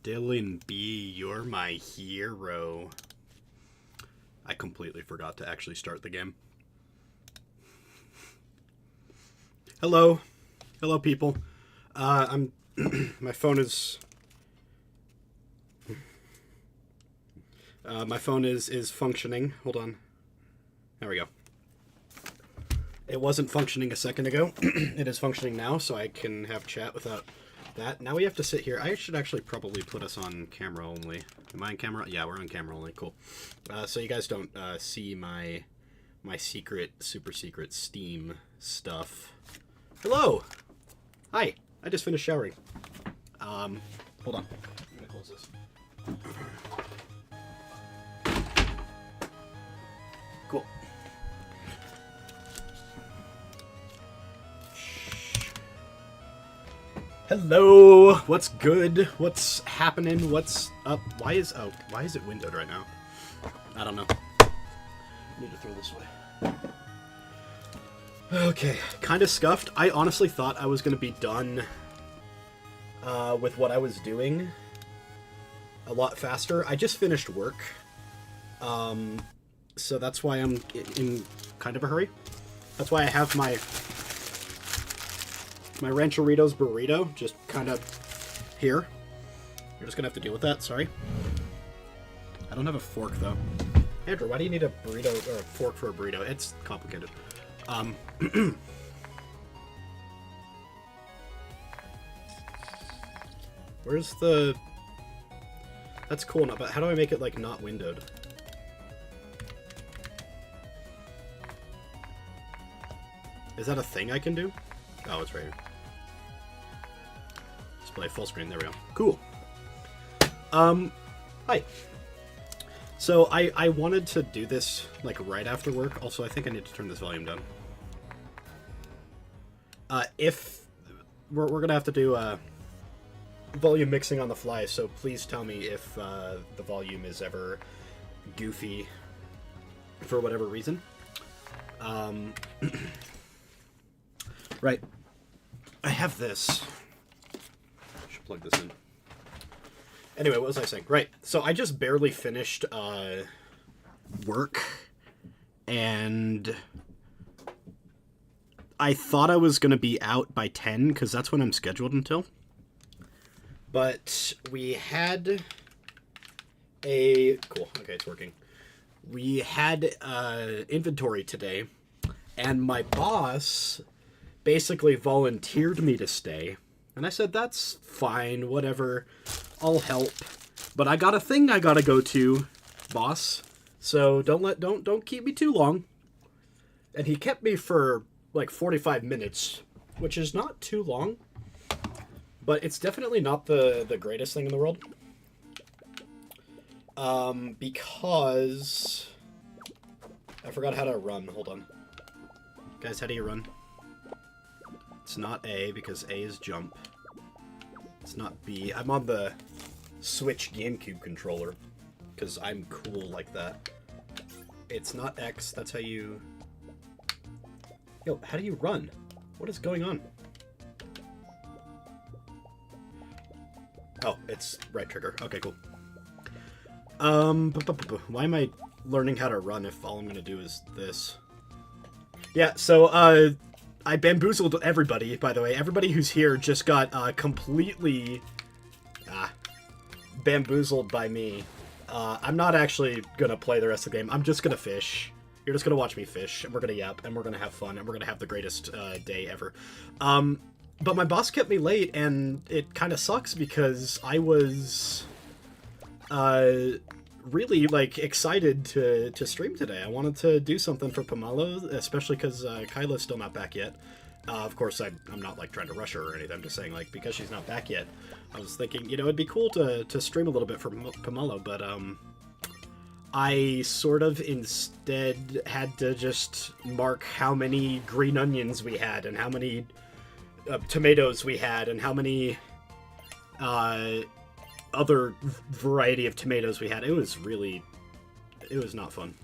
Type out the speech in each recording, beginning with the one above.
Dylan B, you're my hero. I completely forgot to actually start the game. Hello. Hello, people. I'm... my phone is... my phone is functioning. Hold on. There we go. It wasn't functioning a second ago. It is functioning now, so I can have chat without that. Now we have to sit here. I should actually probably put us on camera only. Am I on camera? Yeah, we're on camera only. Cool. So you guys don't see my secret, super secret Steam stuff. Hello! Hi! I just finished showering. Hold on. I'm gonna close this. Cool. Hello! What's good? What's happening? What's up? Why is it windowed right now? I don't know. Need to throw this away. Okay, kind of scuffed. I honestly thought I was going to be done with what I was doing a lot faster. I just finished work. So that's why I'm in kind of a hurry. That's why I have my Rancheritos burrito just kind of here. You're just going to have to deal with that, sorry. I don't have a fork, though. Andrew, why do you need a burrito or a fork for a burrito? It's complicated. Where's the... That's cool enough, but how do I make it, like, not windowed? Is that a thing I can do? Oh, it's right here. Display full screen, there we go. Cool. Hi. So, I wanted to do this, like, right after work. Also, I think I need to turn this volume down. If... We're gonna have to do, volume mixing on the fly, so please tell me if, the volume is ever goofy for whatever reason. Right. I have this. I should plug this in. Anyway, what was I saying? Right. So I just barely finished work, and I thought I was going to be out by 10, because that's when I'm scheduled until. But we had a... Cool. Okay, it's working. We had inventory today, and my boss basically volunteered me to stay. And I said, that's fine, whatever, I'll help. But I got a thing I gotta go to, boss. So don't keep me too long. And he kept me for like 45 minutes, which is not too long. But it's definitely not the greatest thing in the world. Because I forgot how to run. Hold on. Guys, how do you run? It's not A, because A is jump. It's not B. I'm on the Switch GameCube controller, because I'm cool like that. It's not X, that's how you... Yo, how do you run? What is going on? Oh, it's right trigger. Okay, cool. Why am I learning how to run if all I'm gonna do is this? Yeah, so, I bamboozled everybody, by the way. Everybody who's here just got completely bamboozled by me. I'm not actually going to play the rest of the game. I'm just going to fish. You're just going to watch me fish, and we're going to yap, and we're going to have fun, and we're going to have the greatest day ever. But my boss kept me late, and it kind of sucks because I was really, like, excited to stream today. I wanted to do something for Pomelo, especially because Kyla's still not back yet. Of course, I'm not, like, trying to rush her or anything. I'm just saying, like, because she's not back yet, I was thinking, you know, it'd be cool to stream a little bit for Pomelo, but, I sort of instead had to just mark how many green onions we had, and how many tomatoes we had, and how many other variety of tomatoes we had. It was not fun.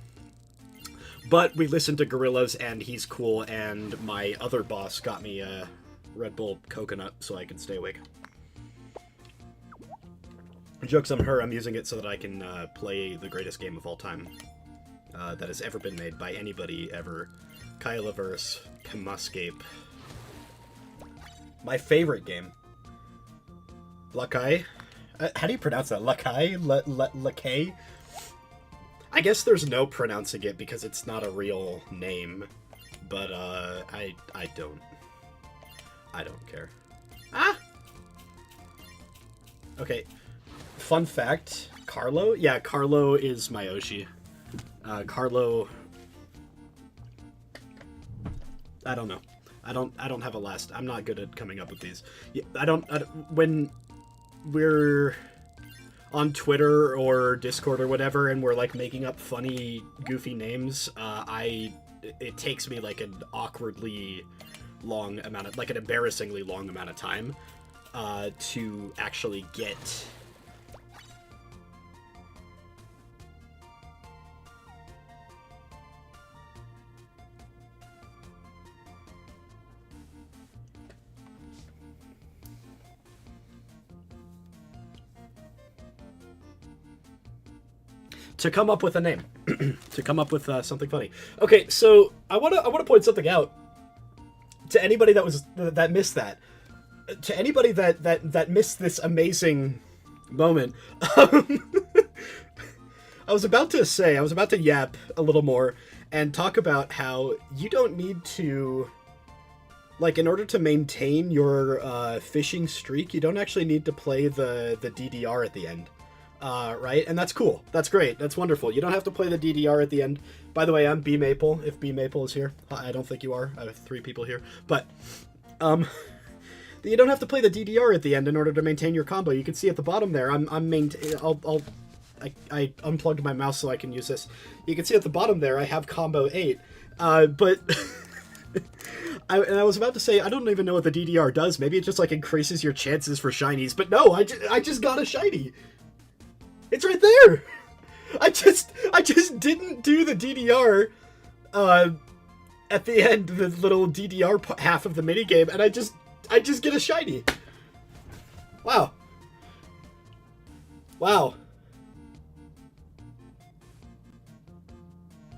But we listened to Gorillas, and he's cool, and my other boss got me a Red Bull coconut so I could stay awake. Joke's on her, I'm using it so that I can play the greatest game of all time that has ever been made by anybody ever. Kaelaverse, Pemascape. My favorite game. Lakai? How do you pronounce that? Lakai? Lakai? I guess there's no pronouncing it because it's not a real name. But, I don't care. Ah! Okay. Fun fact, Carlo? Yeah, Carlo is my Oshi. Carlo... I don't know. I don't have a last... I'm not good at coming up with these. When we're on Twitter or Discord or whatever, and we're, like, making up funny, goofy names, it takes me, like, an awkwardly long amount of... like, an embarrassingly long amount of time to actually get... to come up with a name, to come up with something funny. Okay, so I wanna point something out to anybody that missed that, to anybody that missed this amazing moment. I was about to yap a little more and talk about how you don't need to, like, in order to maintain your fishing streak, you don't actually need to play the DDR at the end. Right? And that's cool. That's great. That's wonderful. You don't have to play the DDR at the end. By the way, I'm B Maple, if B Maple is here. I don't think you are. I have 3 people here. But, you don't have to play the DDR at the end in order to maintain your combo. You can see at the bottom there, I unplugged my mouse so I can use this. You can see at the bottom there, I have combo 8. But... I was about to say, I don't even know what the DDR does. Maybe it just, like, increases your chances for shinies. But no, I just got a shiny. It's right there. I just didn't do the DDR at the end, the little DDR half of the minigame, and I just get a shiny. Wow. Wow.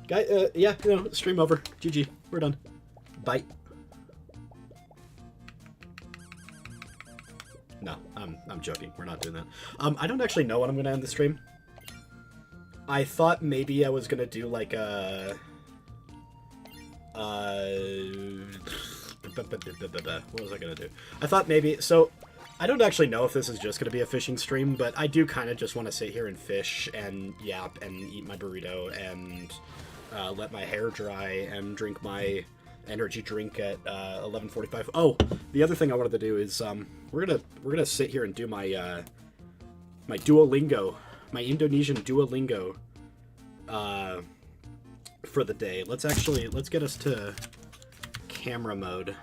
Guy, yeah, stream over. GG. We're done. Bye. No, I'm joking. We're not doing that. I don't actually know what I'm gonna end the stream. I thought maybe I was gonna do like a... what was I gonna do? I thought maybe... So, I don't actually know if this is just gonna be a fishing stream, but I do kind of just want to sit here and fish and yap and eat my burrito and let my hair dry and drink my energy drink at 11:45. Oh, the other thing I wanted to do is we're gonna sit here and do my my Duolingo, my Indonesian Duolingo for the day. Let's get us to camera mode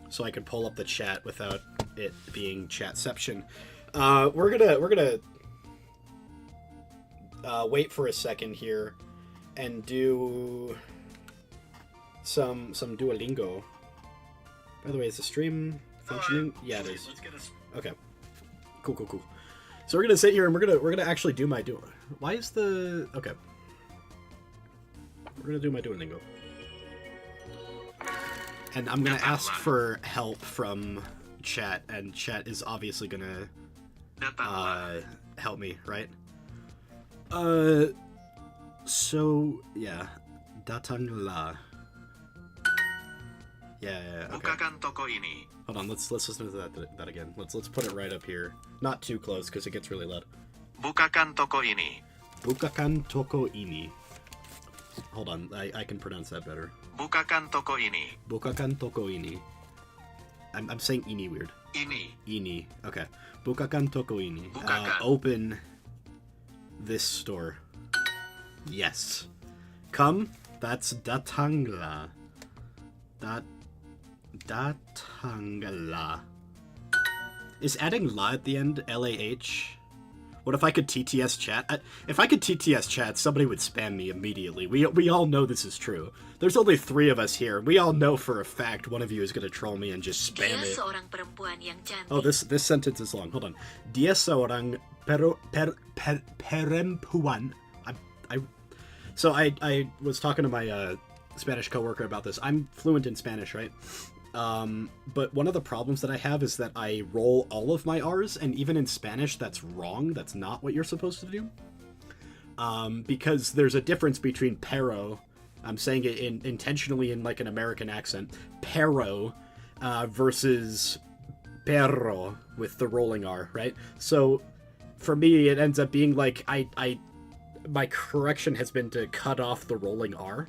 so I can pull up the chat without it being chatception. We're gonna wait for a second here and do some Duolingo. By the way, is the stream functioning? Yeah, it is. Okay. Cool. So we're gonna sit here and we're gonna actually do my Duo. Why is the... Okay. We're gonna do my Duolingo. And I'm gonna ask for help from chat, and chat is obviously gonna help me, right? So yeah, datanglah. Yeah, okay. Bukakan toko ini. Hold on, let's listen to that again. Let's put it right up here. Not too close because it gets really loud. Bukakan toko ini. Bukakan toko ini. Hold on, I can pronounce that better. Bukakan toko ini. Bukakan toko ini. I'm saying ini weird. Ini. Okay. Bukakan toko ini. Open this store. Yes. Come. That's datanglah. Datanglah. Is adding la at the end L-A-H? What if I could TTS chat? If I could TTS chat, somebody would spam me immediately. We all know this is true. There's only 3 of us here. We all know for a fact one of you is going to troll me and just spam Dia it. seorang perempuan yang cantik. Oh, this sentence is long. Hold on. Dia seorang perempuan. So I was talking to my Spanish coworker about this. I'm fluent in Spanish, right? But one of the problems that I have is that I roll all of my R's, and even in Spanish, that's wrong. That's not what you're supposed to do. Because there's a difference between pero, I'm saying it intentionally in like an American accent, pero, versus perro with the rolling R, right? So for me, it ends up being like my correction has been to cut off the rolling R.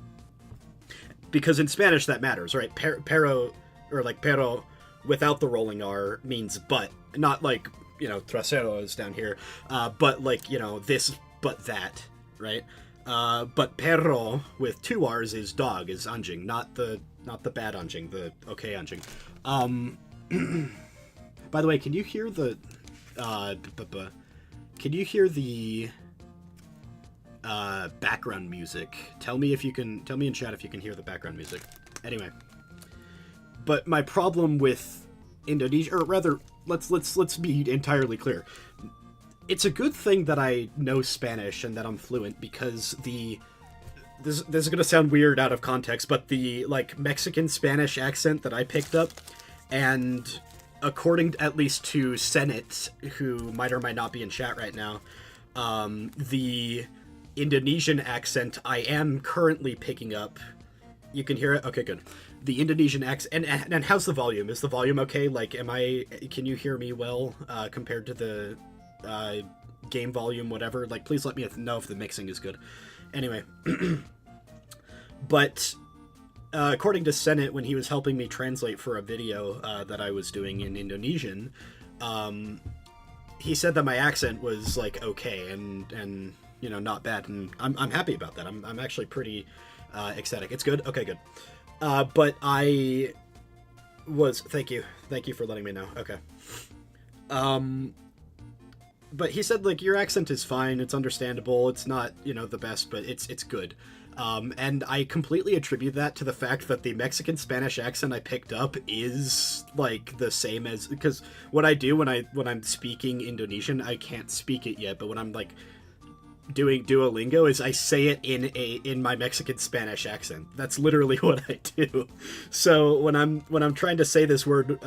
Because in Spanish that matters, right? Pero, or like pero without the rolling R means but. Not like, you know, trasero is down here, but like, you know, this but that, right? But perro with 2 R's is dog, is anjing, not the bad anjing, the okay anjing. By the way, can you hear the background music? Tell me in chat if you can hear the background music. Anyway, but my problem with Indonesia, or rather, let's be entirely clear. It's a good thing that I know Spanish and that I'm fluent, because this is gonna sound weird out of context, but the like Mexican Spanish accent that I picked up, and according at least to Senate, who might or might not be in chat right now, the Indonesian accent I am currently picking up. You can hear it? Okay, good. The Indonesian accent, and how's the volume? Is the volume okay? Like, can you hear me well, compared to the, game volume, whatever? Like, please let me know if the mixing is good. Anyway. But, according to Senate, when he was helping me translate for a video, that I was doing in Indonesian, he said that my accent was, like, okay, and you know, not bad, and I'm happy about that. I'm actually pretty ecstatic. It's good? Okay, good. But I was... Thank you for letting me know. Okay. But he said, like, your accent is fine, it's understandable, it's not, you know, the best, but it's good. And I completely attribute that to the fact that the Mexican Spanish accent I picked up is, like, the same as... Because what I do when I'm speaking Indonesian, I can't speak it yet, but when I'm, like, doing Duolingo, is I say it in my Mexican Spanish accent. That's literally what I do. So when I'm trying to say this word,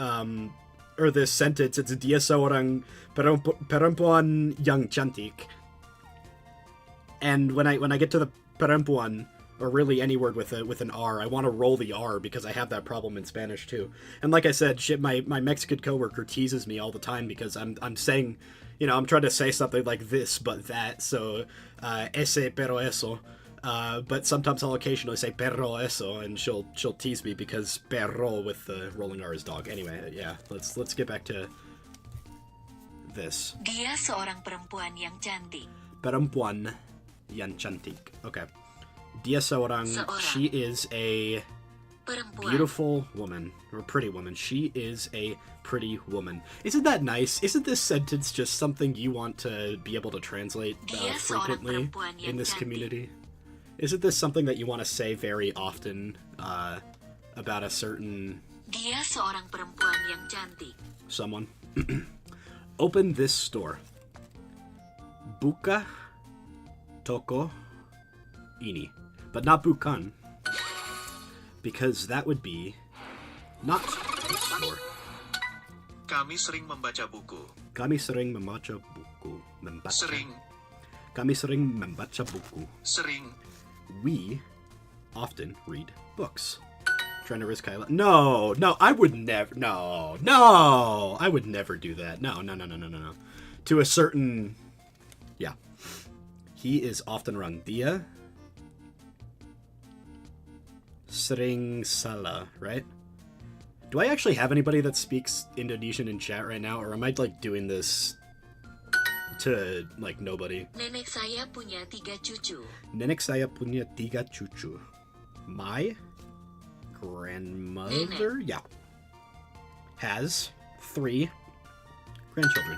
or this sentence, it's dia seorang perempuan yang cantik. And when I get to the perempuan, or really any word with an R, I want to roll the R because I have that problem in Spanish too. And like I said, my Mexican coworker teases me all the time because I'm saying, you know, I'm trying to say something like this but that, so ese pero eso. But sometimes I'll occasionally say perro eso, and she'll tease me because perro with the rolling R is dog. Anyway, yeah, let's get back to this. Dia seorang perempuan yang cantik. Perempuan yang cantik. Okay. Dia seorang. She is a Perempuan. beautiful woman, or pretty woman. She is a pretty woman. Isn't that nice? Isn't this sentence just something you want to be able to translate frequently in this community? Isn't this something that you want to say very often about a certain... Dia seorang perempuan yang cantik. Someone? Open this store. Buka toko ini. But not bukan. Because that would be not a store. Kami sering membaca buku. Kami sering membaca buku. Sering. Kami sering membaca buku. Sering. We often read books. Trying to risk Kaela. No, I would never. No, I would never do that. No. To a certain. Yeah. He is often wrong. Dia sering salah, right? Do I actually have anybody that speaks Indonesian in chat right now, or am I like doing this to like nobody? Nenek saya punya 3 cucu. Nenek saya punya 3 cucu. My grandmother, yeah, has 3 grandchildren.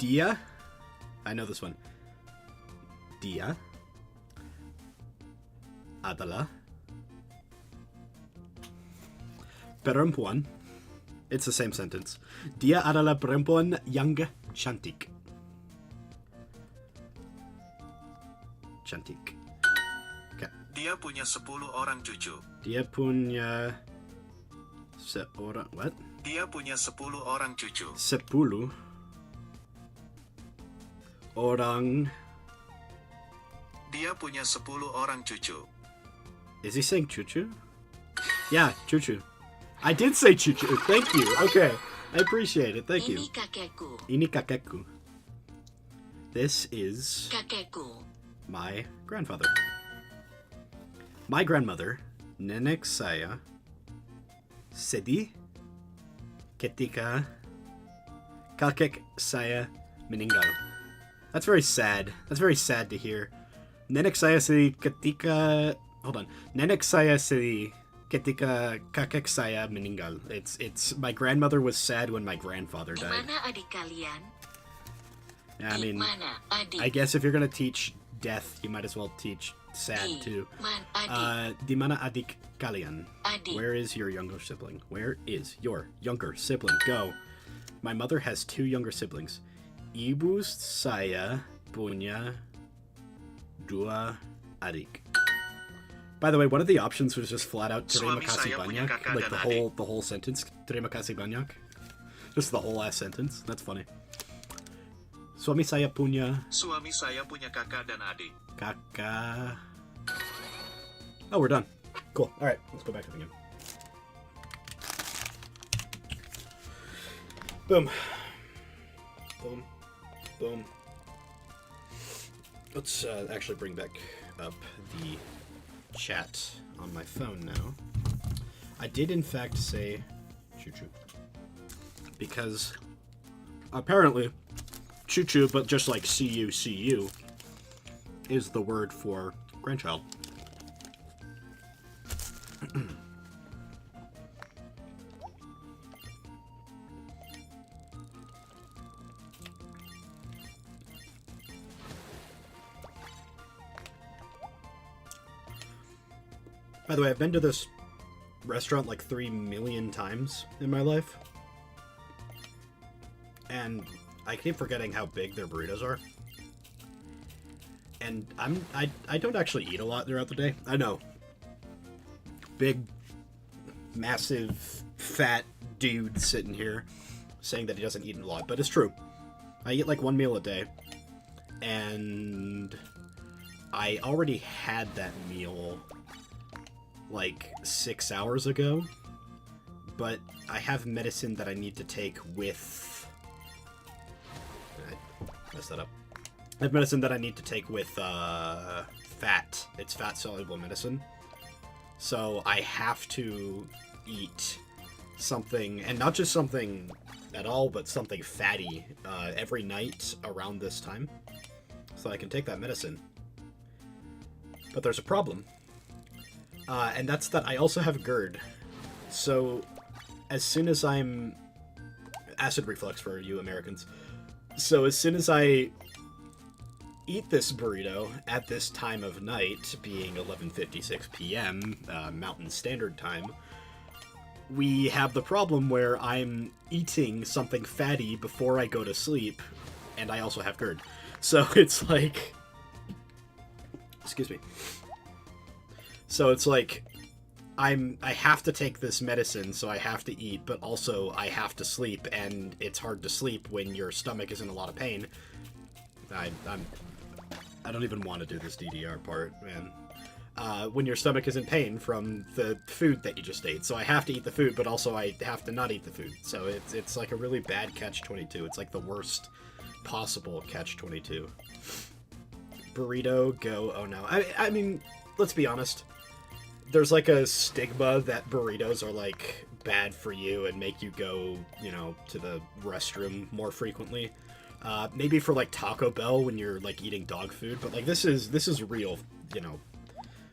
Dia. I know this one. Dia adalah perempuan. It's the same sentence. Dia adalah perempuan yang cantik. Cantik. Okay. Dia punya 10 orang cucu. Dia punya seorang what? Dia punya 10 orang cucu. 10 orang. Dia punya 10 orang cucu. Is he saying chuchu? Yeah, chuchu. I did say chuchu. Thank you. Okay. I appreciate it. Thank you. Ini kakekku. Ini kakekku. This is Kakekku. my grandfather. My grandmother, nenek saya, sedih ketika kakek saya meninggal. That's very sad. That's very sad to hear. Nenek saya sedih ketika... Hold on. Nenek saya sedih ketika kakek saya meninggal. It's my grandmother was sad when my grandfather Di died. mana adik kalian? I Di mean, mana adik? I guess if you're gonna teach death, you might as well teach sad Di too. man adik? Di mana adik kalian? Adik. Where is your younger sibling? Where is your younger sibling? Go. My mother has 2 younger siblings. Ibu saya punya 2 adik. By the way, one of the options was just flat out terima Suami kasih saya punya banyak, kakak like dan the whole sentence. Terima kasih banyak. Just the whole last sentence. That's funny. Suami saya punya Suami saya punya kakak dan adik. kakak. Oh, we're done. Cool. All right, let's go back to the game. Boom. Boom. Boom. Let's actually bring back up the chat on my phone now. I did in fact say choo-choo. Because apparently choo-choo, but just like see you, is the word for grandchild. By the way, I've been to this restaurant like 3 million times in my life. And I keep forgetting how big their burritos are. And I don't actually eat a lot throughout the day. I know. Big, massive, fat dude sitting here saying that he doesn't eat a lot, but it's true. I eat like 1 meal a day. And I already had that meal like 6 hours ago, but I have medicine that I need to take with... I messed that up. I have medicine that I need to take with fat. It's fat-soluble medicine. So I have to eat something, and not just something at all, but something fatty every night around this time, so I can take that medicine. But there's a problem. And that's that I also have GERD. So, as soon as I'm... Acid reflux for you Americans. So, as soon as I eat this burrito at this time of night, being 11:56 p.m. Mountain Standard Time, we have the problem where I'm eating something fatty before I go to sleep, and I also have GERD. So, it's like... Excuse me. So it's like, I have to take this medicine, so I have to eat, but also I have to sleep, and it's hard to sleep when your stomach is in a lot of pain. I don't even want to do this DDR part, man. When your stomach is in pain from the food that you just ate. So I have to eat the food, but also I have to not eat the food. So it's like a really bad catch-22. It's like the worst possible catch-22. Burrito, go, oh no. I mean, let's be honest. There's like a stigma that burritos are like bad for you and make you go, you know, to the restroom more frequently. Maybe for like Taco Bell when you're like eating dog food, but like this is real, you know.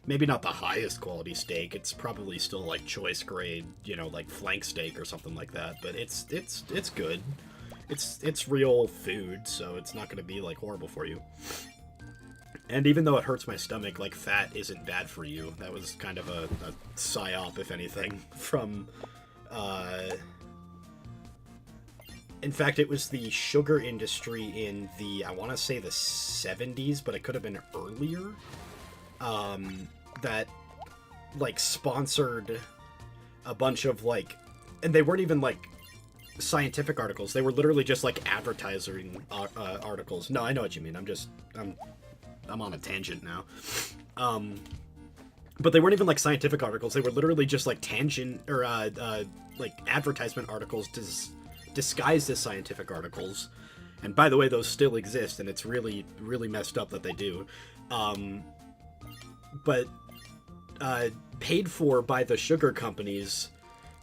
Maybe not the highest quality steak. It's probably still like choice grade, you know, like flank steak or something like that. But it's good. it's real food, so it's not going to be like horrible for you. And even though it hurts my stomach, like, fat isn't bad for you. That was kind of a psyop, if anything, from, in fact, it was the sugar industry in the, I want to say the 70s, but it could have been earlier, that, like, sponsored a bunch of, like, and they weren't even, like, scientific articles. They were literally just, like, advertising articles. No, I know what you mean. I'm on a tangent now. But they weren't even like scientific articles. They were literally just like like advertisement articles disguised as scientific articles. And by the way, those still exist, and it's really, really messed up that they do. But paid for by the sugar companies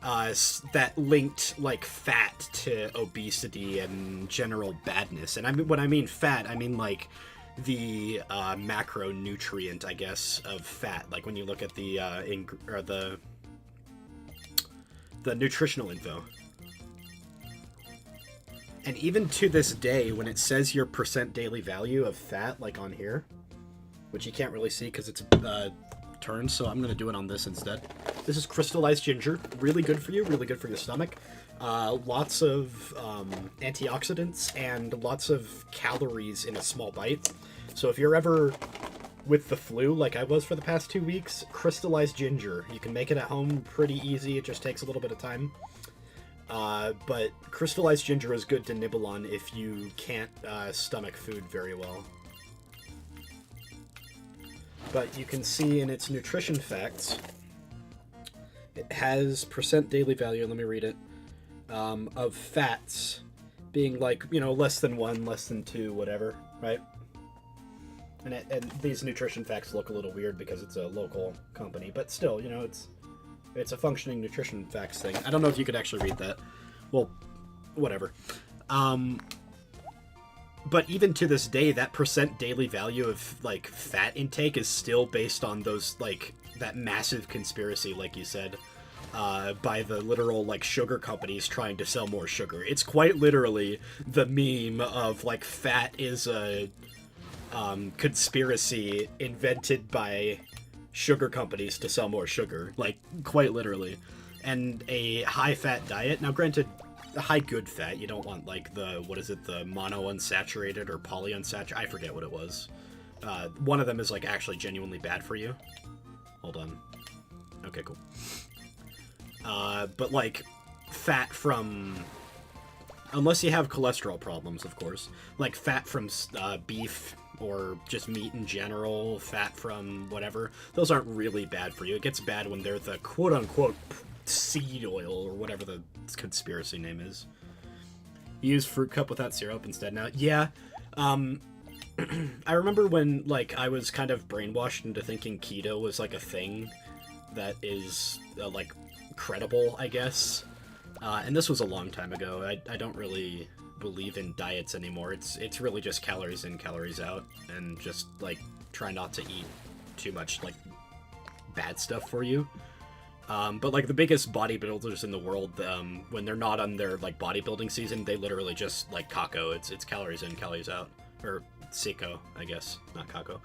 that linked like fat to obesity and general badness. And when I mean fat, I mean like the macronutrient, I guess, of fat. Like when you look at the nutritional info. And even to this day, when it says your percent daily value of fat, like on here, which you can't really see because it's turned, so I'm going to do it on this instead. This is crystallized ginger. Really good for you, really good for your stomach. Lots of antioxidants and lots of calories in a small bite. So if you're ever with the flu, like I was for the past 2 weeks, crystallized ginger. You can make it at home pretty easy. It just takes a little bit of time. But crystallized ginger is good to nibble on if you can't stomach food very well. But you can see in its nutrition facts, it has percent daily value, let me read it, of fats being like, you know, less than 1, less than 2, whatever, right? And these nutrition facts look a little weird because it's a local company, but still, you know, it's a functioning nutrition facts thing. I don't know if you could actually read that. Well, whatever. But even to this day, that percent daily value of, like, fat intake is still based on those, like, that massive conspiracy, like you said, by the literal, like, sugar companies trying to sell more sugar. It's quite literally the meme of, like, fat is a conspiracy invented by sugar companies to sell more sugar. Like, quite literally. And a high-fat diet, now granted, a high good fat, you don't want, like, the, what is it, the monounsaturated or polyunsaturated, I forget what it was. One of them is, like, actually genuinely bad for you. Hold on. Okay, cool. But, like, fat from, unless you have cholesterol problems, of course, like fat from beef or just meat in general, fat from whatever, those aren't really bad for you. It gets bad when they're the quote-unquote seed oil or whatever the conspiracy name is. You use fruit cup without syrup instead now. Yeah, I remember when, like, I was kind of brainwashed into thinking keto was, like, a thing that is, like, credible, I guess. And this was a long time ago. I don't really believe in diets anymore. It's really just calories in, calories out, and just, like, try not to eat too much, like, bad stuff for you. But, like, the biggest bodybuilders in the world, when they're not on their, like, bodybuilding season, they literally just, like, kako. It's calories in, calories out. Or seiko, I guess. Not kako.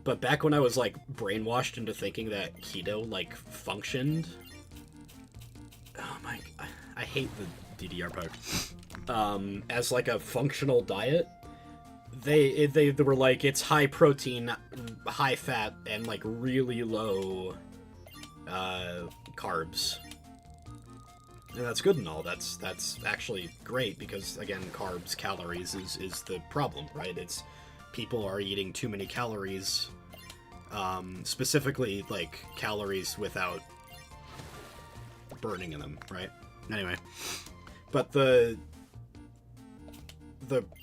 But back when I was, like, brainwashed into thinking that keto, like, functioned... Oh my... I hate the DDR part. As, like, a functional diet... They were like, it's high protein, high fat, and, like, really low carbs. And that's good and all. That's actually great because, again, carbs, calories is the problem, right? It's people are eating too many calories, specifically, like, calories without burning in them, right? Anyway, but the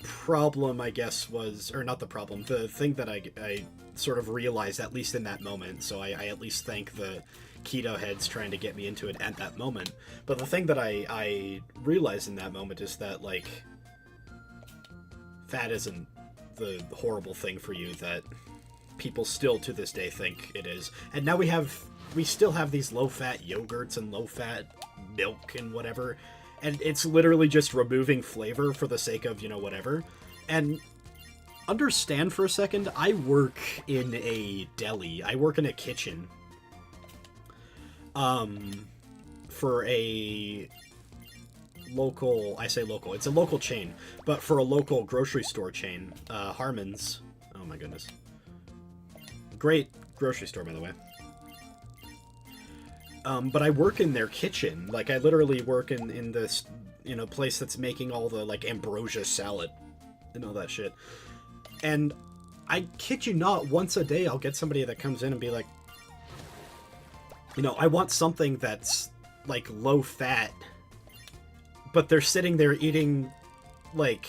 problem, I guess, was, or not the problem, the thing that I sort of realized, at least in that moment, so I at least thank the keto heads trying to get me into it at that moment, but the thing that I realized in that moment is that, like, fat isn't the horrible thing for you that people still to this day think it is. And now we still have these low-fat yogurts and low-fat milk and whatever, And it's literally just removing flavor for the sake of, you know, whatever. And understand for a second, I work in a deli. I work in a kitchen. For a local, I say local, it's a local chain, but for a local grocery store chain, Harmon's. Oh my goodness. Great grocery store, by the way. But I work in their kitchen. Like, I literally work in this, you know, place that's making all the, like, ambrosia salad and all that shit. And I kid you not, once a day I'll get somebody that comes in and be like, you know, I want something that's, like, low fat, but they're sitting there eating, like,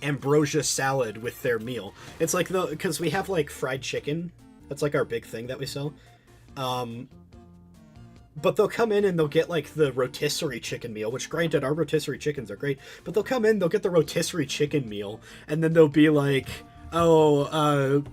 ambrosia salad with their meal. It's like, because we have, like, fried chicken. That's, like, our big thing that we sell. But they'll come in and they'll get, like, the rotisserie chicken meal, which, granted, our rotisserie chickens are great, but they'll come in, they'll get the rotisserie chicken meal, and then they'll be like, oh,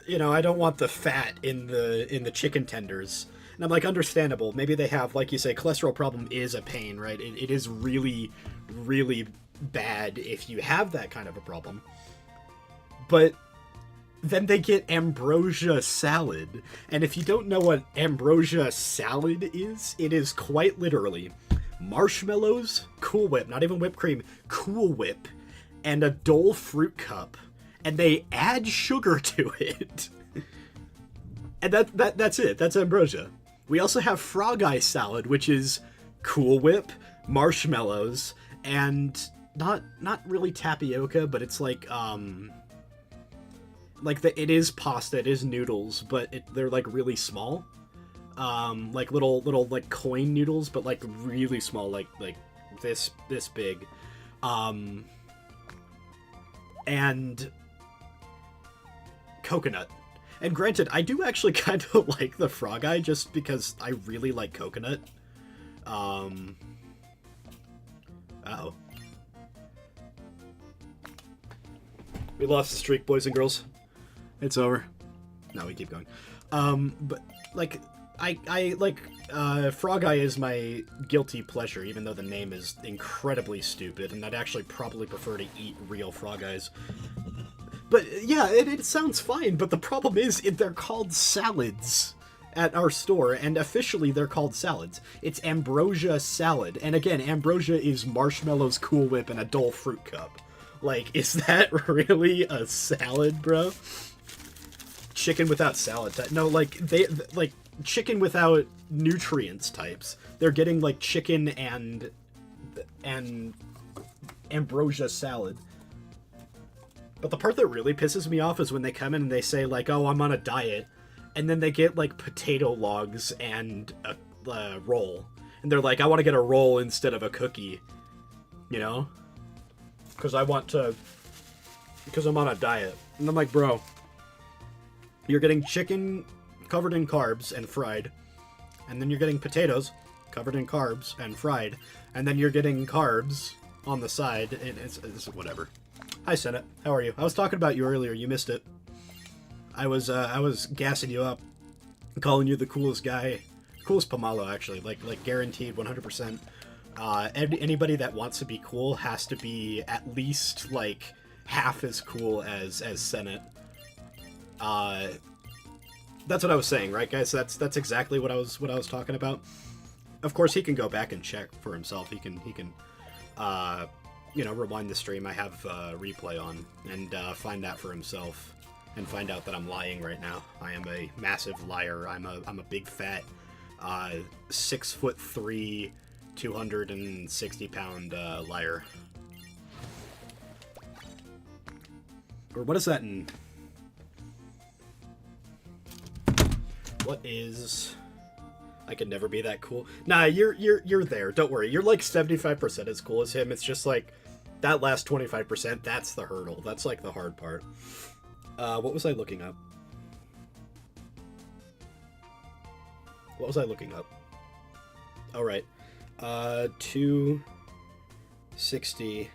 you know, I don't want the fat in the chicken tenders. And I'm like, understandable. Maybe they have, like you say, cholesterol problem is a pain, right? It is really, really bad if you have that kind of a problem. But then they get ambrosia salad. And if you don't know what ambrosia salad is, it is quite literally marshmallows, Cool Whip, not even whipped cream, Cool Whip, and a Dole fruit cup. And they add sugar to it. And that's it. That's ambrosia. We also have Frog Eye salad, which is Cool Whip, marshmallows, and not really tapioca, but it's like it is pasta, it is noodles, but they're like really small, like little like coin noodles, but like really small, like this big, and coconut. And granted, I do actually kind of like the Frog Eye just because I really like coconut. Uh-oh. We lost the streak, boys and girls. It's over. No, we keep going. But, like, I like, Frog Eye is my guilty pleasure, even though the name is incredibly stupid, and I'd actually probably prefer to eat real Frog Eyes. But, yeah, it sounds fine, but the problem is, they're called salads at our store, and officially they're called salads. It's ambrosia salad, and again, ambrosia is marshmallows, Cool Whip, and a Dole fruit cup. Like, is that really a salad, bro? Chicken without salad type. No, like, like, chicken without nutrients types. They're getting, like, chicken and ambrosia salad. But the part that really pisses me off is when they come in and they say, like, oh, I'm on a diet, and then they get, like, potato logs and a roll. And they're like, I want to get a roll instead of a cookie. You know? Because I'm on a diet. And I'm like, bro, you're getting chicken covered in carbs and fried, and then you're getting potatoes covered in carbs and fried, and then you're getting carbs on the side. It's whatever. Hi, Senate. How are you? I was talking about you earlier. You missed it. I was gassing you up, calling you the coolest guy, coolest Pomalo, actually, like guaranteed 100%. Anybody that wants to be cool has to be at least like half as cool as Senate. That's what I was saying, right, guys? That's exactly what I was talking about. Of course, he can go back and check for himself. He can you know, rewind the stream. I have replay on and find that for himself and find out that I'm lying right now. I am a massive liar. I'm a big fat 6'3", 260-pound liar. Or what is that in? What is? I could never be that cool. Nah, you're there. Don't worry. You're like 75% as cool as him. It's just like that last 25%. That's the hurdle. That's like the hard part. What was I looking up? What was I looking up? All right. 260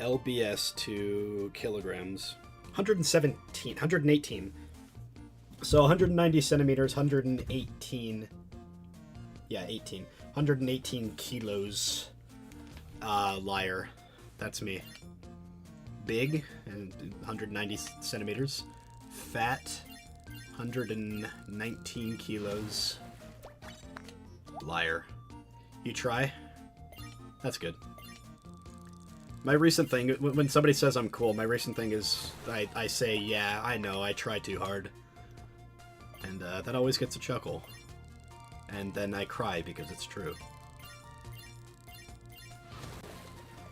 lbs to kilograms. 118. So 190 centimeters, 118. Yeah, 18. 118 kilos. Liar. That's me. Big, and 190 centimeters. Fat, 119 kilos. Liar. You try? That's good. My recent thing, when somebody says I'm cool, my recent thing is I say, yeah, I know, I try too hard. And that always gets a chuckle. And then I cry because it's true.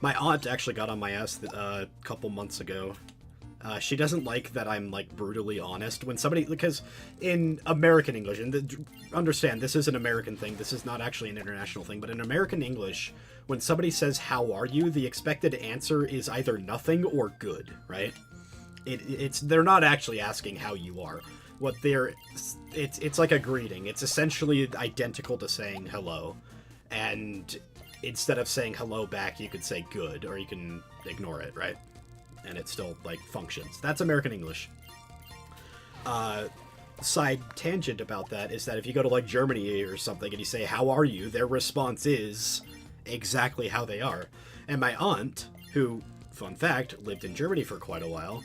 My aunt actually got on my ass a couple months ago. She doesn't like that I'm, like, brutally honest. When somebody... Because in American English, and understand, this is an American thing, this is not actually an international thing, but in American English, when somebody says, how are you, the expected answer is either nothing or good, right? They're not actually asking how you are. What they're... It's like a greeting. It's essentially identical to saying hello. And instead of saying hello back, you could say good, or you can ignore it, right? And it still, like, functions. That's American English. Side tangent about that is that if you go to, like, Germany or something and you say, how are you? Their response is exactly how they are. And my aunt, who, fun fact, lived in Germany for quite a while,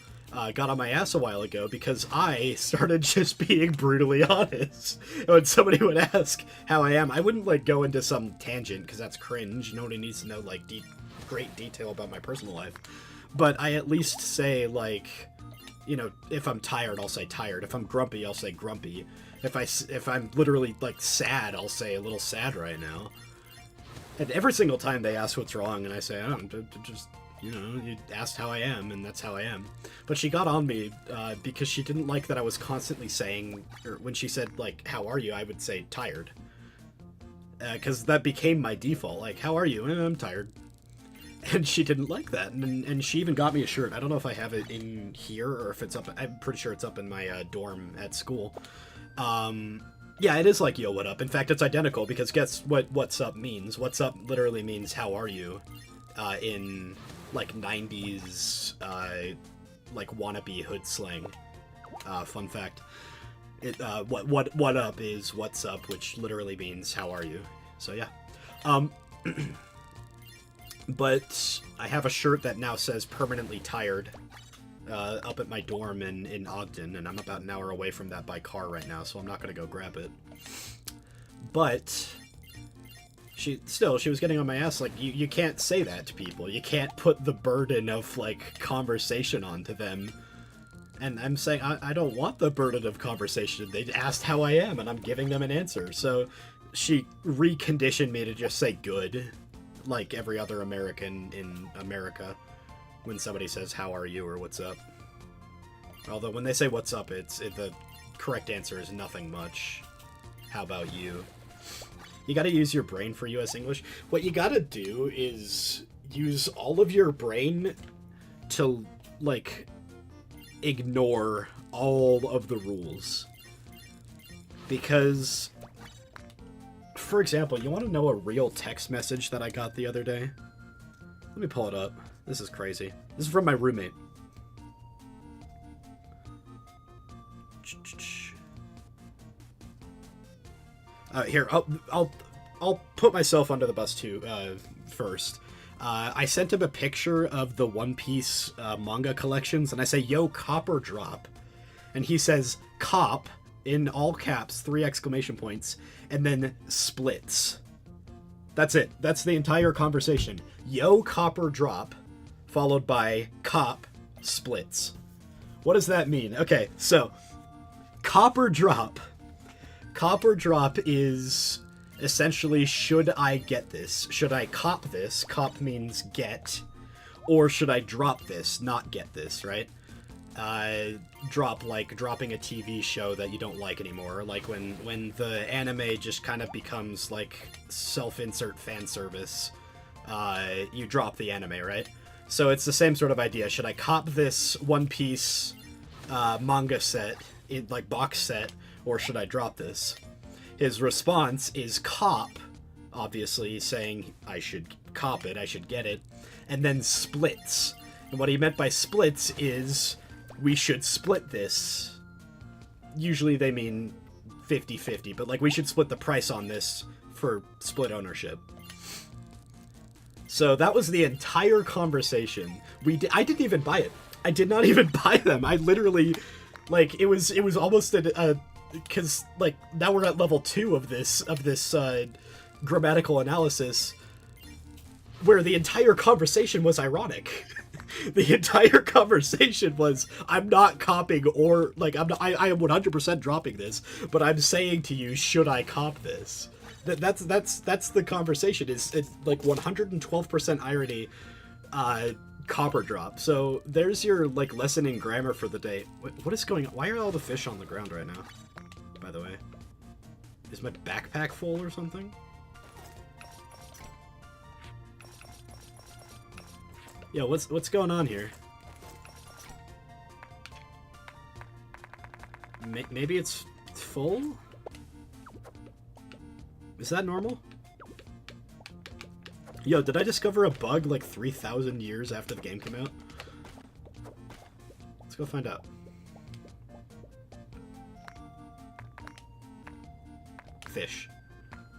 got on my ass a while ago because I started just being brutally honest. When somebody would ask how I am, I wouldn't, like, go into some tangent because that's cringe. Nobody needs to know, like, great detail about my personal life. But I at least say, like, you know, if I'm tired, I'll say tired. If I'm grumpy, I'll say grumpy. If I'm literally, like, sad, I'll say a little sad right now. And every single time they ask what's wrong, and I say, oh, just, you know, you asked how I am, and that's how I am. But she got on me because she didn't like that I was constantly saying, or when she said, like, how are you, I would say tired. Because that became my default. Like, how are you? I'm tired. And she didn't like that, and she even got me a shirt. I don't know if I have it in here or if it's up. I'm pretty sure it's up in my dorm at school. Yeah, it is like yo, what up? In fact, it's identical because guess what what's up means? What's up literally means how are you in like 90s like wannabe hood slang. Fun fact. What up is what's up, which literally means how are you. So yeah. But I have a shirt that now says permanently tired up at my dorm in Ogden, and I'm about an hour away from that by car right now, so I'm not going to go grab it. But she was getting on my ass, like, you can't say that to people. You can't put the burden of, like, conversation onto them. And I'm saying, I don't want the burden of conversation. They asked how I am, and I'm giving them an answer. So she reconditioned me to just say good. Like every other American in America when somebody says how are you or what's up. Although when they say what's up, the correct answer is nothing much. How about you? You gotta use your brain for US English. What you gotta do is use all of your brain to, like, ignore all of the rules. Because... For example, you want to know a real text message that I got the other day? Let me pull it up. This is crazy. This is from my roommate. Here, I'll put myself under the bus too first. I sent him a picture of the One Piece manga collections, and I say, "Yo, copper drop," and he says, "Cop." In all caps, 3 exclamation points, and then splits. That's it. That's the entire conversation. Yo, copper drop, followed by cop splits. What does that mean? Okay, so copper drop. Copper drop is essentially, should I get this? Should I cop this? Cop means get. Or should I drop this? Not get this, right? Drop, like dropping a TV show that you don't like anymore, like when the anime just kind of becomes like self-insert fan service, you drop the anime, right? So it's the same sort of idea. Should I cop this One Piece manga set, like box set, or should I drop this? His response is cop, obviously saying I should cop it, I should get it, and then splits. And what he meant by splits is we should split this. Usually they mean 50-50, but like we should split the price on this for split ownership. So that was the entire conversation. I didn't even buy it. I did not even buy them. I literally, like, it was almost because like now we're at level 2 of this grammatical analysis, where the entire conversation was ironic. The entire conversation was, I'm not copying, or like I am 100% dropping this, but I'm saying to you, should I cop this? That's the conversation. It's like 112% irony, copper drop. So there's your like lesson in grammar for the day. What is going on? Why are all the fish on the ground right now? By the way, is my backpack full or something? Yo, what's going on here? Maybe it's full? Is that normal? Yo, did I discover a bug like 3,000 years after the game came out? Let's go find out. Fish.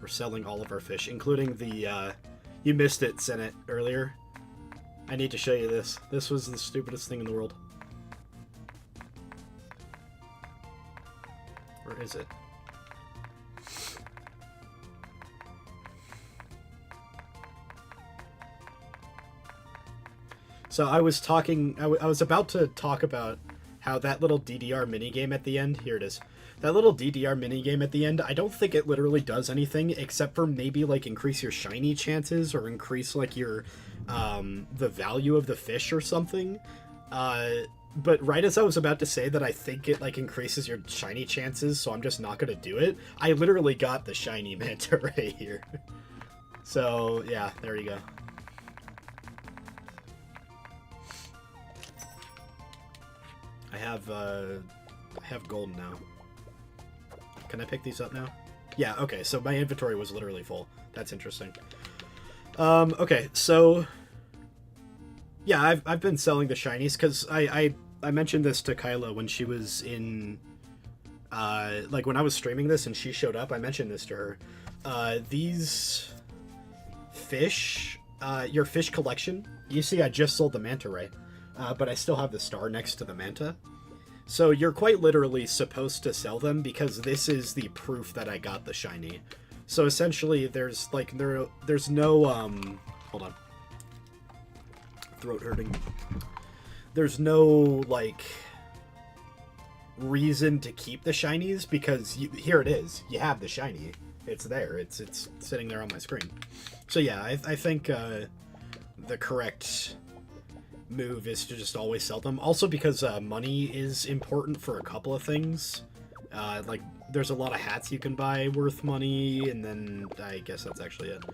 We're selling all of our fish, including the, you missed it, Senate, earlier. I need to show you this. This was the stupidest thing in the world. Where is it? So I was talking, I was about to talk about how that little DDR minigame at the end, here it is. That little DDR minigame at the end, I don't think it literally does anything except for maybe like increase your shiny chances or increase like your, the value of the fish or something. But right as I was about to say that I think it like increases your shiny chances, so I'm just not gonna do it, I literally got the shiny manta ray here. So yeah, there you go. I have gold now. Can I pick these up now? Yeah, okay, so my inventory was literally full. That's interesting. Okay, so yeah, I've been selling the shinies because I mentioned this to Kyla when she was in like when I was streaming this and she showed up. I mentioned this to her. These fish, your fish collection. You see, I just sold the manta ray, but I still have the star next to the manta. So you're quite literally supposed to sell them because this is the proof that I got the shiny. So essentially, there's like there's no hold on, throat hurting. There's no like reason to keep the shinies because here it is. You have the shiny. It's there. It's sitting there on my screen. So yeah, I think the correct move is to just always sell them. Also because money is important for a couple of things. Like there's a lot of hats you can buy worth money, and then I guess that's actually it.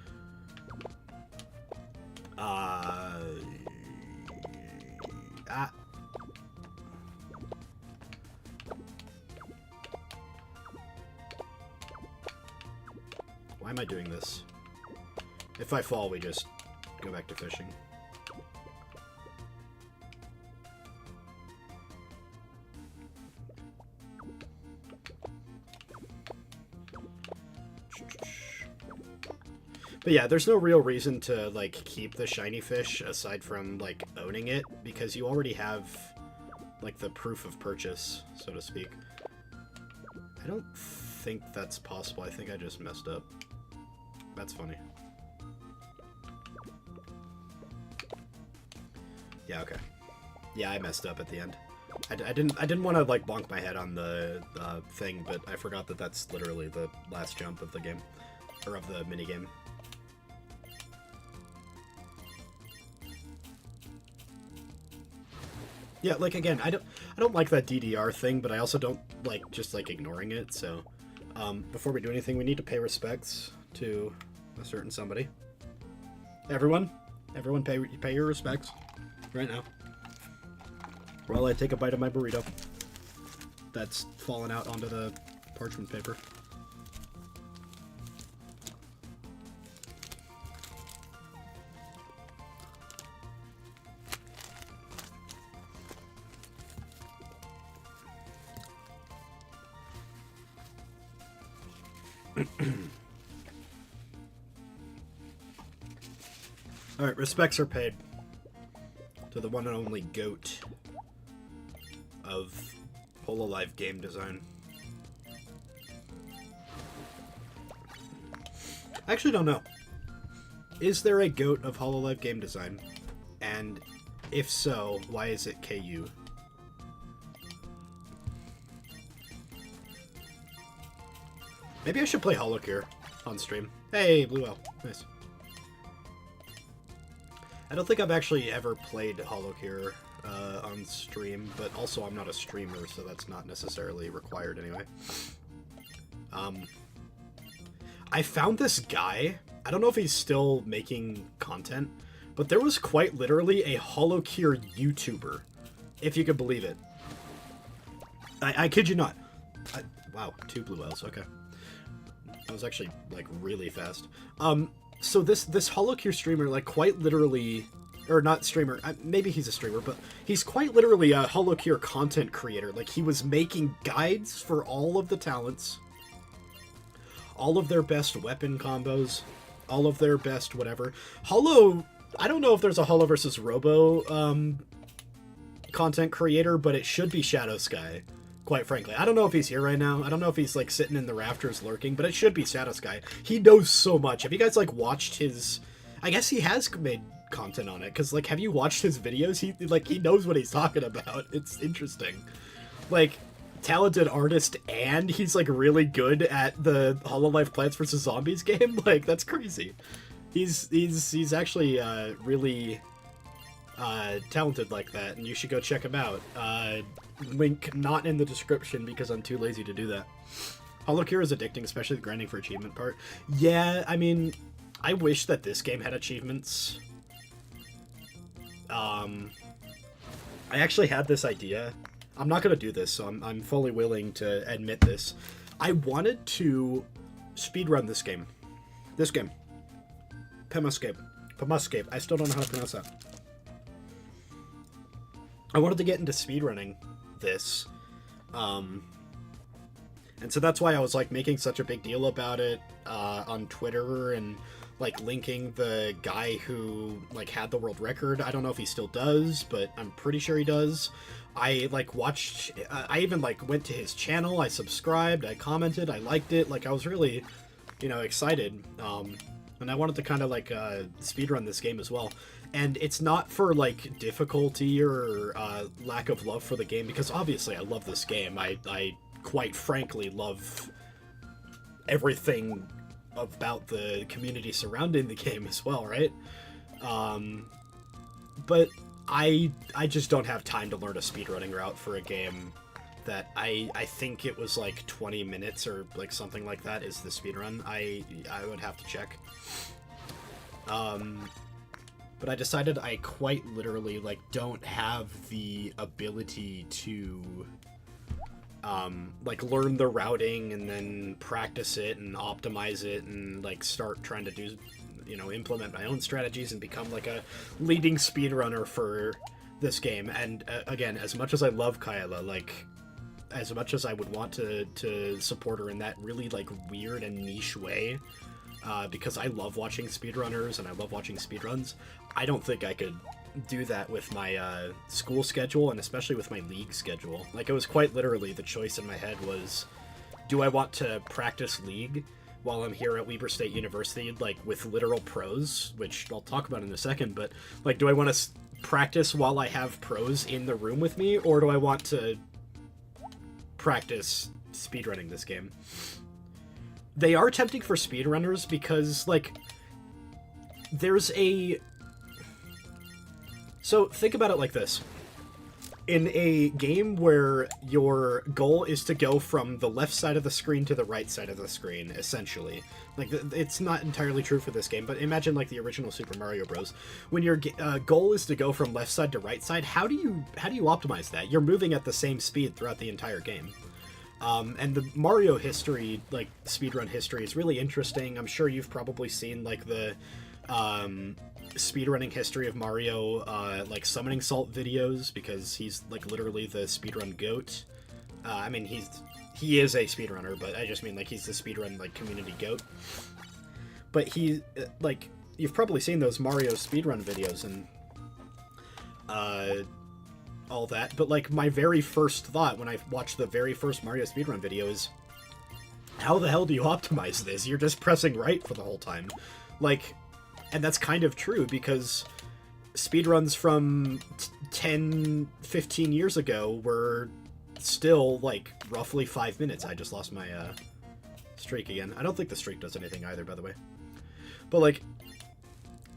Why am I doing this? If I fall, we just go back to fishing. But yeah, there's no real reason to like keep the shiny fish aside from like owning it because you already have like the proof of purchase, so to speak. I don't think that's possible. I think I just messed up. That's funny. Yeah, okay. Yeah, I messed up at the end. I didn't want to like bonk my head on the thing, but I forgot that that's literally the last jump of the game, or of the mini game. Yeah, like again, I don't like that DDR thing, but I also don't like just like ignoring it. So, before we do anything, we need to pay respects to a certain somebody. Everyone pay your respects right now. While I take a bite of my burrito that's fallen out onto the parchment paper. Alright, respects are paid to the one and only GOAT of Hololive game design. I actually don't know. Is there a GOAT of Hololive game design? And if so, why is it KU? Maybe I should play Holocure on stream. Hey, Blue L. Nice. I don't think I've actually ever played Holocure on stream, but also I'm not a streamer, so that's not necessarily required anyway. I found this guy. I don't know if he's still making content, but there was quite literally a Holocure YouTuber, if you could believe it. I kid you not. Wow, 2 Blue L's, okay. That was actually, like, really fast. So this Holocure streamer, like, quite literally, or not streamer, maybe he's a streamer, but he's quite literally a Holocure content creator. Like, he was making guides for all of the talents, all of their best weapon combos, all of their best whatever. I don't know if there's a Holo versus Robo content creator, but it should be Shadow Sky. Quite frankly, I don't know if he's here right now. I don't know if he's like sitting in the rafters lurking, but it should be Shadow Sky. He knows so much. Have you guys like watched his? I guess he has made content on it because like, have you watched his videos? He knows what he's talking about. It's interesting. Like, talented artist, and he's like really good at the Hololive Plants vs Zombies game. Like, that's crazy. He's actually really talented like that, and you should go check him out. Link not in the description because I'm too lazy to do that. Holocure is addicting, especially the grinding for achievement part. Yeah, I mean, I wish that this game had achievements. I actually had this idea. I'm not going to do this, so I'm fully willing to admit this. I wanted to speedrun this game. This game. Pemascape. Pemascape. I still don't know how to pronounce that. I wanted to get into speedrunning this. And so that's why I was like making such a big deal about it on Twitter and like linking the guy who like had the world record. I don't know if he still does, but I'm pretty sure he does. I like watched, I even like went to his channel, I subscribed, I commented, I liked it. Like I was really, excited. And I wanted to kind of like speedrun this game as well. And it's not for like difficulty or lack of love for the game, because obviously I love this game. I quite frankly love everything about the community surrounding the game as well, right? But I just don't have time to learn a speedrunning route for a game that I think it was like 20 minutes or like something like that is the speedrun. I would have to check. But I decided I quite literally like don't have the ability to like learn the routing and then practice it and optimize it and like start trying to do, implement my own strategies and become like a leading speedrunner for this game. And again, as much as I love Kaela, like as much as I would want to support her in that really like weird and niche way, because I love watching speedrunners and I love watching speedruns, I don't think I could do that with my school schedule, and especially with my league schedule. Like, it was quite literally the choice in my head was, do I want to practice league while I'm here at Weber State University, like, with literal pros, which I'll talk about in a second, but, like, do I want to practice while I have pros in the room with me, or do I want to practice speedrunning this game? They are tempting for speedrunners because, like, there's a... So, think about it like this. In a game where your goal is to go from the left side of the screen to the right side of the screen, essentially. Like, it's not entirely true for this game, but imagine, like, the original Super Mario Bros. When your goal is to go from left side to right side, how do you optimize that? You're moving at the same speed throughout the entire game. And the Mario history, like, speedrun history, is really interesting. I'm sure you've probably seen, like, the speedrunning history of Mario, like, Summoning Salt videos, because he's, like, literally the speedrun goat. I mean, he is a speedrunner, but I just mean, like, he's the speedrun, like, community goat. But he, like, you've probably seen those Mario speedrun videos and all that, but like my very first thought when I watched the very first Mario speedrun video is, how the hell do you optimize this? You're just pressing right for the whole time. Like, and that's kind of true, because speedruns from 10, 15 years ago were still, like, roughly 5 minutes. I just lost my streak again. I don't think the streak does anything either, by the way. But, like,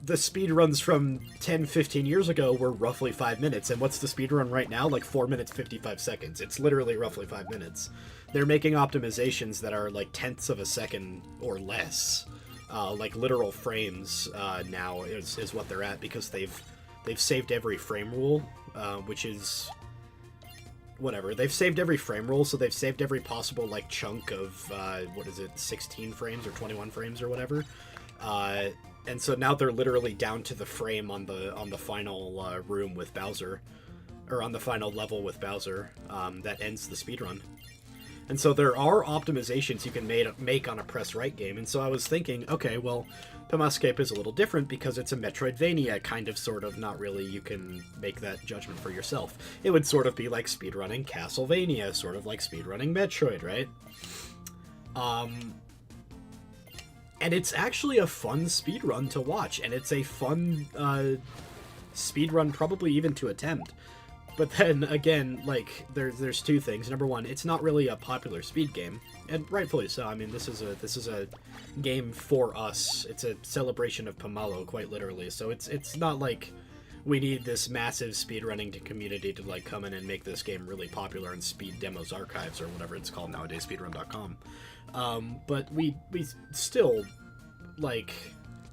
the speedruns from 10, 15 years ago were roughly 5 minutes, and what's the speedrun right now? Like 4 minutes, 55 seconds. It's literally roughly 5 minutes. They're making optimizations that are like tenths of a second or less. Like literal frames now is what they're at, because they've saved every frame rule, which is whatever. They've saved every frame rule, so they've saved every possible like chunk of what is it, 16 frames or 21 frames or whatever. And so now they're literally down to the frame on the final room with Bowser, or on the final level with Bowser, that ends the speedrun. And so there are optimizations you can make on a press right game, and so I was thinking, okay, well, Pemascape is a little different because it's a Metroidvania, kind of, sort of, not really. You can make that judgment for yourself. It would sort of be like speedrunning Castlevania, sort of like speedrunning Metroid, right? And it's actually a fun speedrun to watch, and it's a fun speedrun probably even to attempt. But then, again, like, there's two things. Number one, it's not really a popular speed game, and rightfully so. I mean, this is a game for us. It's a celebration of Pomalo, quite literally. So it's not like we need this massive speedrunning community to, like, come in and make this game really popular in Speed Demos Archives, or whatever it's called nowadays, speedrun.com. But we still, like,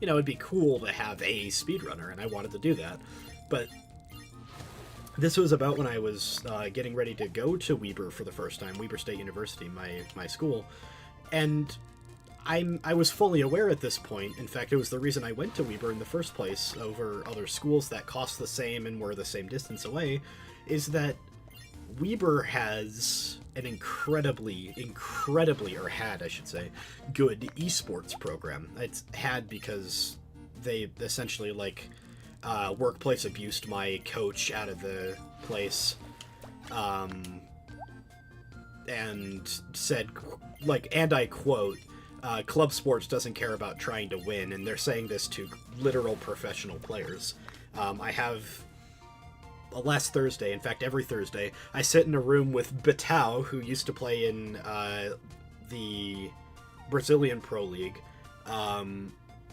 you know, it'd be cool to have a speedrunner, and I wanted to do that. But this was about when I was getting ready to go to Weber for the first time, Weber State University, my school, and I was fully aware at this point. In fact, it was the reason I went to Weber in the first place over other schools that cost the same and were the same distance away, is that Weber has an incredibly, or had, I should say, good esports program. It's had because they essentially, like, workplace abused my coach out of the place, and said, like, and I quote, club sports doesn't care about trying to win, and they're saying this to literal professional players. I have, last Thursday, in fact every Thursday, I sit in a room with Batao, who used to play in the Brazilian Pro League,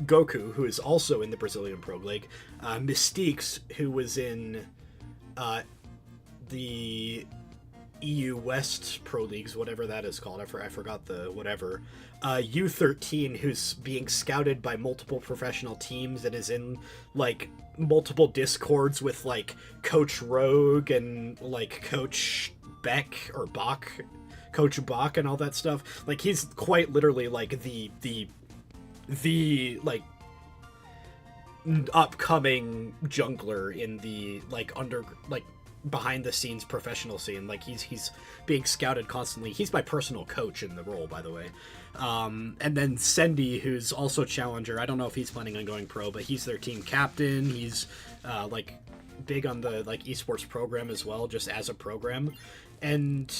Goku, who is also in the Brazilian Pro League, Mystiques, who was in the EU West Pro Leagues, whatever that is called. I forgot the whatever. U13, who's being scouted by multiple professional teams and is in, like, multiple discords with, like, Coach Rogue and, like, Coach Beck, or Bach, Coach Bach and all that stuff. Like, he's quite literally, like, the like, upcoming jungler in the, like, behind the scenes professional scene. Like, he's being scouted constantly. He's my personal coach in the role, by the way. And then Sendy, who's also challenger. I don't know if he's planning on going pro, but he's their team captain. He's like, big on the, like, esports program as well, just as a program. And,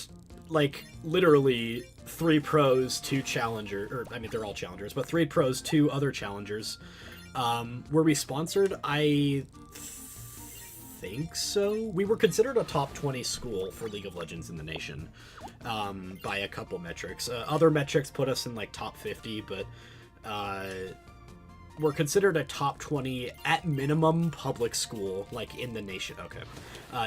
like, literally 3 pros, 2 challenger, or I mean, they're all challengers, but 3 pros, 2 other challengers. Were we sponsored? I think so. We were considered a top 20 school for League of Legends in the nation, by a couple metrics. Other metrics put us in, like, top 50, but we're considered a top 20 at minimum public school, like, in the nation. Okay.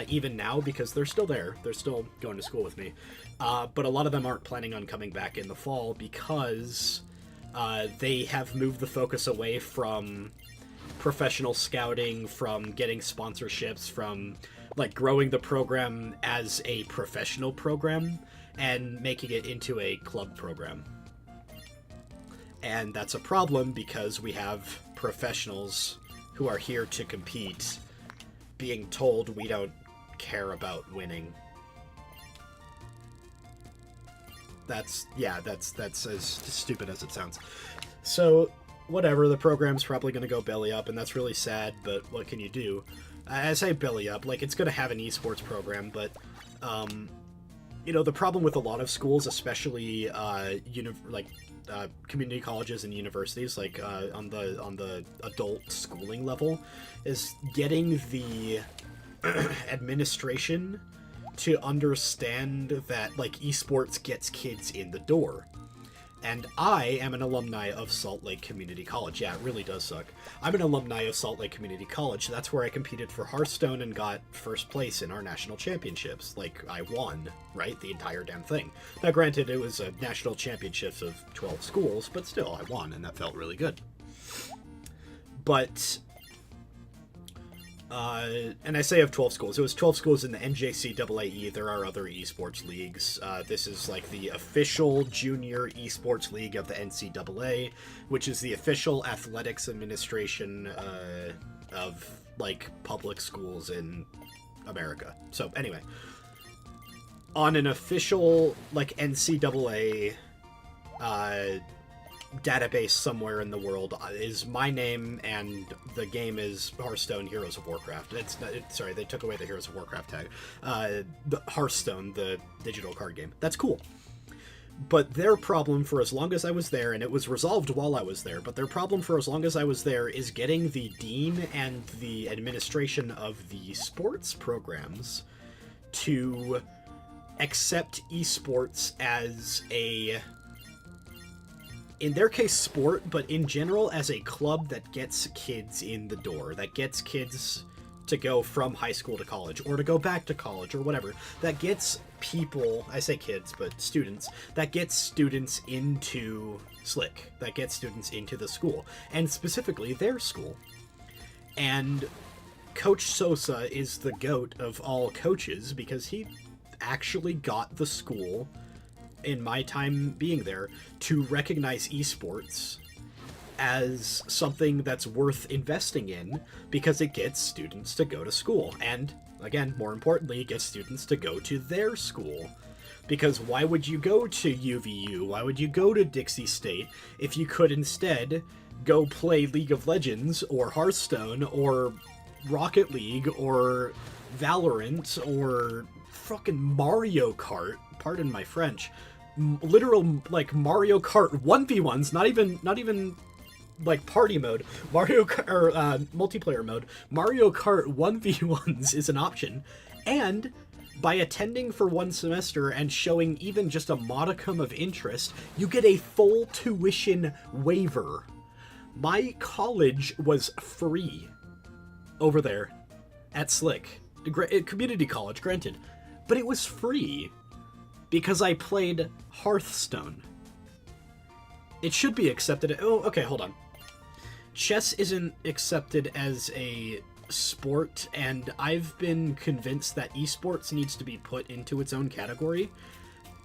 Even now, because they're still there. They're still going to school with me. But a lot of them aren't planning on coming back in the fall because they have moved the focus away from professional scouting, from getting sponsorships, from, like, growing the program as a professional program and making it into a club program. And that's a problem because we have professionals who are here to compete being told we don't care about winning. That's as stupid as it sounds. So whatever, the program's probably going to go belly up, and that's really sad, but what can you do? I say belly up, like, it's going to have an esports program, but, you know, the problem with a lot of schools, especially, community colleges and universities, like, on the adult schooling level, is getting the administration to understand that, like, esports gets kids in the door. And I am an alumni of Salt Lake Community College. Yeah, it really does suck. I'm an alumni of Salt Lake Community College. That's where I competed for Hearthstone and got first place in our national championships. Like, I won, right? The entire damn thing. Now, granted, it was a national championships of 12 schools, but still, I won, and that felt really good. But... and I say of 12 schools. It was 12 schools in the NJCAA. There are other esports leagues. This is like the official junior esports league of the NCAA, which is the official athletics administration of like public schools in America. So anyway, on an official like NCAA database somewhere in the world is my name, and the game is Hearthstone Heroes of Warcraft. Sorry, they took away the Heroes of Warcraft tag. The Hearthstone, the digital card game. That's cool. But their problem for as long as I was there, and it was resolved while I was there, but their problem for as long as I was there is getting the dean and the administration of the sports programs to accept esports as a, in their case, sport, but in general as a club that gets kids in the door, that gets kids to go from high school to college, or to go back to college, or whatever, that gets people, I say kids, but students, that gets students into Slick, that gets students into the school, and specifically their school. And Coach Sosa is the GOAT of all coaches, because he actually got the school, in my time being there, to recognize esports as something that's worth investing in, because it gets students to go to school. And, again, more importantly, it gets students to go to their school. Because why would you go to UVU? Why would you go to Dixie State if you could instead go play League of Legends, or Hearthstone, or Rocket League, or Valorant, or fucking Mario Kart? Pardon my French. Literal, like, Mario Kart 1v1s, not even like party mode, Mario Kart, or multiplayer mode. Mario Kart 1v1s is an option, and by attending for one semester and showing even just a modicum of interest, you get a full tuition waiver. My college was free over there at Slick. Community college, granted, but it was free because I played Hearthstone. It should be accepted. Oh, okay, hold on. Chess isn't accepted as a sport, and I've been convinced that esports needs to be put into its own category,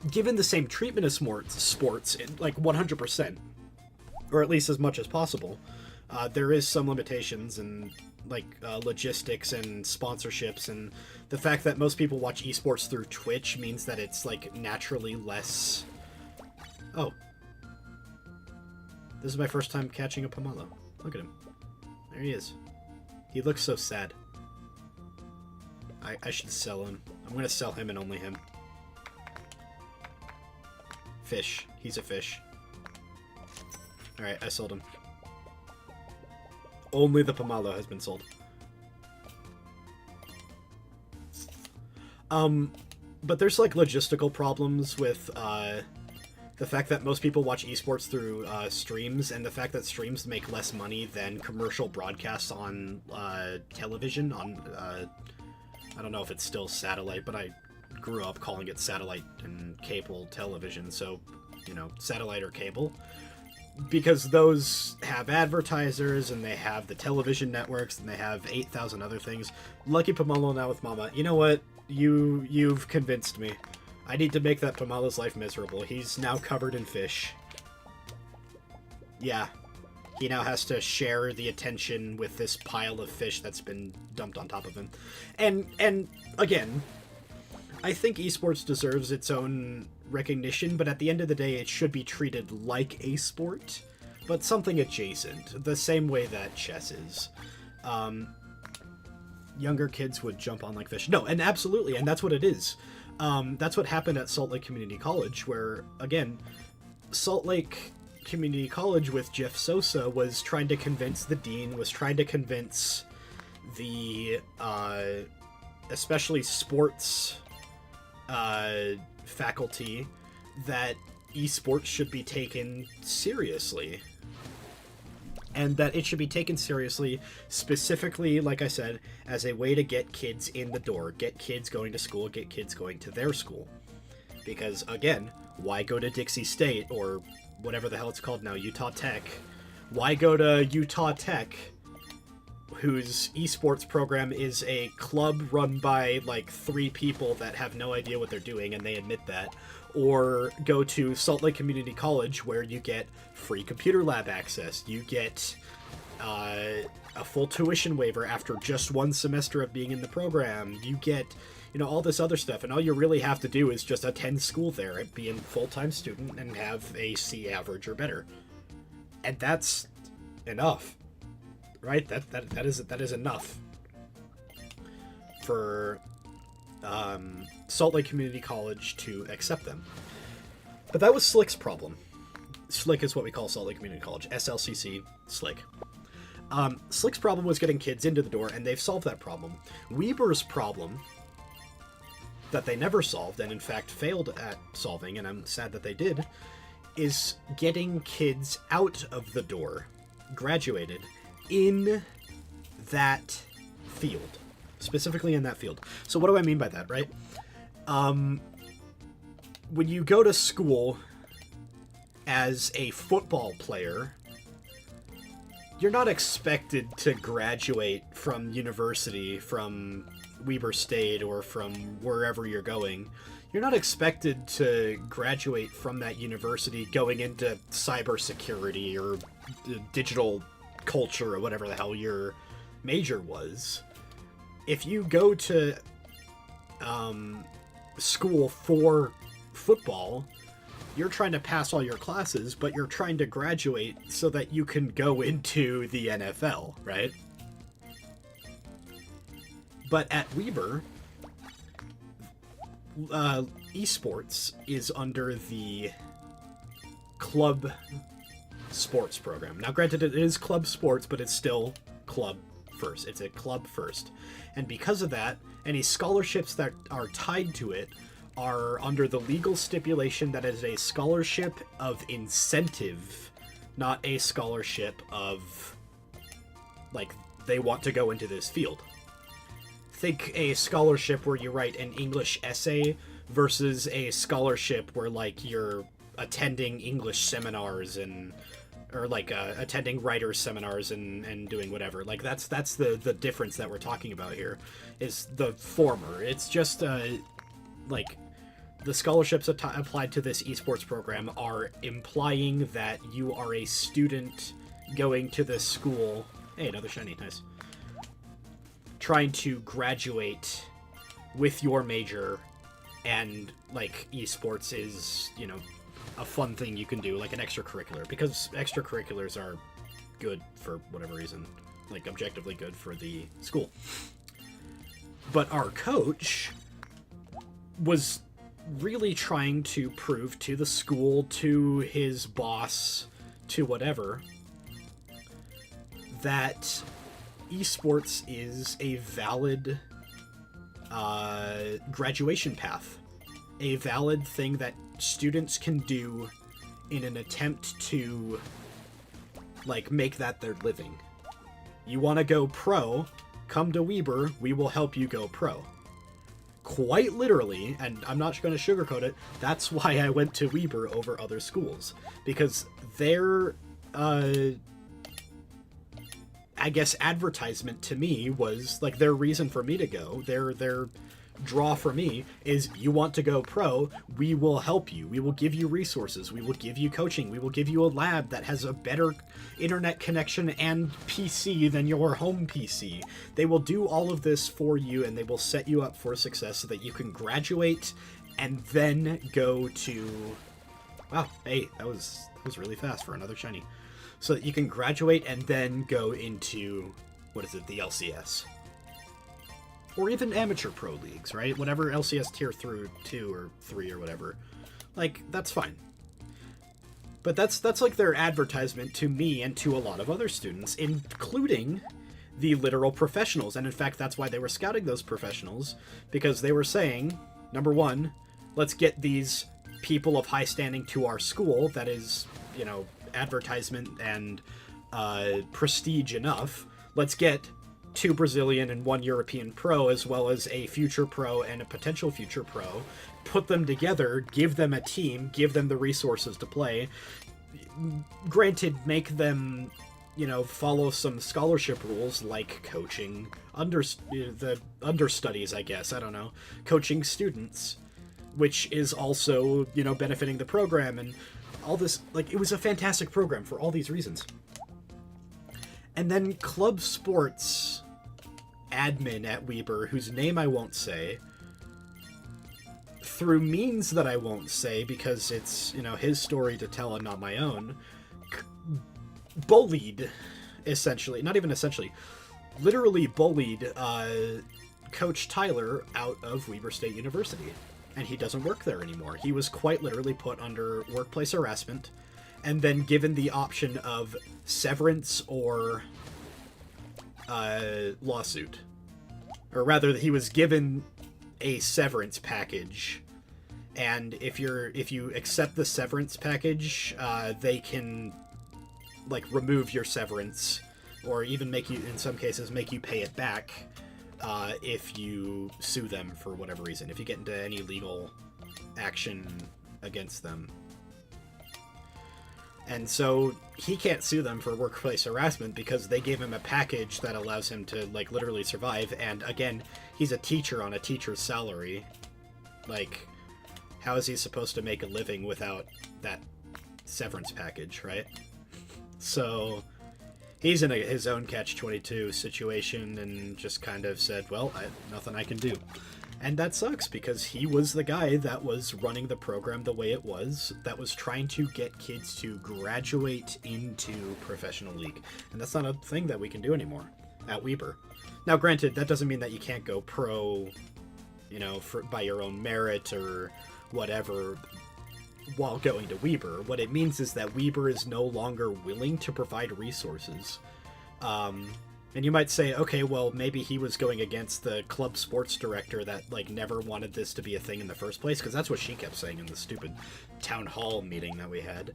given the same treatment as sports, like 100%, or at least as much as possible. There is some limitations and like logistics and sponsorships, and the fact that most people watch esports through Twitch means that it's like naturally less. Oh, this is my first time catching a Pomelo. Look at him. There he is. He looks so sad. I should sell him. I'm gonna sell him and only him. Fish. He's a fish. Alright, I sold him. Only the Pomelo has been sold. But there's like logistical problems with the fact that most people watch esports through streams, and the fact that streams make less money than commercial broadcasts on television. On I don't know if it's still satellite, but I grew up calling it satellite and cable television, so, you know, satellite or cable. Because those have advertisers, and they have the television networks, and they have 8,000 other things. Lucky Pomelo now with Mama. You know what? You've convinced me. I need to make that Pomelo's life miserable. He's now covered in fish. Yeah. He now has to share the attention with this pile of fish that's been dumped on top of him. And again, I think esports deserves its own recognition, but at the end of the day, it should be treated like a sport. but something adjacent, the same way that chess is. Younger kids would jump on like fish. No, and absolutely, and that's what it is. That's what happened at Salt Lake Community College, where, again, Salt Lake Community College with Jeff Sosa was trying to convince the dean, was trying to convince the, especially sports faculty, that esports should be taken seriously. And that it should be taken seriously, specifically, like I said, as a way to get kids in the door, get kids going to school, get kids going to their school. Because, again, why go to Dixie State, or whatever the hell it's called now, Utah Tech? Why go to Utah Tech, whose esports program is a club run by, like, 3 people that have no idea what they're doing, and they admit that? Or go to Salt Lake Community College, where you get free computer lab access, you get a full tuition waiver after just 1 semester of being in the program, you get, all this other stuff, and all you really have to do is just attend school there and be a full-time student and have a C average or better. And that's enough, right? That is enough for Salt Lake Community College to accept them. But that was Slick's problem. Slick is what we call Salt Lake Community College. SLCC, Slick. Slick's problem was getting kids into the door, and they've solved that problem. Weber's problem, that they never solved, and in fact failed at solving, and I'm sad that they did, is getting kids out of the door, graduated, in that field. Specifically in that field. So what do I mean by that, right? When you go to school as a football player, you're not expected to graduate from university, from Weber State, or from wherever you're going. You're not expected to graduate from that university going into cybersecurity or digital culture or whatever the hell your major was. If you go to school for football, you're trying to pass all your classes, but you're trying to graduate so that you can go into the NFL, right? But at Weber, esports is under the club sports program. Now, granted, it is club sports, but it's still club first. It's a club first. And because of that, any scholarships that are tied to it are under the legal stipulation that it is a scholarship of incentive, not a scholarship of, like, they want to go into this field. Think a scholarship where you write an English essay versus a scholarship where, like, you're attending English seminars and or like attending writers seminars and doing whatever. Like that's the difference that we're talking about here, is the former. It's just like the scholarships applied to this esports program are implying that you are a student going to this school. Hey, another shiny, nice. Trying to graduate with your major, and like esports is, you know, a fun thing you can do, like an extracurricular, because extracurriculars are good for whatever reason, like objectively good for the school. But our coach was really trying to prove to the school, to his boss, to whatever, that esports is a valid graduation path, a valid thing that students can do in an attempt to, like, make that their living. You want to go pro, come to Weber, we will help you go pro. Quite literally, and I'm not going to sugarcoat it, that's why I went to Weber over other schools. Because their, I guess, advertisement to me was, like, their reason for me to go, their draw for me is, you want to go pro, we will help you, we will give you resources, we will give you coaching, we will give you a lab that has a better internet connection and PC than your home PC. They will do all of this for you, and they will set you up for success so that you can graduate and then go to... Wow, hey, that was really fast for another shiny. so that you can graduate and then go into, what is it, the LCS. Or even amateur pro leagues, right? Whatever LCS tier through 2 or 3 or whatever. Like, that's fine. But that's like their advertisement to me and to a lot of other students, including the literal professionals. And in fact, that's why they were scouting those professionals, because they were saying, number one, let's get these people of high standing to our school that is, you know, advertisement and prestige enough. Let's get 2 Brazilian and 1 European pro, as well as a future pro and a potential future pro. Put them together, give them a team, give them the resources to play. Granted, make them, you know, follow some scholarship rules like coaching the understudies, I guess. I don't know. Coaching students, which is also, you know, benefiting the program and all this. Like, it was a fantastic program for all these reasons. And then club sports admin at Weber, whose name I won't say, through means that I won't say because it's, you know, his story to tell and not my own, bullied, essentially, not even essentially, literally bullied Coach Tyler out of Weber State University. And he doesn't work there anymore. He was quite literally put under workplace harassment and then given the option of severance or lawsuit. Or rather, he was given a severance package, and if you accept the severance package, they can, like, remove your severance, or even make you, in some cases, make you pay it back if you sue them for whatever reason, if you get into any legal action against them. And so he can't sue them for workplace harassment because they gave him a package that allows him to, like, literally survive. And again, he's a teacher on a teacher's salary. Like, how is he supposed to make a living without that severance package, right? So he's in his own catch-22 situation and just kind of said, well, nothing I can do. And that sucks because he was the guy that was running the program the way it was, that was trying to get kids to graduate into professional league. And that's not a thing that we can do anymore at Weber. Now, granted, that doesn't mean that you can't go pro, you know, by your own merit or whatever while going to Weber. What it means is that Weber is no longer willing to provide resources. And you might say, okay, well, maybe he was going against the club sports director that, like, never wanted this to be a thing in the first place, because that's what she kept saying in the stupid town hall meeting that we had.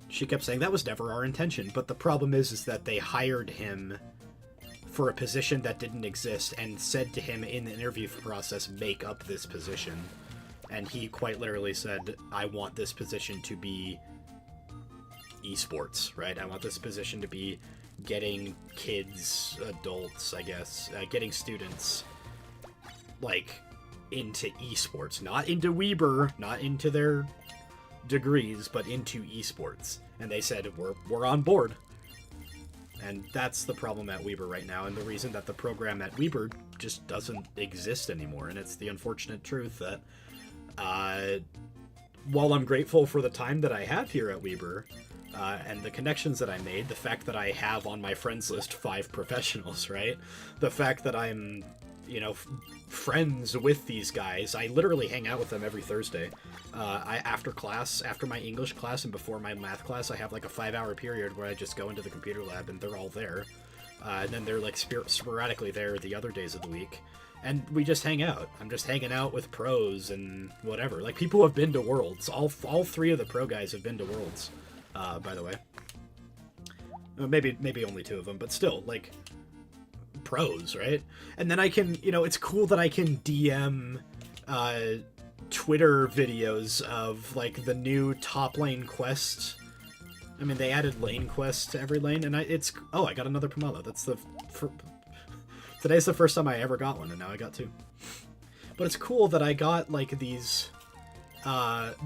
She kept saying that was never our intention, but the problem is that they hired him for a position that didn't exist and said to him in the interview process, make up this position. And he quite literally said, I want this position to be esports, right? I want this position to be getting kids, adults, I guess, getting students, like, into esports. Not into Weber, not into their degrees, but into esports. And they said, we're on board. And that's the problem at Weber right now, and the reason that the program at Weber just doesn't exist anymore. And it's the unfortunate truth that, while I'm grateful for the time that I have here at Weber, and the connections that I made, the fact that I have on my friends list 5 professionals, right? The fact that I'm, you know, friends with these guys. I literally hang out with them every Thursday. After class, after my English class and before my math class, I have like a 5-hour period where I just go into the computer lab and they're all there. And then they're like sporadically there the other days of the week. And we just hang out. I'm just hanging out with pros and whatever. Like, people have been to Worlds. All 3 of the pro guys have been to Worlds. By the way. Maybe only 2 of them, but still, like, pros, right? And then I can, you know, it's cool that I can DM Twitter videos of, like, the new top lane quest. I mean, they added lane quests to every lane, and oh, I got another Pomelo. That's today's the first time I ever got one, and now I got 2. But it's cool that I got, like, these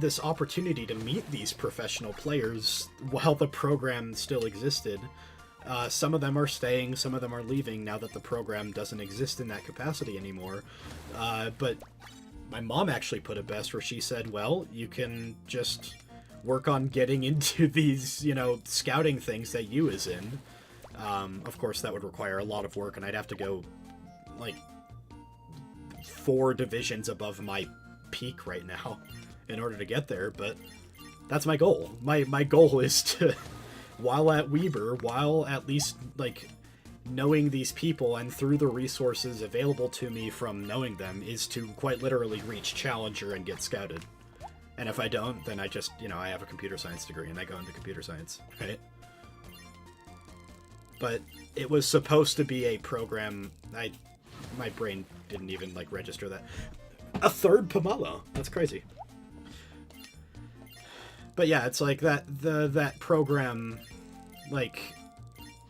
this opportunity to meet these professional players while the program still existed. Some of them are staying, some of them are leaving now that the program doesn't exist in that capacity anymore. But my mom actually put it best, where she said, well, you can just work on getting into these, you know, scouting things that you is in. Of course, that would require a lot of work, and I'd have to go, like, 4 divisions above my peak right now in order to get there, but that's my goal. My goal is to, while at Weber, while at least, like, knowing these people and through the resources available to me from knowing them, is to quite literally reach Challenger and get scouted. And if I don't, then I just, you know, I have a computer science degree and I go into computer science, right? But it was supposed to be a program. My brain didn't even, like, register that. A third Pomelo. That's crazy. But yeah, it's like that program, like,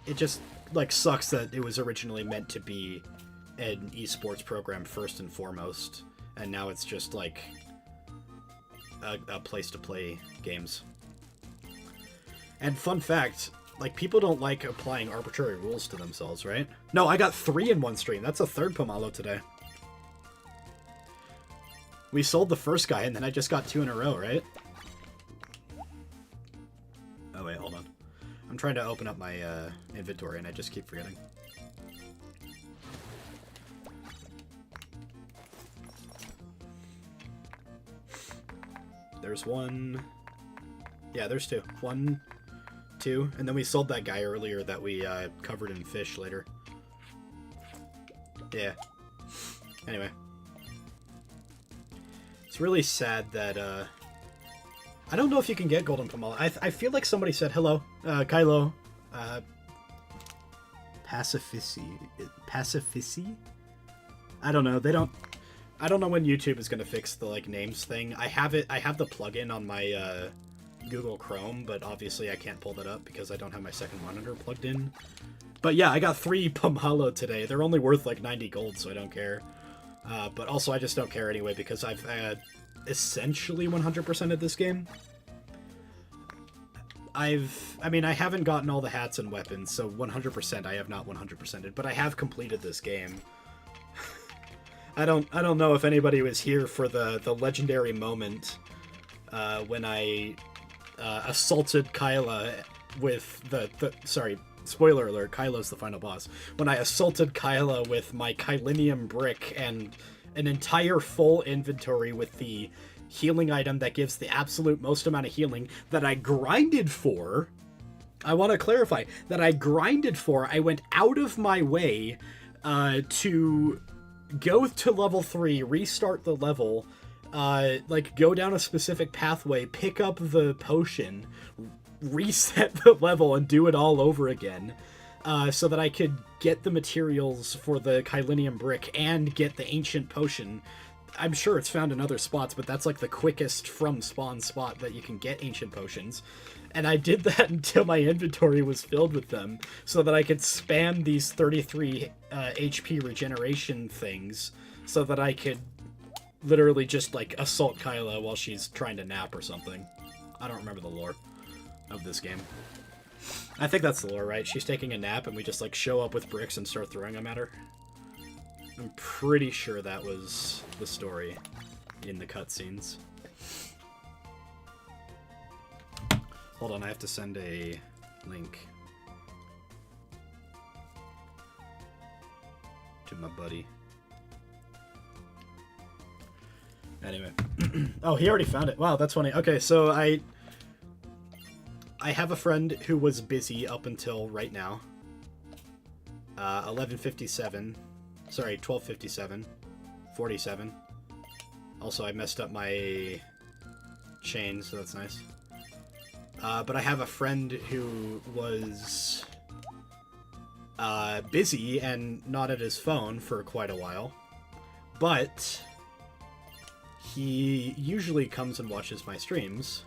it just, like, sucks that it was originally meant to be an esports program first and foremost, and now it's just, like, a place to play games. And fun fact, like, people don't like applying arbitrary rules to themselves, right? No, I got 3 in one stream. That's a third Pomelo today. We sold the first guy, and then I just got 2 in a row, right? Oh, wait, hold on. I'm trying to open up my inventory, and I just keep forgetting. There's 1... Yeah, there's 2. 1, 2, and then we sold that guy earlier that we covered in fish later. Yeah. Anyway. It's really sad that, I don't know if you can get Golden Pomelo. I feel like somebody said, hello, Kylo. Pacifici? I don't know. I don't know when YouTube is going to fix the, like, names thing. I have the plugin on my, Google Chrome, but obviously I can't pull that up because I don't have my second monitor plugged in. But yeah, I got 3 Pomelo today. They're only worth, like, 90 gold, so I don't care. But also I just don't care anyway because I've essentially 100% of this game. I mean, I haven't gotten all the hats and weapons, so 100% I have not 100%ed, but I have completed this game. I don't know if anybody was here for the legendary moment when I assaulted Kaela with sorry, spoiler alert, Kylo's the final boss. When I assaulted Kaela with my Kaelinium brick and an entire full inventory with the healing item that gives the absolute most amount of healing that I grinded for. I want to clarify that I grinded for. I went out of my way to go to level 3, restart the level, like, go down a specific pathway, pick up the potion, reset the level, and do it all over again, so that I could get the materials for the Kaelinium brick and get the ancient potion. I'm sure it's found in other spots, but that's, like, the quickest from spawn spot that you can get ancient potions. And I did that until my inventory was filled with them, so that I could spam these 33 HP regeneration things, so that I could literally just, like, assault Kaela while she's trying to nap or something. I don't remember the lore of this game. I think that's the lore, right? She's taking a nap and we just, like, show up with bricks and start throwing them at her. I'm pretty sure that was the story in the cutscenes. Hold on, I have to send a link to my buddy. Anyway. Oh, he already found it. Wow, that's funny. Okay, so I have a friend who was busy up until right now. 11:57. Sorry, 12:57. 47. Also, I messed up my chain, so that's nice. But I have a friend who was busy and not at his phone for quite a while. But he usually comes and watches my streams.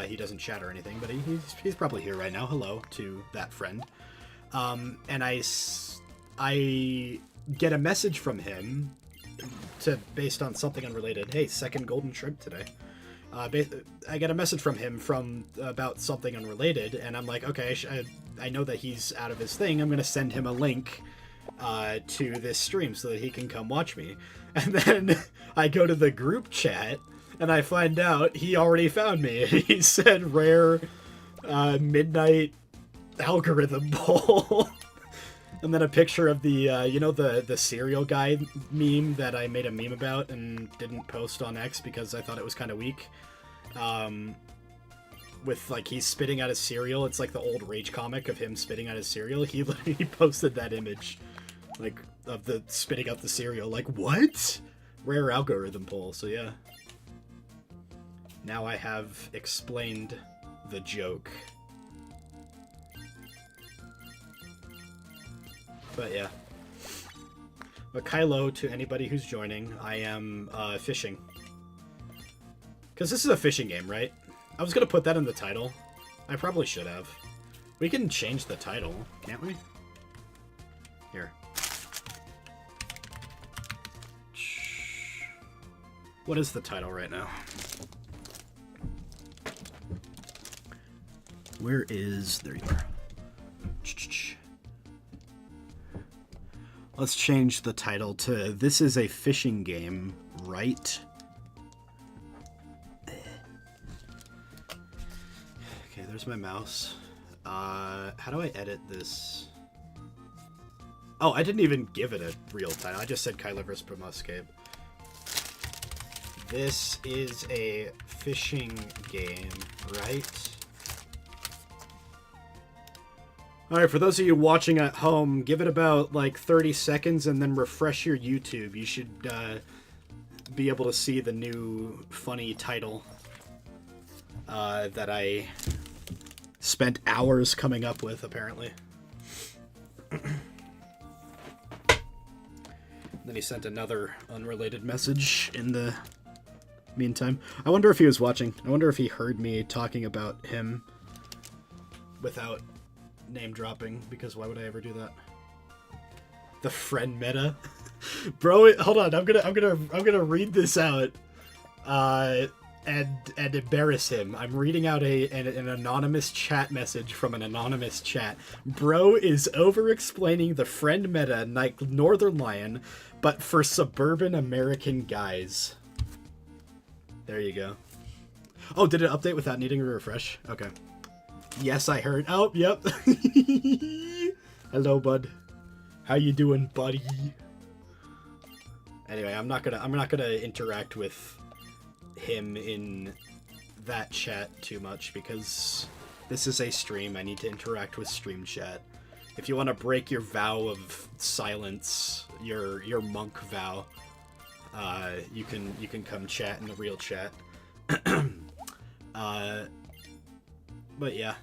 He doesn't chat or anything, but he's probably here right now. Hello to that friend. And I get a message from him based on something unrelated. Hey, second golden shrimp today. I get a message from him about something unrelated, and I'm like, okay, I know that he's out of his thing. I'm going to send him a link to this stream so that he can come watch me. And then I go to the group chat, And I find out he already found me. He said rare midnight algorithm poll. And then a picture of the, you know, the cereal guy meme that I made a meme about and didn't post on X because I thought it was kind of weak. With, like, he's spitting out his cereal. It's like the old Rage comic of him spitting out his cereal. He posted that image, like, of the spitting out the cereal. Like, what? Rare algorithm poll, so yeah. Now I have explained the joke. But yeah. But Kylo, to anybody who's joining, I am fishing. Because this is a fishing game, right? I was going to put that in the title. I probably should have. We can change the title, can't we? Here. What is the title right now? Where is... There you are. Let's change the title to This is a Fishing Game, right? Okay, there's my mouse. How do I edit this? Oh, I didn't even give it a real title. I just said Kaelaverse Pemascape. This is a fishing game, right? Alright, for those of you watching at home, give it about, like, 30 seconds and then refresh your YouTube. You should be able to see the new funny title that I spent hours coming up with, apparently. Then he sent another unrelated message in the meantime. I wonder if he was watching. I wonder if he heard me talking about him without name dropping, because why would I ever do that? The friend meta. Bro, hold on. I'm gonna read this out and embarrass him. I'm reading out an anonymous chat message from an anonymous chat. Bro is over explaining the friend meta like Northern Lion, but for suburban American guys. There you go. Oh, did it update without needing a refresh? Okay. Yes, I heard. Oh, yep. Hello, bud. How you doing, buddy? Anyway, I'm not gonna interact with him in that chat too much because this is a stream. I need to interact with stream chat. If you want to break your vow of silence, your monk vow, you can come chat in the real chat. But yeah,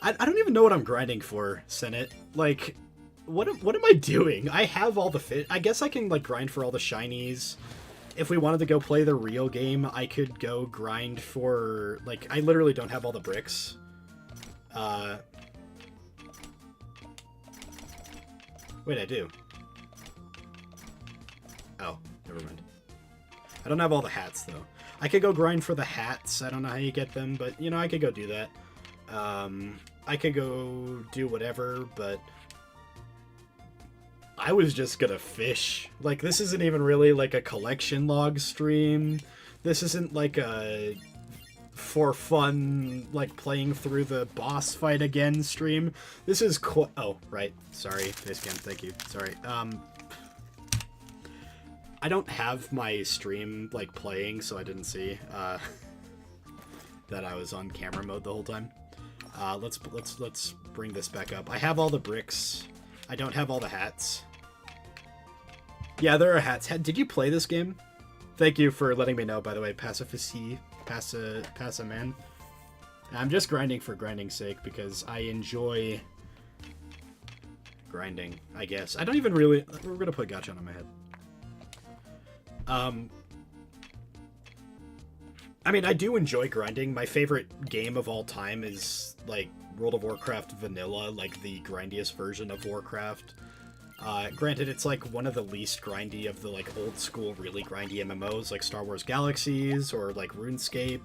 I don't even know what I'm grinding for, Senate. Like, what am I doing? I have all the fit. I guess I can like grind for all the shinies. If we wanted to go play the real game, I could go grind for like I literally don't have all the bricks. Wait, I do. Oh, never mind. I don't have all the hats though. I could go grind for the hats. I don't know how you get them, but you know I could go do that. I could go do whatever, but I was just gonna fish. Like, this isn't even really like a collection log stream. This isn't like a for fun, like playing through the boss fight again stream. This is oh, right. Sorry, Facecam, thank you. Sorry. I don't have my stream like playing, so I didn't see that I was on camera mode the whole time. Let's bring this back up. I have all the bricks. I don't have all the hats. Yeah, there are hats. Did you play this game? Thank you for letting me know, by the way, Pacifici, man. I'm just grinding for grinding's sake because I enjoy grinding, I guess. I don't even really... We're gonna put gotcha on my head. I mean, I do enjoy grinding. My favorite game of all time is, like, World of Warcraft Vanilla, like the grindiest version of Warcraft. Granted, it's, like, one of the least grindy of the, like, old-school, really grindy MMOs, like Star Wars Galaxies, or, like, RuneScape.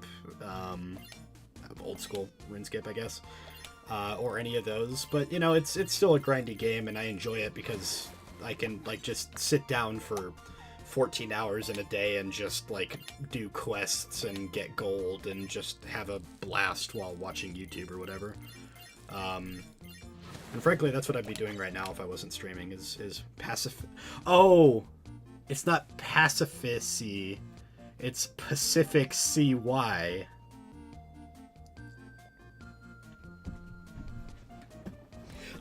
Old-school RuneScape, I guess. Or any of those. But, you know, it's still a grindy game, and I enjoy it because I can, like, just sit down for 14 hours in a day and just like do quests and get gold and just have a blast while watching YouTube or whatever. And frankly, that's what I'd be doing right now if I wasn't streaming, is pacify. Oh, it's not pacificy, it's Pacific CY.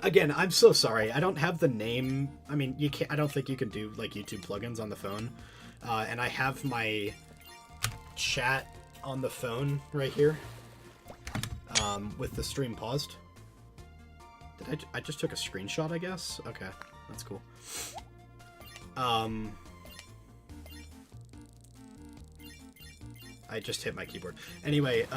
Again, I'm so sorry. I don't have the name. I mean, you can't. I don't think you can do like YouTube plugins on the phone. And I have my chat on the phone right here, with the stream paused. I just took a screenshot, I guess. Okay, that's cool. I just hit my keyboard. Anyway,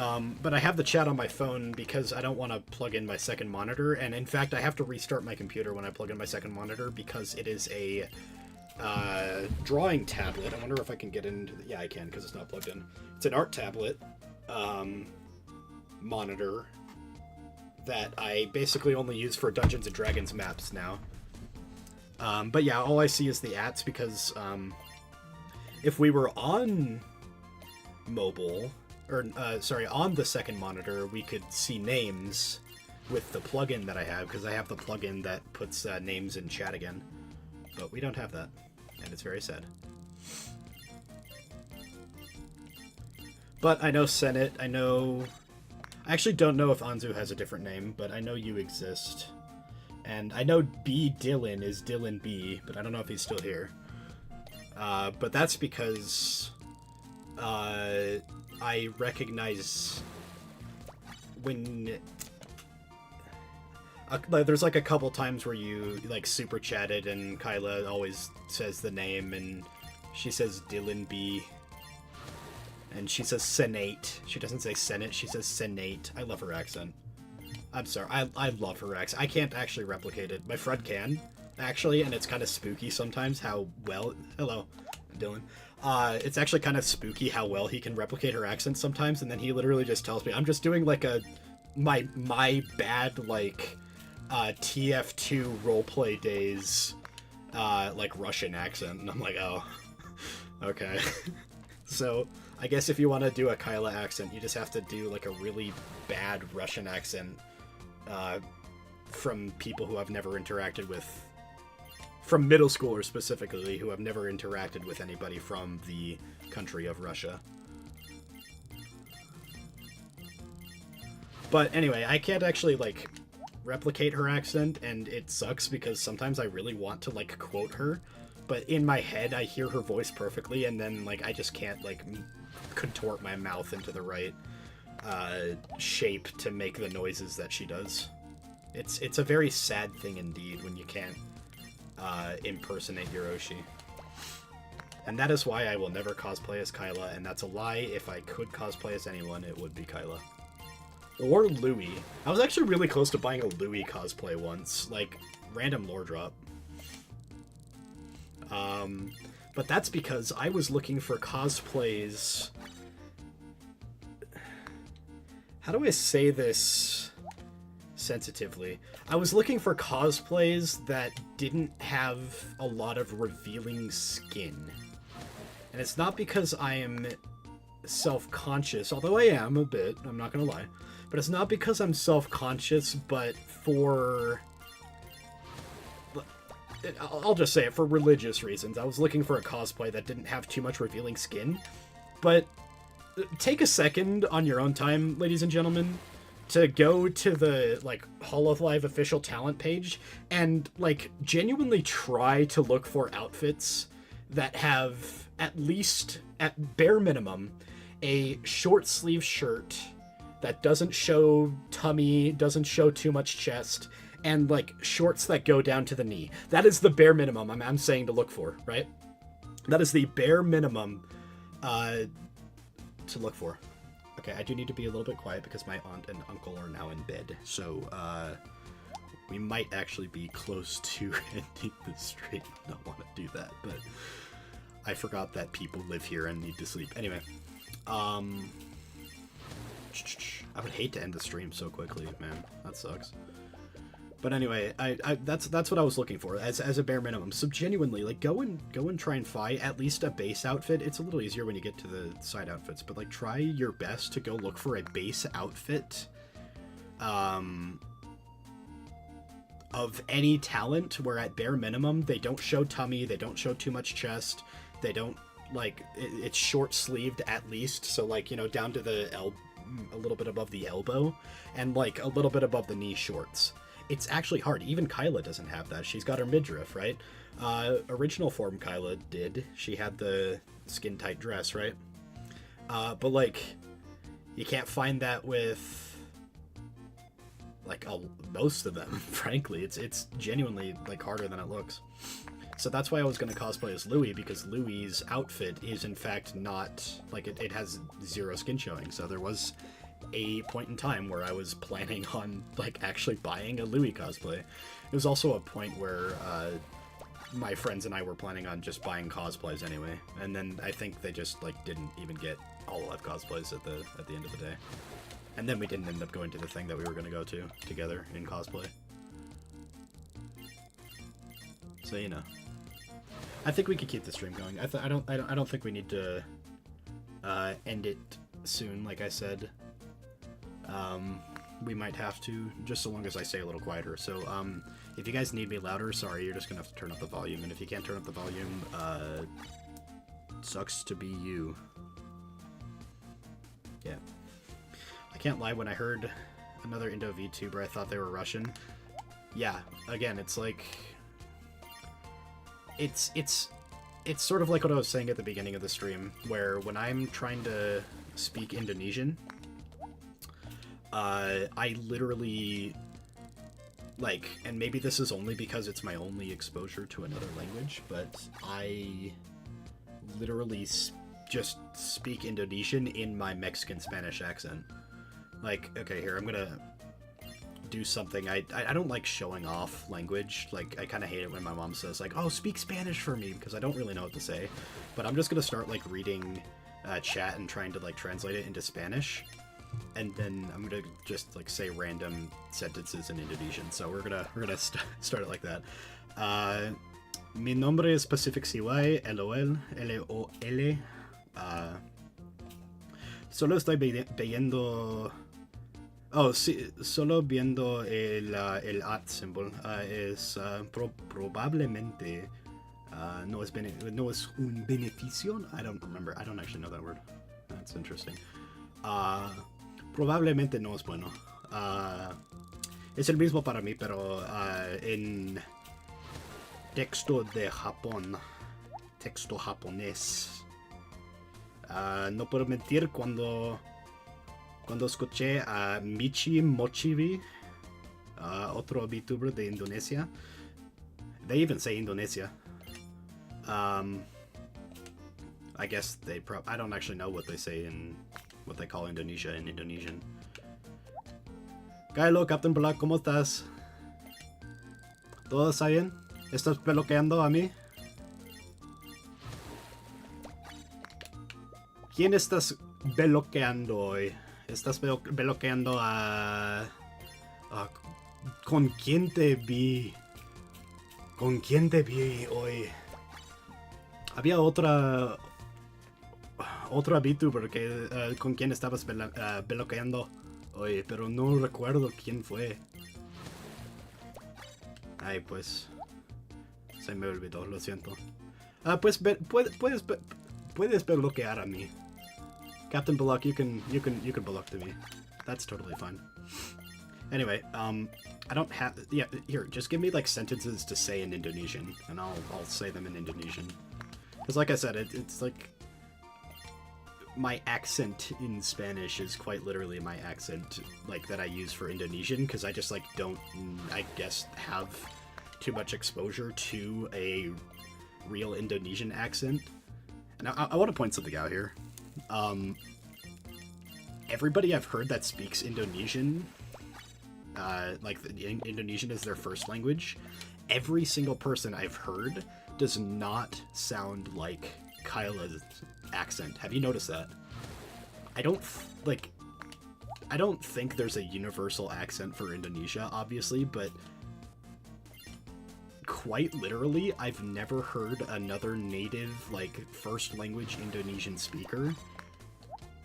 but I have the chat on my phone because I don't want to plug in my second monitor, and in fact, I have to restart my computer when I plug in my second monitor because it is a drawing tablet. I wonder if I can get into the... Yeah, I can because it's not plugged in. It's an art tablet monitor that I basically only use for Dungeons & Dragons maps now. But yeah, all I see is the ats because if we were on mobile, or sorry, on the second monitor, we could see names with the plugin that I have, because I have the plugin that puts names in chat again. But we don't have that, and it's very sad. But I know Senate, I actually don't know if Anzu has a different name, but I know you exist. And I know B. Dylan is Dylan B, but I don't know if he's still here. But that's because I recognize when... there's like a couple times where you like super chatted and Kyla always says the name and she says Dylan B. And she says Senate. She doesn't say Senate, she says Senate. I love her accent. I'm sorry, I love her accent. I can't actually replicate it. My friend can, actually, and it's kind of spooky sometimes how well... Hello, Dylan. It's actually kind of spooky how well he can replicate her accent sometimes, and then he literally just tells me, I'm just doing like my bad, like, TF2 roleplay days, like, Russian accent, and I'm like, oh, okay. So, I guess if you want to do a Kyla accent, you just have to do, like, a really bad Russian accent, from people who I've never interacted with, from middle schoolers specifically, who have never interacted with anybody from the country of Russia. But anyway, I can't actually, like, replicate her accent, and it sucks because sometimes I really want to, like, quote her, but in my head I hear her voice perfectly, and then, like, I just can't, like, contort my mouth into the right shape to make the noises that she does. It's a very sad thing indeed when you can't impersonate Hiroshi. And that is why I will never cosplay as Kyla, and that's a lie. If I could cosplay as anyone, it would be Kyla. Or Louis. I was actually really close to buying a Louis cosplay once, like, random lore drop. But that's because I was looking for cosplays... How do I say this sensitively? I was looking for cosplays that didn't have a lot of revealing skin. And it's not because I am self-conscious, although I am a bit, I'm not gonna lie. But it's not because I'm self-conscious, but for... I'll just say it, for religious reasons. I was looking for a cosplay that didn't have too much revealing skin. But take a second on your own time, ladies and gentlemen, to go to the, like, Hololive official talent page and, like, genuinely try to look for outfits that have, at least, at bare minimum, a short sleeve shirt that doesn't show tummy, doesn't show too much chest, and, like, shorts that go down to the knee. That is the bare minimum I'm saying to look for, right? That is the bare minimum to look for. Okay, I do need to be a little bit quiet because my aunt and uncle are now in bed, so we might actually be close to ending the stream. I don't want to do that, but I forgot that people live here and need to sleep. Anyway, I would hate to end the stream so quickly, man. That sucks. But anyway, that's what I was looking for as a bare minimum. So genuinely, like, go and try and find at least a base outfit. It's a little easier when you get to the side outfits, but like try your best to go look for a base outfit of any talent where at bare minimum they don't show tummy, they don't show too much chest, they don't like it's short sleeved at least, so like, you know, down to the a little bit above the elbow and like a little bit above the knee shorts. It's actually hard. Even Kyla doesn't have that. She's got her midriff, right? Original form Kyla did. She had the skin tight dress, right? But like, you can't find that with like most of them. Frankly, it's genuinely like harder than it looks. So that's why I was going to cosplay as Louis, because Louis's outfit is in fact not like it has zero skin showing. So there was a point in time where I was planning on like actually buying a Louis cosplay. It was also a point where my friends and I were planning on just buying cosplays anyway, and then I think they just like didn't even get Hololive cosplays at the end of the day, and then we didn't end up going to the thing that we were going to go to together in cosplay. So you know, I think we could keep the stream going. I don't think we need to end it soon. Like I said. We might have to, just so long as I say a little quieter. So, if you guys need me louder, sorry, you're just gonna have to turn up the volume. And if you can't turn up the volume, sucks to be you. Yeah. I can't lie, when I heard another Indo VTuber, I thought they were Russian. Yeah, again, it's like... It's sort of like what I was saying at the beginning of the stream, where when I'm trying to speak Indonesian... I literally, like, and maybe this is only because it's my only exposure to another language, but I literally just speak Indonesian in my Mexican Spanish accent. Like, okay, here, I'm gonna do something. I don't like showing off language. Like, I kind of hate it when my mom says, like, oh, speak Spanish for me, because I don't really know what to say. But I'm just gonna start, like, reading chat and trying to, like, translate it into Spanish. And then I'm gonna just like say random sentences in Indonesian. So we're gonna start it like that. Mi nombre es Pacific CY, LOL, LOL. Solo estoy viendo. Oh, sí, solo viendo el art symbol. Probablemente no es un beneficio. I don't remember. I don't actually know that word. That's interesting. Probablemente no es bueno. Es el mismo para mí, pero en texto de Japón, texto japonés, no puedo mentir, cuando escuché a Michi Mochibi, otro VTuber de Indonesia, they even say Indonesia. I guess I don't actually know what they say in what they call Indonesia in Indonesian. Kylo, Captain Black, ¿cómo estás? ¿Todo está bien? ¿Estás bloqueando a mí? ¿Quién estás bloqueando hoy? ¿Estás bloqueando a... ¿Con quién te vi? ¿Con quién te vi hoy? Había otra VTuber que con quien estabas bloqueando hoy, pero no recuerdo quién fue. Ay, pues se me olvidó, lo siento. Pues puedes bloquear a mí. Captain Bullock, you can Bullock to me. That's totally fine. Anyway, I don't have... Yeah, here, just give me, like, sentences to say in Indonesian, and I'll say them in Indonesian. Because, like I said, it's, like... My accent in Spanish is quite literally my accent, like, that I use for Indonesian, because I just, like, don't, I guess, have too much exposure to a real Indonesian accent. And I want to point something out here. Everybody I've heard that speaks Indonesian, like Indonesian is their first language, every single person I've heard does not sound like Kyla's accent. Have you noticed that? I don't think there's a universal accent for Indonesia, obviously, but quite literally, I've never heard another native, like, first language Indonesian speaker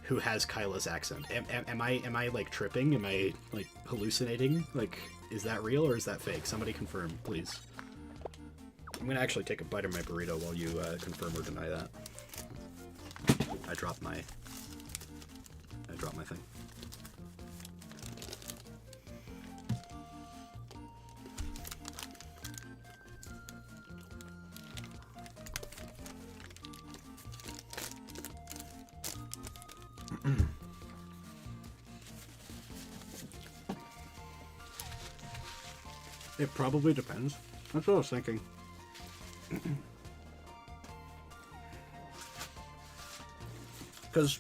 who has Kyla's accent. Am I like tripping? Am I like hallucinating? Like, is that real or is that fake? Somebody confirm, please. I'm gonna actually take a bite of my burrito while you confirm or deny that. I dropped my thing. It probably depends. That's what I was thinking. Because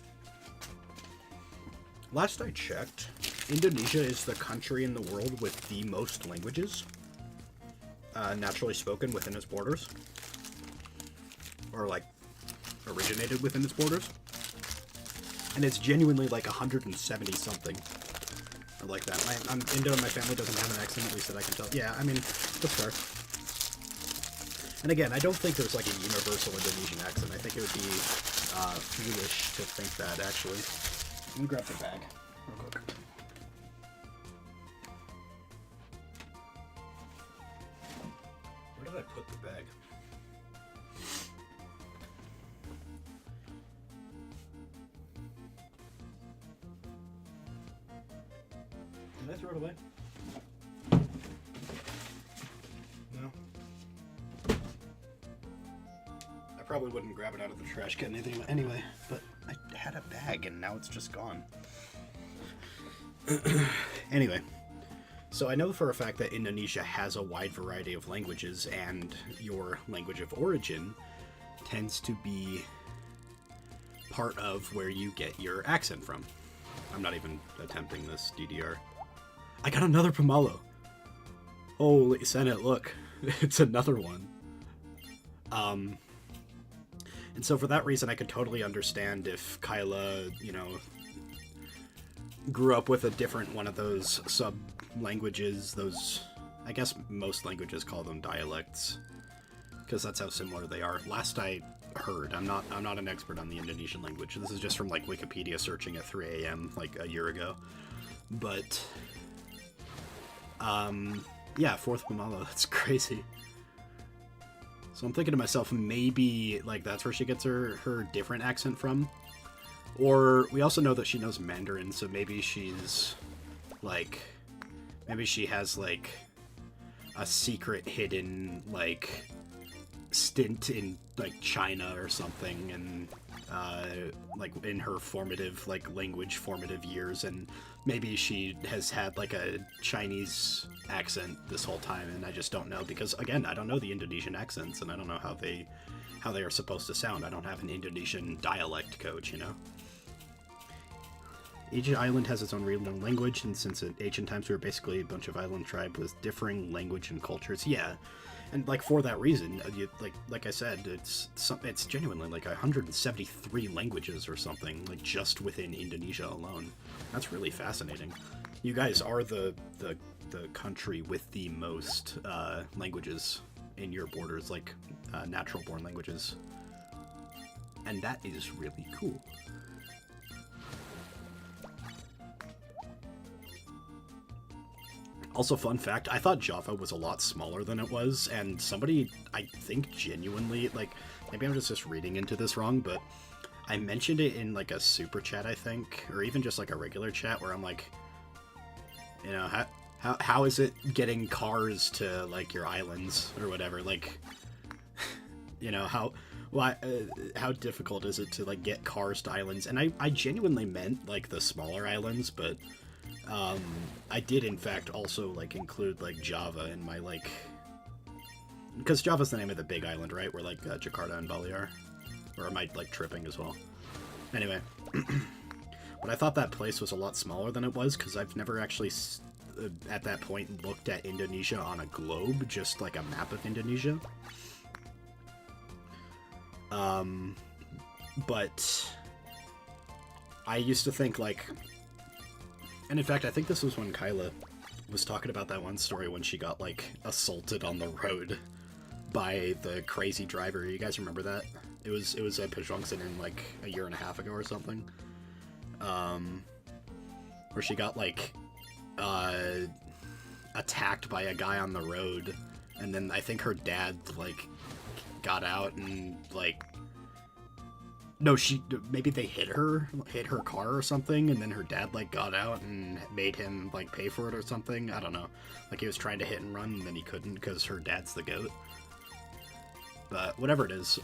last I checked, Indonesia is the country in the world with the most languages naturally spoken within its borders. Or, like, originated within its borders. And it's genuinely like 170 something. I like that. I'm Indo and my family doesn't have an accent, at least that I can tell. Yeah, I mean, that's fair. And again, I don't think there's like a universal Indonesian accent. I think it would be foolish to think that, actually. Let me grab the bag real quick. Where did I put the bag? Did I throw it away? No. I probably wouldn't grab it out of the trash can anything anyway, but I had a bag and now it's just gone. Anyway, so I know for a fact that Indonesia has a wide variety of languages, and your language of origin tends to be part of where you get your accent from. I'm not even attempting this DDR. I got another Pomelo! Holy Senate, look. It's another one. And so for that reason, I could totally understand if Kaela, you know, grew up with a different one of those sub-languages, those... I guess most languages call them dialects, because that's how similar they are. Last I heard, I'm not an expert on the Indonesian language. This is just from, like, Wikipedia searching at 3 a.m., like, a year ago. But... yeah, fourth Pomelo, that's crazy. So I'm thinking to myself, maybe, like, that's where she gets her different accent from. Or, we also know that she knows Mandarin, so maybe she's, like, maybe she has, like, a secret hidden, like, stint in, like, China or something, and, like, in her formative, like, language formative years, and maybe she has had, like, a Chinese accent this whole time, and I just don't know, because, again, I don't know the Indonesian accents, and I don't know how they are supposed to sound. I don't have an Indonesian dialect coach, you know? Each island has its own regional language, and since in ancient times we were basically a bunch of island tribe with differing language and cultures, yeah. And, like, for that reason, like I said, it's genuinely like 173 languages or something, like, just within Indonesia alone. That's really fascinating. You guys are the country with the most languages in your borders, like natural-born languages. And that is really cool. Also, fun fact, I thought Java was a lot smaller than it was, and somebody, I think genuinely, like, maybe I'm just reading into this wrong, but I mentioned it in, like, a super chat, I think, or even just, like, a regular chat, where I'm like, you know, how is it getting cars to, like, your islands, or whatever, like, you know, how difficult is it to, like, get cars to islands? And I genuinely meant, like, the smaller islands, but I did, in fact, also, like, include, like, Java in my, like... Because Java's the name of the big island, right? Where, like, Jakarta and Bali are. Or am I, like, tripping as well? Anyway. But I thought that place was a lot smaller than it was, because I've never actually, at that point, looked at Indonesia on a globe, just, like, a map of Indonesia. But... I used to think, like... And in fact, I think this was when Kaela was talking about that one story when she got, like, assaulted on the road by the crazy driver. You guys remember that? It was a Pajungsen in, like, a year and a half ago or something. Where she got, like, attacked by a guy on the road, and then I think her dad, like, got out and, like... No, maybe they hit her car or something, and then her dad, like, got out and made him, like, pay for it or something. I don't know. Like, he was trying to hit and run, and then he couldn't because her dad's the GOAT. But whatever it is,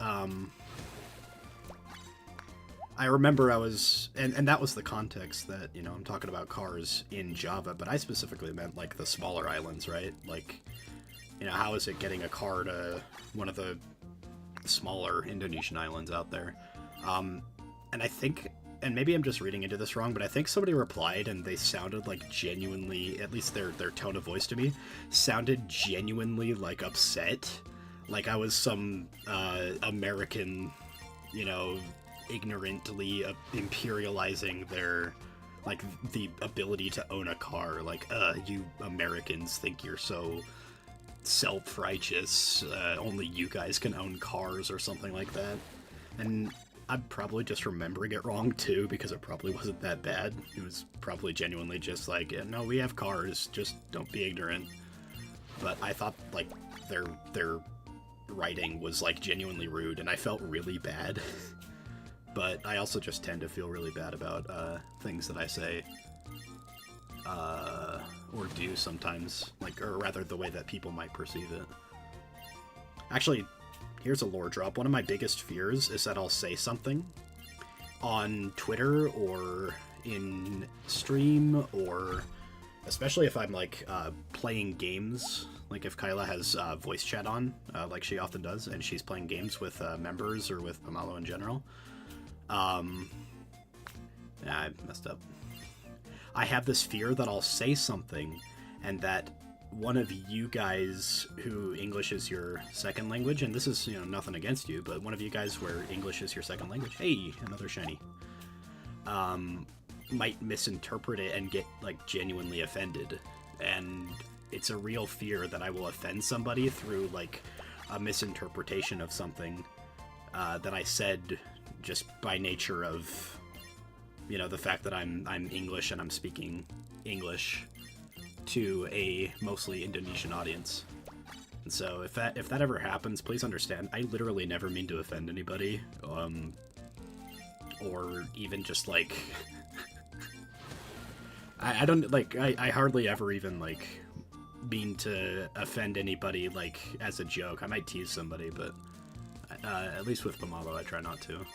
I remember I was, and that was the context that, you know, I'm talking about cars in Java, but I specifically meant, like, the smaller islands, right? Like, you know, how is it getting a car to one of the smaller Indonesian islands out there? And I think, and maybe I'm just reading into this wrong, but I think somebody replied and they sounded like genuinely, at least their tone of voice to me, sounded genuinely, like, upset. Like I was some, American, you know, ignorantly imperializing their, like, the ability to own a car. Like, you Americans think you're so self-righteous, only you guys can own cars or something like that. And I'm probably just remembering it wrong too, because it probably wasn't that bad. It was probably genuinely just like, yeah, no, we have cars, just don't be ignorant. But I thought, like, their writing was, like, genuinely rude, and I felt really bad. But I also just tend to feel really bad about things that I say or do sometimes, like, or rather the way that people might perceive it. Actually, here's a lore drop. One of my biggest fears is that I'll say something on Twitter or in stream, or especially if I'm, like, playing games. Like, if Kaela has voice chat on, like she often does, and she's playing games with members or with Pamalo in general. Yeah, I messed up. I have this fear that I'll say something, and that one of you guys who English is your second language, and this is, you know, nothing against you, but one of you guys where English is your second language, hey, another shiny, might misinterpret it and get, like, genuinely offended. And it's a real fear that I will offend somebody through, like, a misinterpretation of something that I said just by nature of, you know, the fact that I'm English and I'm speaking English to a mostly Indonesian audience. And so if that ever happens, please understand, I literally never mean to offend anybody, or even just, like, I don't, like, I hardly ever even, like, mean to offend anybody, like, as a joke. I might tease somebody, but at least with Pamalo, I try not to.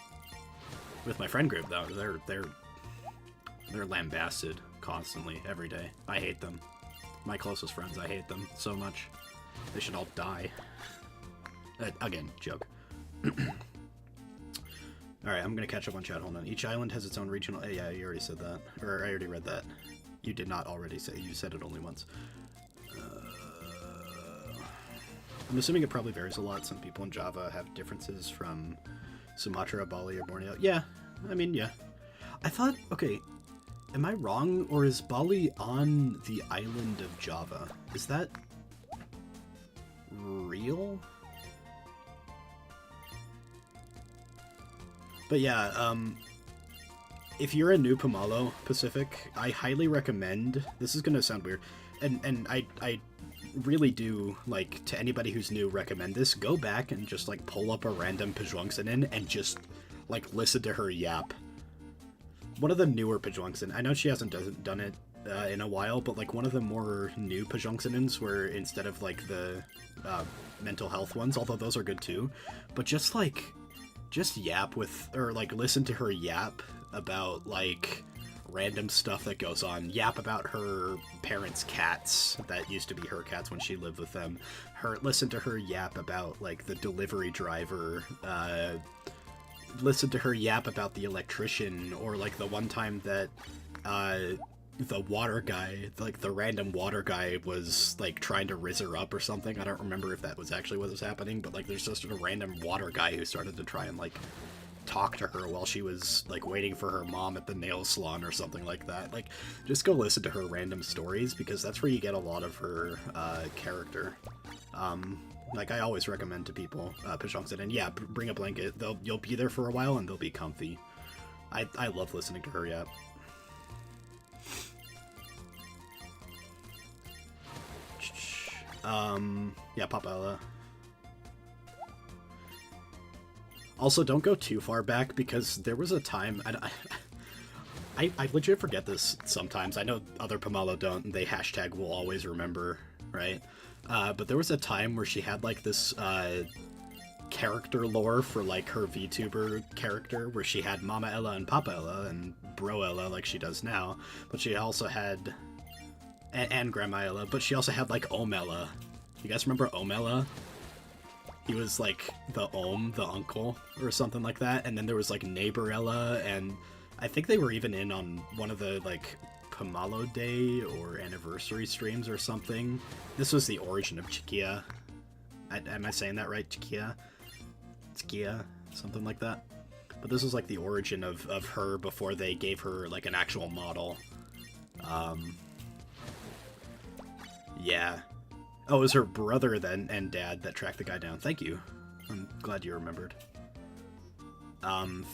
With my friend group, though, they're lambasted constantly, every day. I hate them. My closest friends, I hate them so much. They should all die. Again, joke. Alright, I'm gonna catch up on chat, hold on. Each island has its own regional... yeah, you already said that. Or, I already read that. You did not already say, you said it only once. I'm assuming it probably varies a lot. Some people in Java have differences from Sumatra, Bali, or Borneo. Yeah, I mean, yeah. I thought, okay, am I wrong, or is Bali on the island of Java? Is that real? But yeah, if you're a new Pamalo Pacific, I highly recommend, this is gonna sound weird, and I really do, like, to anybody who's new, recommend this. Go back and just, like, pull up a random Pajungsen and just, like, listen to her yap. One of the newer Pajungsen, I know she hasn't done it in a while, but, like, one of the more new Pajungsenins where instead of, like, the mental health ones, although those are good too, but just, like, just yap with, or, like, listen to her yap about, like, random stuff that goes on. Yap about her parents' cats that used to be her cats when she lived with them. Listen to her yap about, like, the delivery driver. Listen to her yap about the electrician, or, like, the one time that the water guy, like, the random water guy was, like, trying to rizz her up or something. I don't remember if that was actually what was happening, but, like, there's just a random water guy who started to try and, like, talk to her while she was like waiting for her mom at the nail salon or something like that. Like, just go listen to her random stories, because that's where you get a lot of her character. Like, I always recommend to people, Pashong's and yeah, bring a blanket. You'll be there for a while and they'll be comfy. I love listening to her, yeah. Yeah, Papa Ella. Also, don't go too far back, because there was a time, I legit forget this sometimes. I know other Pomelo don't, and they hashtag will always remember, right? But there was a time where she had, like, this, character lore for, like, her VTuber character, where she had Mama Ella and Papa Ella and Bro Ella, like she does now, but she also had, and Grandma Ella, but she also had, like, Omella. You guys remember Omella? He was, like, the uncle, or something like that, and then there was, like, Neighbor Ella, and I think they were even in on one of the, like, Pomalo Day or anniversary streams or something. This was the origin of Chiquilla. Am I saying that right? Chiquilla? Chiquilla? Something like that. But this was, like, the origin of her before they gave her, like, an actual model. Yeah. Oh, it was her brother then and dad that tracked the guy down. Thank you. I'm glad you remembered.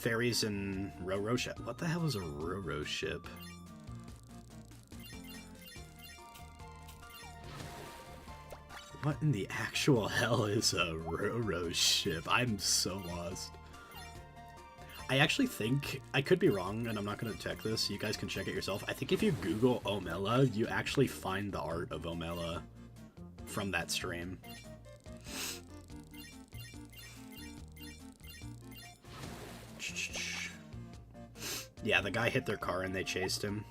Fairies and Roro ship. What the hell is a Roro ship? What in the actual hell is a Roro ship? I'm so lost. I actually think, I could be wrong, and I'm not going to check this. You guys can check it yourself. I think if you Google Omella, you actually find the art of Omella from that stream. Yeah, the guy hit their car and they chased him.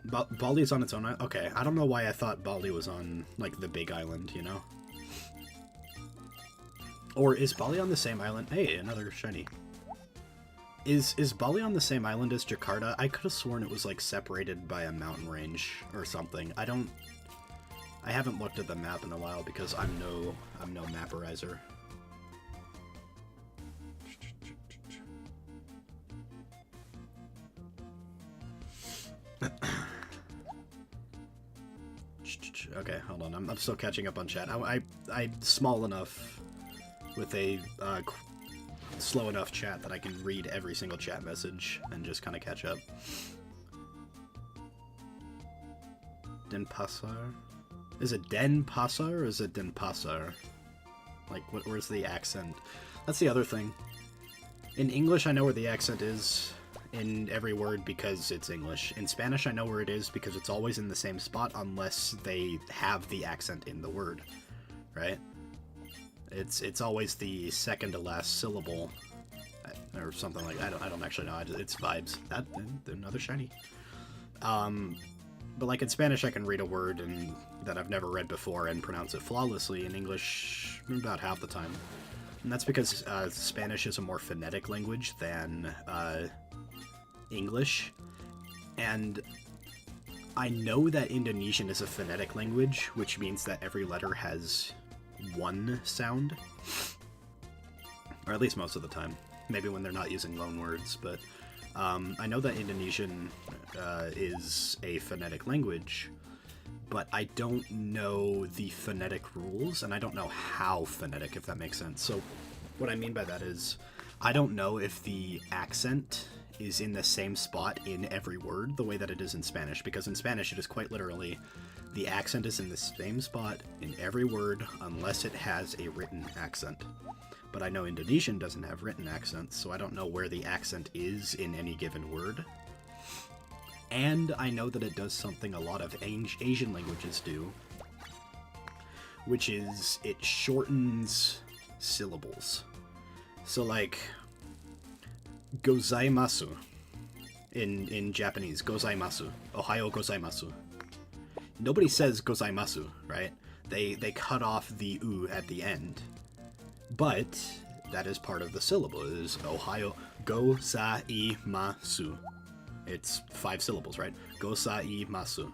Bali's on its own island? Okay, I don't know why I thought Bali was on, like, the big island, you know? Or is Bali on the same island? Hey, another shiny. Is Bali on the same island as Jakarta? I could have sworn it was, like, separated by a mountain range or something. I haven't looked at the map in a while because I'm no mapperizer. Okay, hold on. I'm still catching up on chat. I'm small enough with a slow enough chat that I can read every single chat message and just kind of catch up. Denpasar? Is it Denpasar or is it Denpasar? Like, where's the accent? That's the other thing. In English, I know where the accent is in every word because it's English. In Spanish, I know where it is because it's always in the same spot unless they have the accent in the word, right? It's always the second to last syllable or something like that. I don't actually know. It's vibes. Another shiny. But like in Spanish, I can read a word that I've never read before and pronounce it flawlessly. In English, about half the time. And that's because Spanish is a more phonetic language than English. And I know that Indonesian is a phonetic language, which means that every letter has one sound. Or at least most of the time. Maybe when they're not using loan words, but I know that Indonesian is a phonetic language, but I don't know the phonetic rules, and I don't know how phonetic, if that makes sense. So what I mean by that is, I don't know if the accent is in the same spot in every word the way that it is in Spanish, because in Spanish it is quite literally, the accent is in the same spot in every word unless it has a written accent. But I know Indonesian doesn't have written accents, so I don't know where the accent is in any given word. And I know that it does something a lot of Asian languages do, which is it shortens syllables. So like, gozaimasu in Japanese, gozaimasu, ohayo gozaimasu. Nobody says gozaimasu, right? They cut off the u at the end. But that is part of the syllable. It is ohayo gozaimasu. It's 5 syllables, right? Gozaimasu.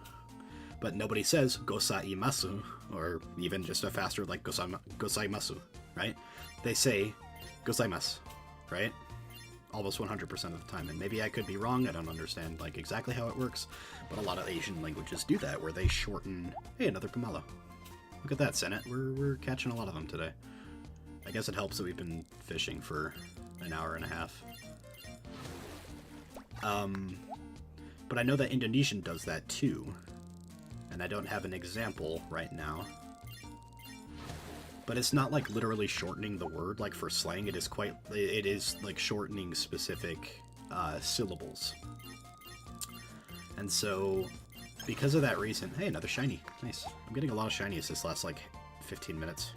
But nobody says gozaimasu, or even just a faster like gozaimasu, right? They say gozaimasu, right? Almost 100% of the time. And maybe I could be wrong. I don't understand like exactly how it works, but a lot of Asian languages do that, where they shorten. Hey, another pomelo. Look at that, Senate. We're catching a lot of them today. I guess it helps that we've been fishing for an hour and a half. But I know that Indonesian does that too, and I don't have an example right now. But it's not like literally shortening the word, like for slang. It is like shortening specific syllables. And so, because of that reason, hey, another shiny. Nice. I'm getting a lot of shinies this last like 15 minutes.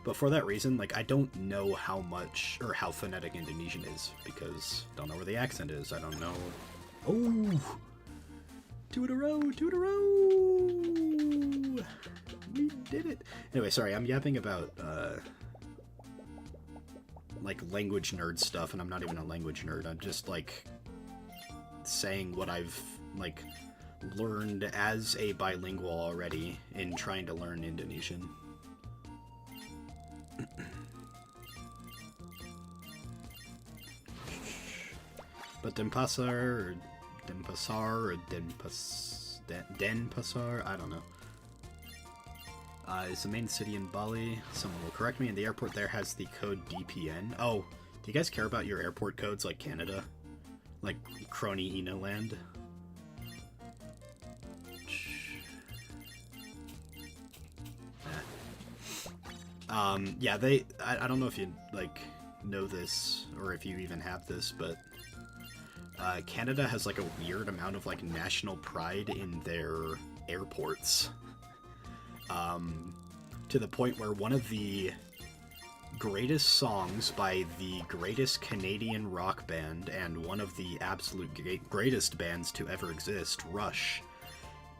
But for that reason, like, I don't know how much or how phonetic Indonesian is, because I don't know where the accent is. I don't know. Oh! 2 in a row! 2 in a row! We did it! Anyway, sorry, I'm yapping about, like, language nerd stuff, and I'm not even a language nerd. I'm just, like, saying what I've, like, learned as a bilingual already in trying to learn Indonesian. But Denpasar, Denpasar, I don't know. Is the main city in Bali. Someone will correct me, and the airport there has the code DPN. Oh, do you guys care about your airport codes like Canada? Like Crony Eno Land? Yeah, I don't know if you, like, know this, or if you even have this, but Canada has, like, a weird amount of, like, national pride in their airports. To the point where one of the greatest songs by the greatest Canadian rock band and one of the absolute greatest bands to ever exist, Rush,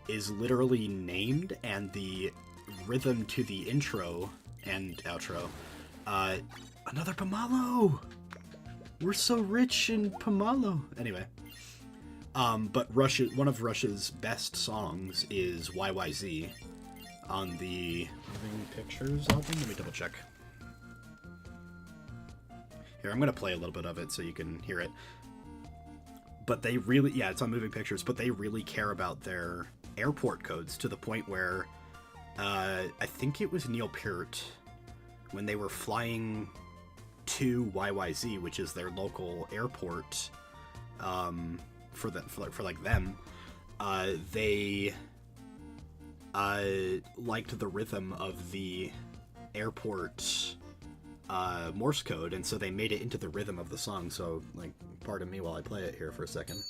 is literally named, and the rhythm to the intro and outro, another Pomalo! We're so rich in Pomalo! Anyway, but one of Rush's best songs is YYZ on the Moving Pictures album. Let me double check. Here, I'm gonna play a little bit of it so you can hear it. But they really, yeah, it's on Moving Pictures, but they really care about their airport codes to the point where I think it was Neil Peart, when they were flying to YYZ, which is their local airport, for them, they liked the rhythm of the airport Morse code, and so they made it into the rhythm of the song. So, like, pardon me while I play it here for a second.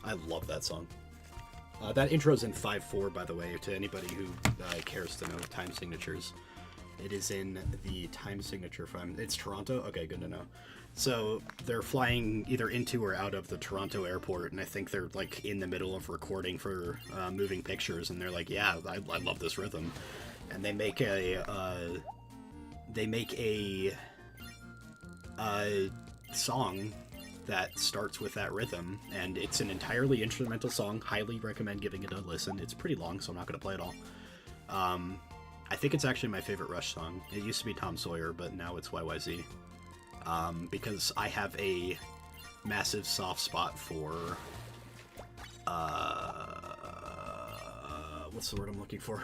I love that song. That intro's in 5/4, by the way, to anybody who cares to know time signatures. It is in the time signature from... It's Toronto? Okay, good to know. So they're flying either into or out of the Toronto airport, and I think they're, like, in the middle of recording for Moving Pictures, and they're like, yeah, I love this rhythm. And they make a song that starts with that rhythm, and it's an entirely instrumental song. Highly recommend giving it a listen. It's pretty long, so I'm not going to play it all. I think it's actually my favorite Rush song. It used to be Tom Sawyer, but now it's YYZ. Because I have a massive soft spot for... what's the word I'm looking for?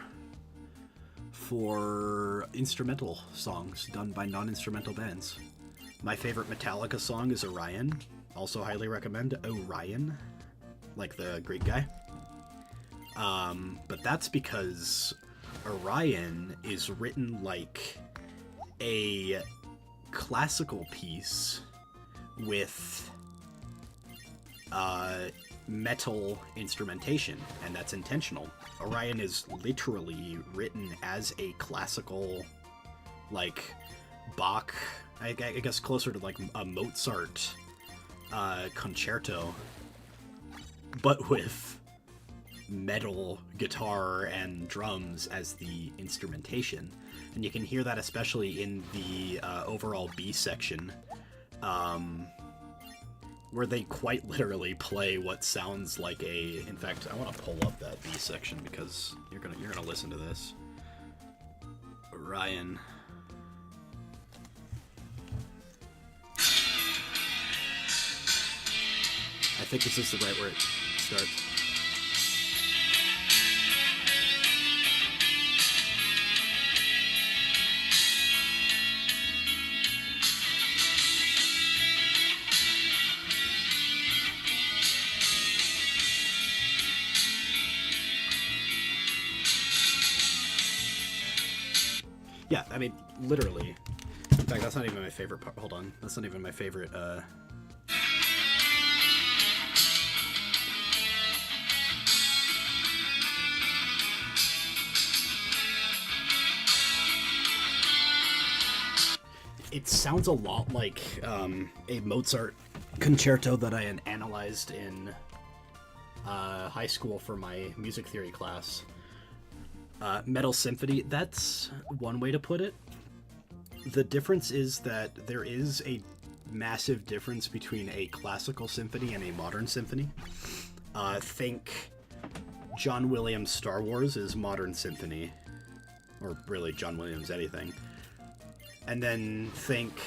For instrumental songs done by non-instrumental bands. My favorite Metallica song is Orion. Also highly recommend Orion, like the Greek guy. But that's because Orion is written like a classical piece with metal instrumentation, and that's intentional. Orion is literally written as a classical, like, Bach, I guess closer to like a Mozart concerto, but with metal guitar and drums as the instrumentation. And you can hear that especially in the overall B section, where they quite literally play what sounds like a... In fact, I want to pull up that B section because you're gonna listen to this. Orion. I think this is the right where it starts. Yeah, I mean, literally. In fact, that's not even my favorite part. Hold on. That's not even my favorite, It sounds a lot like a Mozart concerto that I had analyzed in high school for my music theory class. Metal Symphony, that's one way to put it. The difference is that there is a massive difference between a classical symphony and a modern symphony. Think John Williams' Star Wars is modern symphony, or really John Williams anything. And then think,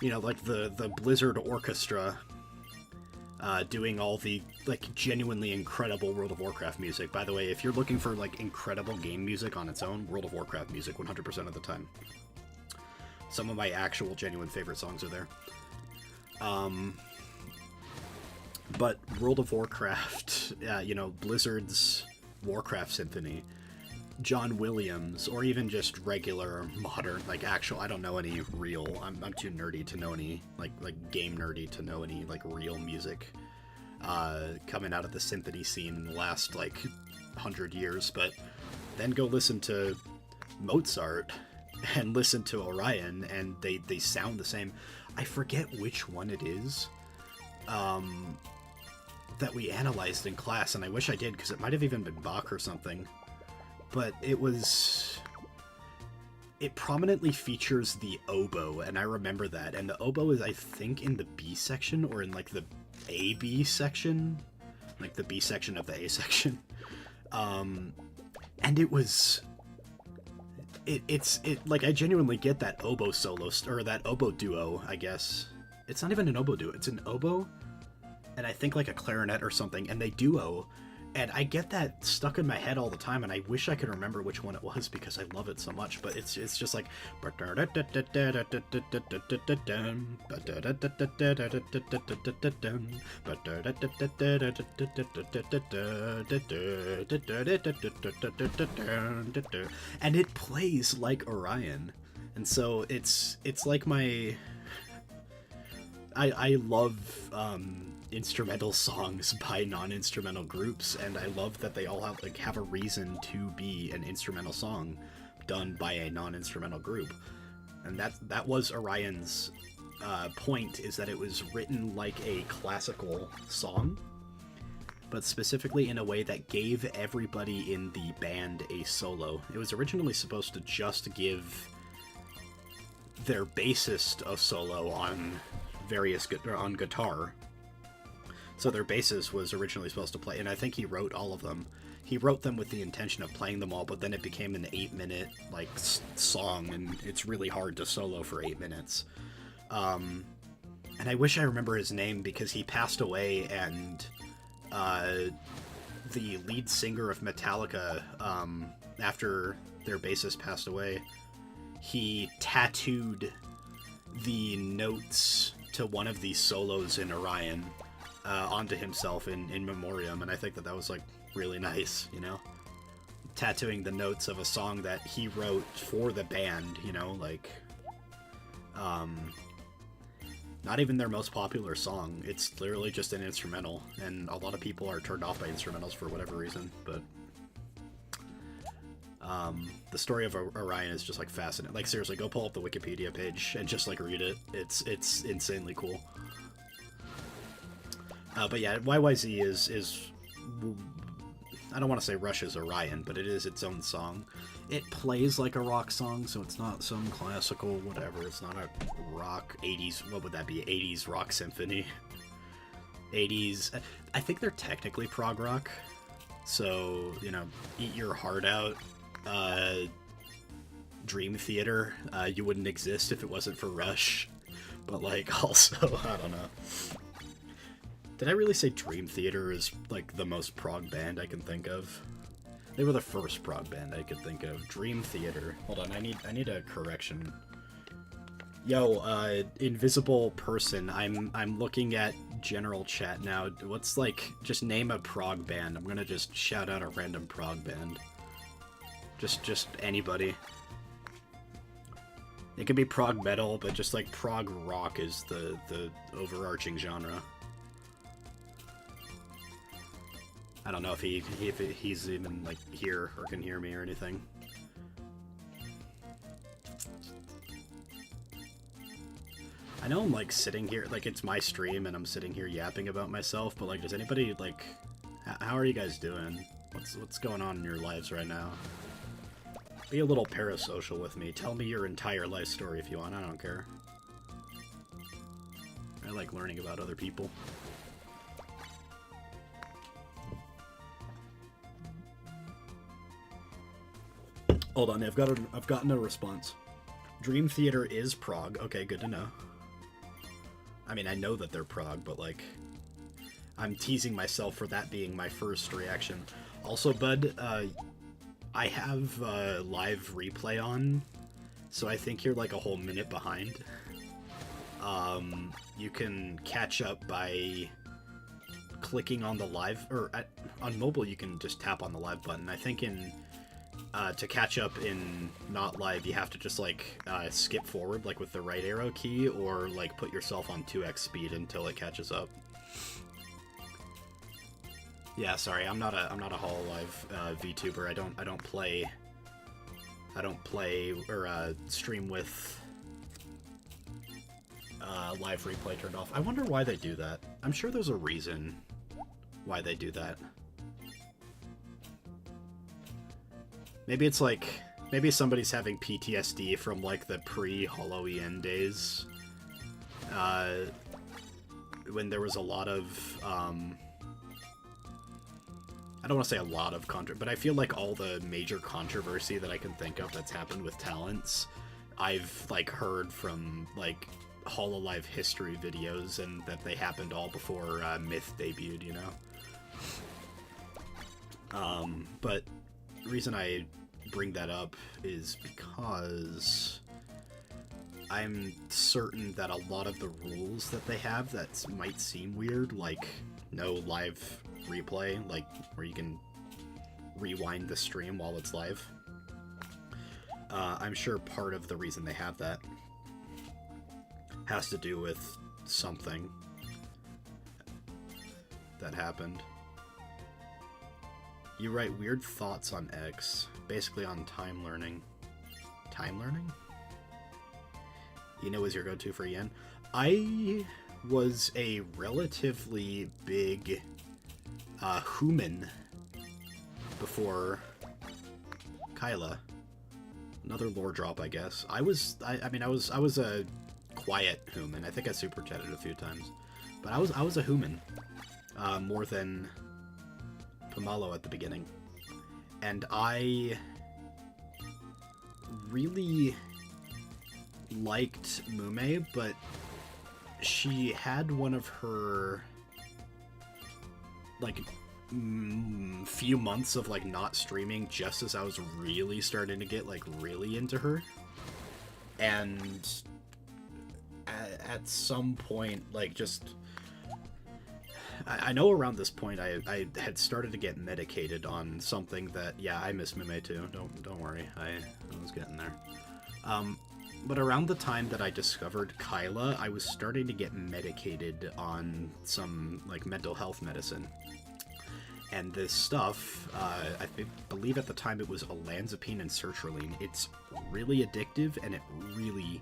you know, like the Blizzard Orchestra doing all the, like, genuinely incredible World of Warcraft music. By the way, if you're looking for, like, incredible game music on its own, World of Warcraft music 100% of the time. Some of my actual genuine favorite songs are there. But World of Warcraft, you know, Blizzard's Warcraft Symphony, John Williams, or even just regular modern, like, actual, I don't know any real, I'm too nerdy to know any, like game nerdy to know any, like, real music coming out of the symphony scene in the last, like, 100 years, but then go listen to Mozart and listen to Orion, and they sound the same. I forget which one it is that we analyzed in class, and I wish I did, because it might have even been Bach or something. But it prominently features the oboe, and I remember that. And the oboe is, I think, in the B section, or in, like, the A-B section. Like, the B section of the A section. And it was... It's like, I genuinely get that oboe solo, or that oboe duo, I guess. It's not even an oboe duo, it's an oboe, and I think, like, a clarinet or something, and they duo. And I get that stuck in my head all the time, and I wish I could remember which one it was because I love it so much. But it's just like, and it plays like Orion, and so it's like my... I love instrumental songs by non-instrumental groups, and I love that they all have a reason to be an instrumental song done by a non-instrumental group. And that was Orion's point, is that it was written like a classical song, but specifically in a way that gave everybody in the band a solo. It was originally supposed to just give their bassist a solo on on guitar. So their bassist was originally supposed to play, and I think he wrote all of them. He wrote them with the intention of playing them all, but then it became an 8-minute, like, song, and it's really hard to solo for 8 minutes. And I wish I remember his name, because he passed away, and the lead singer of Metallica, after their bassist passed away, he tattooed the notes to one of these solos in Orion onto himself in memoriam, and I think that was, like, really nice, you know? Tattooing the notes of a song that he wrote for the band, you know, like, not even their most popular song. It's literally just an instrumental, and a lot of people are turned off by instrumentals for whatever reason, but the story of Orion is just, like, fascinating. Like, seriously, go pull up the Wikipedia page and just, like, read it. It's insanely cool. But yeah, YYZ is I don't want to say Rush's Orion, but it is its own song. It plays like a rock song, so it's not some classical whatever. It's not a rock 80s, what would that be, 80s rock symphony. 80s, I think they're technically prog rock, so, you know, Eat Your Heart Out, Dream Theater, you wouldn't exist if it wasn't for Rush, but, like, also, I don't know. Did I really say Dream Theater is, like, the most prog band I can think of? They were the first prog band I could think of. Dream Theater. Hold on, I need a correction. Yo, invisible person, I'm looking at general chat now. What's, like, just name a prog band. I'm gonna just shout out a random prog band. Just anybody. It could be prog metal, but just, like, prog rock is the overarching genre. I don't know if he's even, like, here or can hear me or anything. I know I'm, like, sitting here, like, it's my stream and I'm sitting here yapping about myself, but, like, does anybody, like, how are you guys doing? What's going on in your lives right now? Be a little parasocial with me. Tell me your entire life story if you want. I don't care. I like learning about other people. Hold on, I've gotten a response. Dream Theater is prog. Okay, good to know. I mean, I know that they're prog, but, like, I'm teasing myself for that being my first reaction. Also, bud, I have live replay on, so I think you're, like, a whole minute behind. You can catch up by clicking on the live, or on mobile you can just tap on the live button. I think to catch up in not live, you have to just, like, skip forward, like, with the right arrow key, or, like, put yourself on 2x speed until it catches up. Yeah, sorry, I'm not a Hololive VTuber. I don't play or stream with live replay turned off. I wonder why they do that. I'm sure there's a reason why they do that. Maybe it's like, maybe somebody's having PTSD from, like, the pre-Hollow-EN days, when there was a lot of, I don't want to say a lot of but I feel like all the major controversy that I can think of that's happened with talents, I've, like, heard from, like, Hololive history videos, and that they happened all before Myth debuted, you know? But the reason I bring that up is because I'm certain that a lot of the rules that they have that might seem weird, like no live replay, like where you can rewind the stream while it's live, I'm sure part of the reason they have that has to do with something that happened. You write weird thoughts on X, basically on time learning. Time learning? Eno is your go-to for Yen. I was a relatively big human before Kaela. Another lore drop, I guess. I was a quiet human. I think I super chatted a few times, but I was a human, more than Pomalo at the beginning, and I really liked Mume, but she had one of her, like, few months of, like, not streaming just as I was really starting to get, like, really into her, and at some point, like, just I know around this point I had started to get medicated on something that, yeah, I miss Mume too, don't worry, I was getting there. But around the time that I discovered Kaela, I was starting to get medicated on some, like, mental health medicine. And this stuff, I believe at the time it was olanzapine and sertraline. It's really addictive, and it really,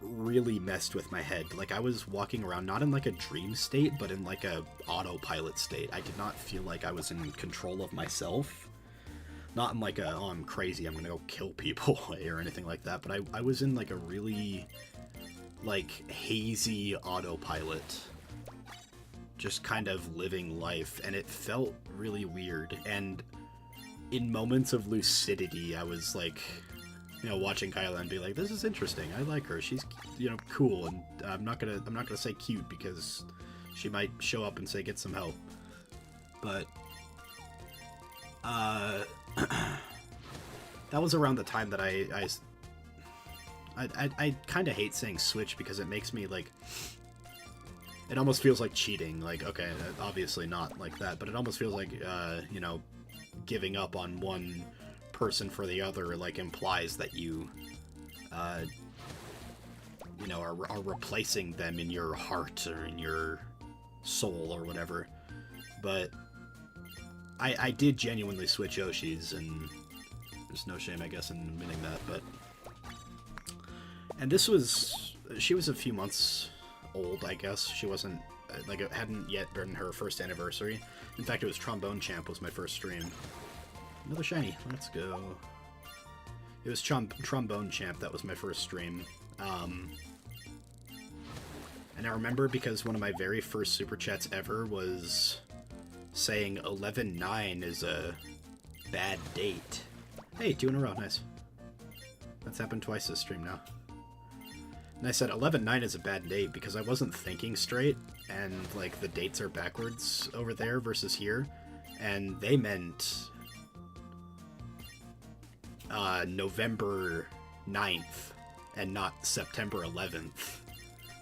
really messed with my head. Like, I was walking around not in like a dream state, but in like a autopilot state. I did not feel like I was in control of myself. Not in like a, oh, I'm crazy, I'm gonna go kill people or anything like that, but I was in like a really like hazy autopilot, just kind of living life, and it felt really weird. And in moments of lucidity, I was like, you know, watching Kyla and be like, this is interesting, I like her, she's, you know, cool, and I'm not gonna say cute because she might show up and say get some help. But that was around the time that I kind of hate saying switch because it makes me like, it almost feels like cheating. Like, okay, obviously not like that, but it almost feels like, you know, giving up on one person for the other, like, implies that you, you know, are replacing them in your heart or in your soul or whatever. But I did genuinely switch Yoshis, and there's no shame, I guess, in admitting that, but... And this was... She was a few months old, I guess. She wasn't... Like, it hadn't yet been her first anniversary. In fact, it was Trombone Champ was my first stream. Another shiny. Let's go. It was Trombone Champ that was my first stream. And I remember because one of my very first Super Chats ever was saying 11-9 is a bad date. Hey, 2 in a row, nice. That's happened twice this stream now. And I said 11-9 is a bad date because I wasn't thinking straight, and like the dates are backwards over there versus here, and they meant November 9th and not September 11th.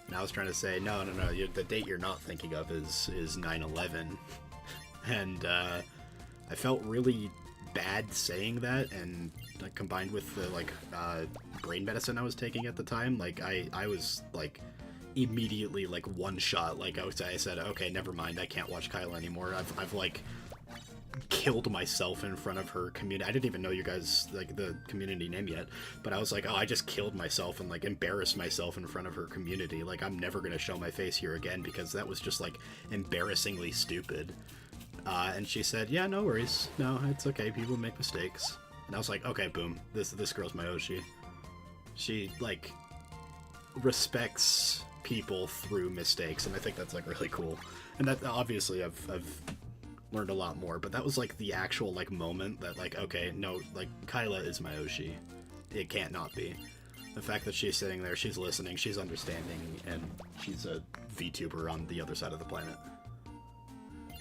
And I was trying to say, no, the date you're not thinking of is 9/11. And I felt really bad saying that, and combined with the like brain medicine I was taking at the time, like I was like immediately like one shot. Like I said, okay, never mind, I can't watch Kyla anymore. I've like killed myself in front of her community. I didn't even know you guys like the community name yet, but I was like, oh, I just killed myself and like embarrassed myself in front of her community. Like, I'm never gonna show my face here again because that was just like embarrassingly stupid. And she said, yeah, no worries, no, it's okay, people make mistakes. And I was like, okay, boom, this girl's my Oshi. She like respects people through mistakes, and I think that's like really cool. And that obviously I've learned a lot more, but that was like the actual like moment that like, okay, no, like Kyla is my Oshi. It can't not be. The fact that she's sitting there, she's listening, she's understanding, and she's a VTuber on the other side of the planet.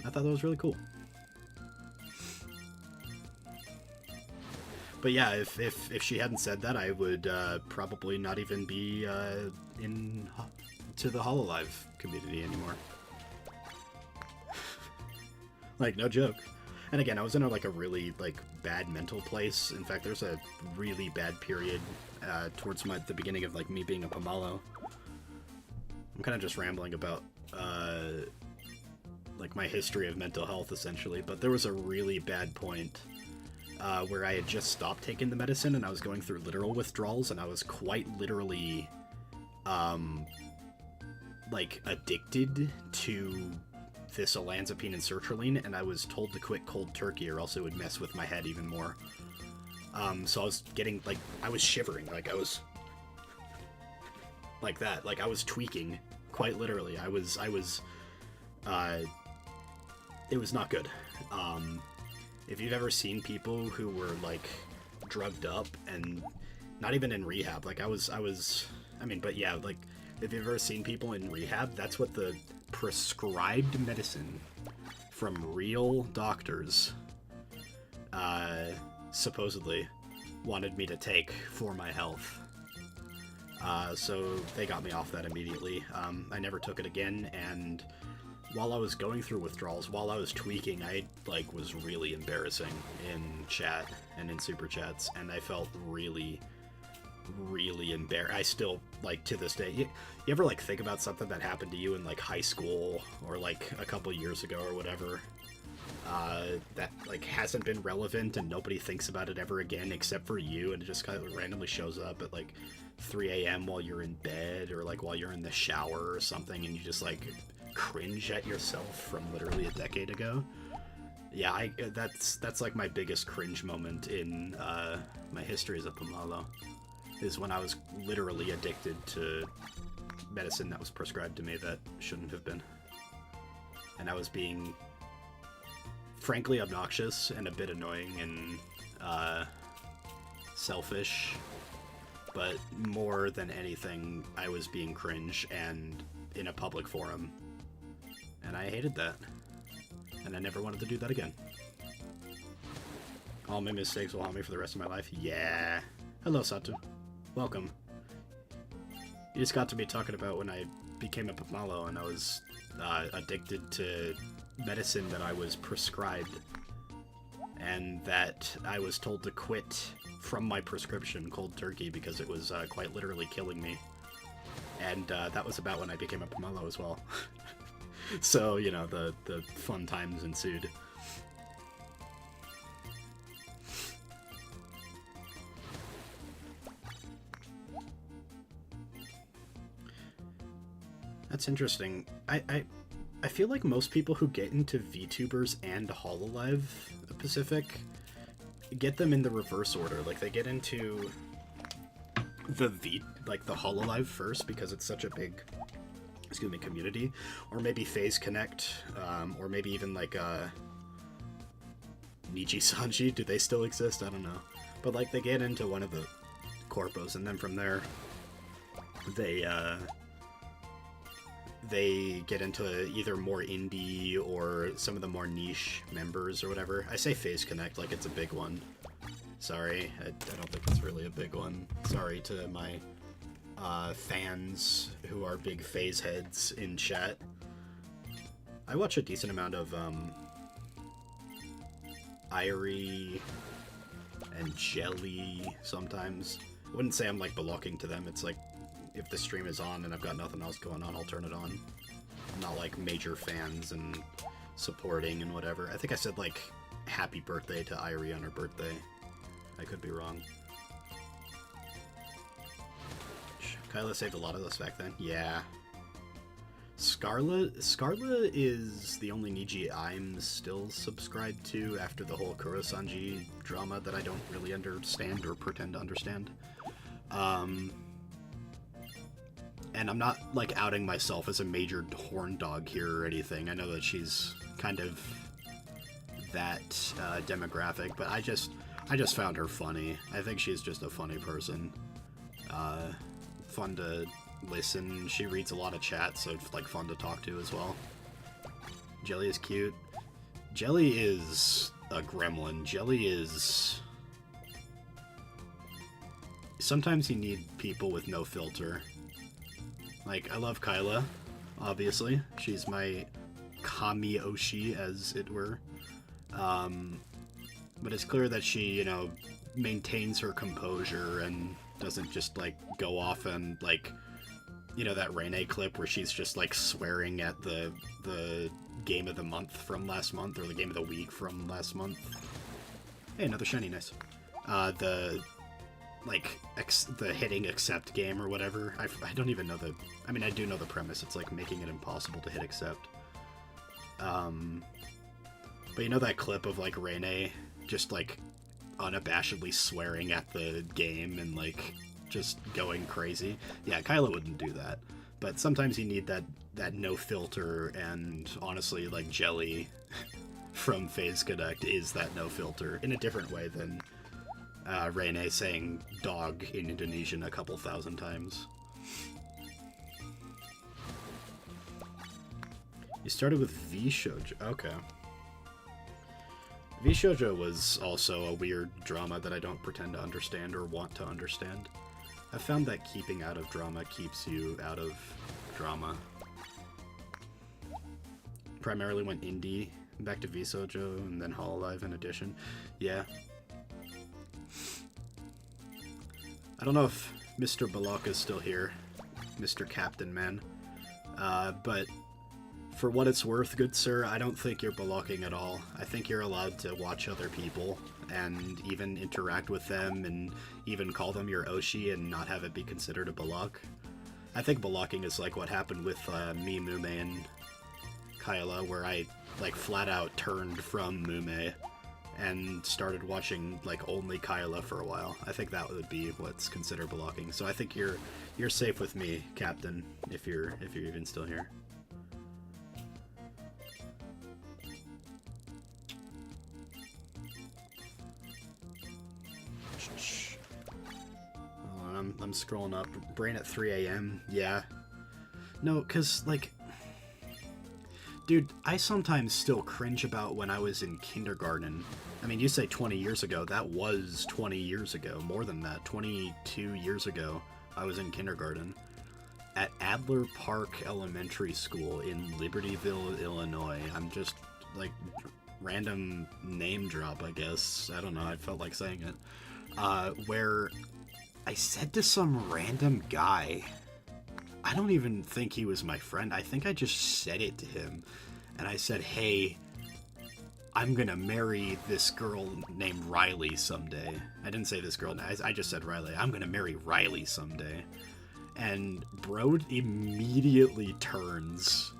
I thought that was really cool. But yeah, if she hadn't said that, I would probably not even be to the Hololive community anymore. Like, no joke. And again, I was in a really like bad mental place. In fact, there's a really bad period towards the beginning of like me being a Pomalo. I'm kind of just rambling about like my history of mental health essentially, but there was a really bad point where I had just stopped taking the medicine and I was going through literal withdrawals, and I was quite literally like addicted to this olanzapine and sertraline, and I was told to quit cold turkey or else it would mess with my head even more. So I was getting like, I was shivering, like I was like that, like I was tweaking quite literally. I was it was not good. If you've ever seen people who were like drugged up and not even in rehab, like I mean, but yeah, like if you've ever seen people in rehab, that's what the prescribed medicine from real doctors supposedly wanted me to take for my health. So they got me off that immediately. I never took it again, and while I was going through withdrawals, while I was tweaking, I like was really embarrassing in chat and in super chats, and I felt really embarrassed. I still, like, to this day, you ever like think about something that happened to you in like high school or like a couple years ago or whatever, that like hasn't been relevant and nobody thinks about it ever again except for you, and it just kind of randomly shows up at like 3 a.m. while you're in bed or like while you're in the shower or something, and you just like cringe at yourself from literally a decade ago. Yeah, that's like my biggest cringe moment in my history as a Pumalo, is when I was literally addicted to medicine that was prescribed to me that shouldn't have been. And I was being frankly obnoxious and a bit annoying and selfish, but more than anything, I was being cringe and in a public forum. And I hated that. And I never wanted to do that again. All my mistakes will haunt me for the rest of my life. Yeah. Hello, Satu. Welcome. You just got to be talking about when I became a Pumalo and I was addicted to medicine that I was prescribed, and that I was told to quit from my prescription cold turkey because it was quite literally killing me. And that was about when I became a Pumalo as well. So, you know, the fun times ensued. That's interesting. I feel like most people who get into VTubers and Hololive Pacific get them in the reverse order. Like, they get into the Hololive first because it's such a big, community, or maybe Phase Connect, or maybe even like Niji Sanji. Do they still exist? I don't know. But like, they get into one of the corpos, and then from there they get into either more indie or some of the more niche members or whatever. I say Phase Connect like it's a big one. Sorry, I don't think it's really a big one. Sorry to my fans who are big Phase heads in chat. I watch a decent amount of Irie and Jelly sometimes. I wouldn't say I'm like belonging to them. It's like, if the stream is on and I've got nothing else going on, I'll turn it on. I'm not like major fans and supporting and whatever. I think I said like happy birthday to Irie on her birthday. I could be wrong. Kyla saved a lot of us back then. Yeah. Scarla is the only Niji I'm still subscribed to after the whole Kurosanji drama that I don't really understand or pretend to understand. And I'm not, like, outing myself as a major horn dog here or anything. I know that she's kind of that demographic, but I just found her funny. I think she's just a funny person. Fun to listen. She reads a lot of chat, so it's, like, fun to talk to as well. Jelly is cute. Jelly is a gremlin. Jelly is... Sometimes you need people with no filter. Like, I love Kyla, obviously. She's my Kami-oshi, as it were. But it's clear that she, you know, maintains her composure and doesn't just, like, go off and, like, you know, that Rene clip where she's just, like, swearing at the game of the month from last month, or the game of the week from last month. Hey, another shiny, nice. The hitting accept game or whatever. I don't even know I mean, I do know the premise. It's like making it impossible to hit accept. But you know that clip of like Rene just like unabashedly swearing at the game and like just going crazy? Yeah, Kyla wouldn't do that. But sometimes you need that no filter, and honestly, like Jelly from Phase Connect is that no filter in a different way than Rene saying dog in Indonesian a couple thousand times. You started with V-Shoujo. Okay. V-Shoujo was also a weird drama that I don't pretend to understand or want to understand. I've found that keeping out of drama keeps you out of drama. Primarily went indie, back to V-Shoujo, and then Hololive in addition. Yeah. I don't know if Mr. Balak is still here, Mr. Captain Man, but For what it's worth, good sir, I don't think you're blocking at all. I think you're allowed to watch other people and even interact with them and even call them your Oshi and not have it be considered a block. I think blocking is like what happened with me, Mume, and Kaela, where I like flat out turned from Mume and started watching like only Kaela for a while. I think that would be what's considered blocking. So I think you're safe with me, Captain, if you're even still here. Hold on, I'm scrolling up. Brain at 3 a.m. Yeah. No, cause like, dude, I sometimes still cringe about when I was in kindergarten. I mean, you say 20 years ago. That was 20 years ago. More than that. 22 years ago, I was in kindergarten. At Adler Park Elementary School in Libertyville, Illinois. I'm just, like, random name drop, I guess. I don't know. I felt like saying it. Where I said to some random guy... I don't even think he was my friend. I think I just said it to him. And I said, hey, I'm gonna marry this girl named Riley someday. I didn't say this girl. I just said Riley. I'm gonna marry Riley someday. And bro immediately turns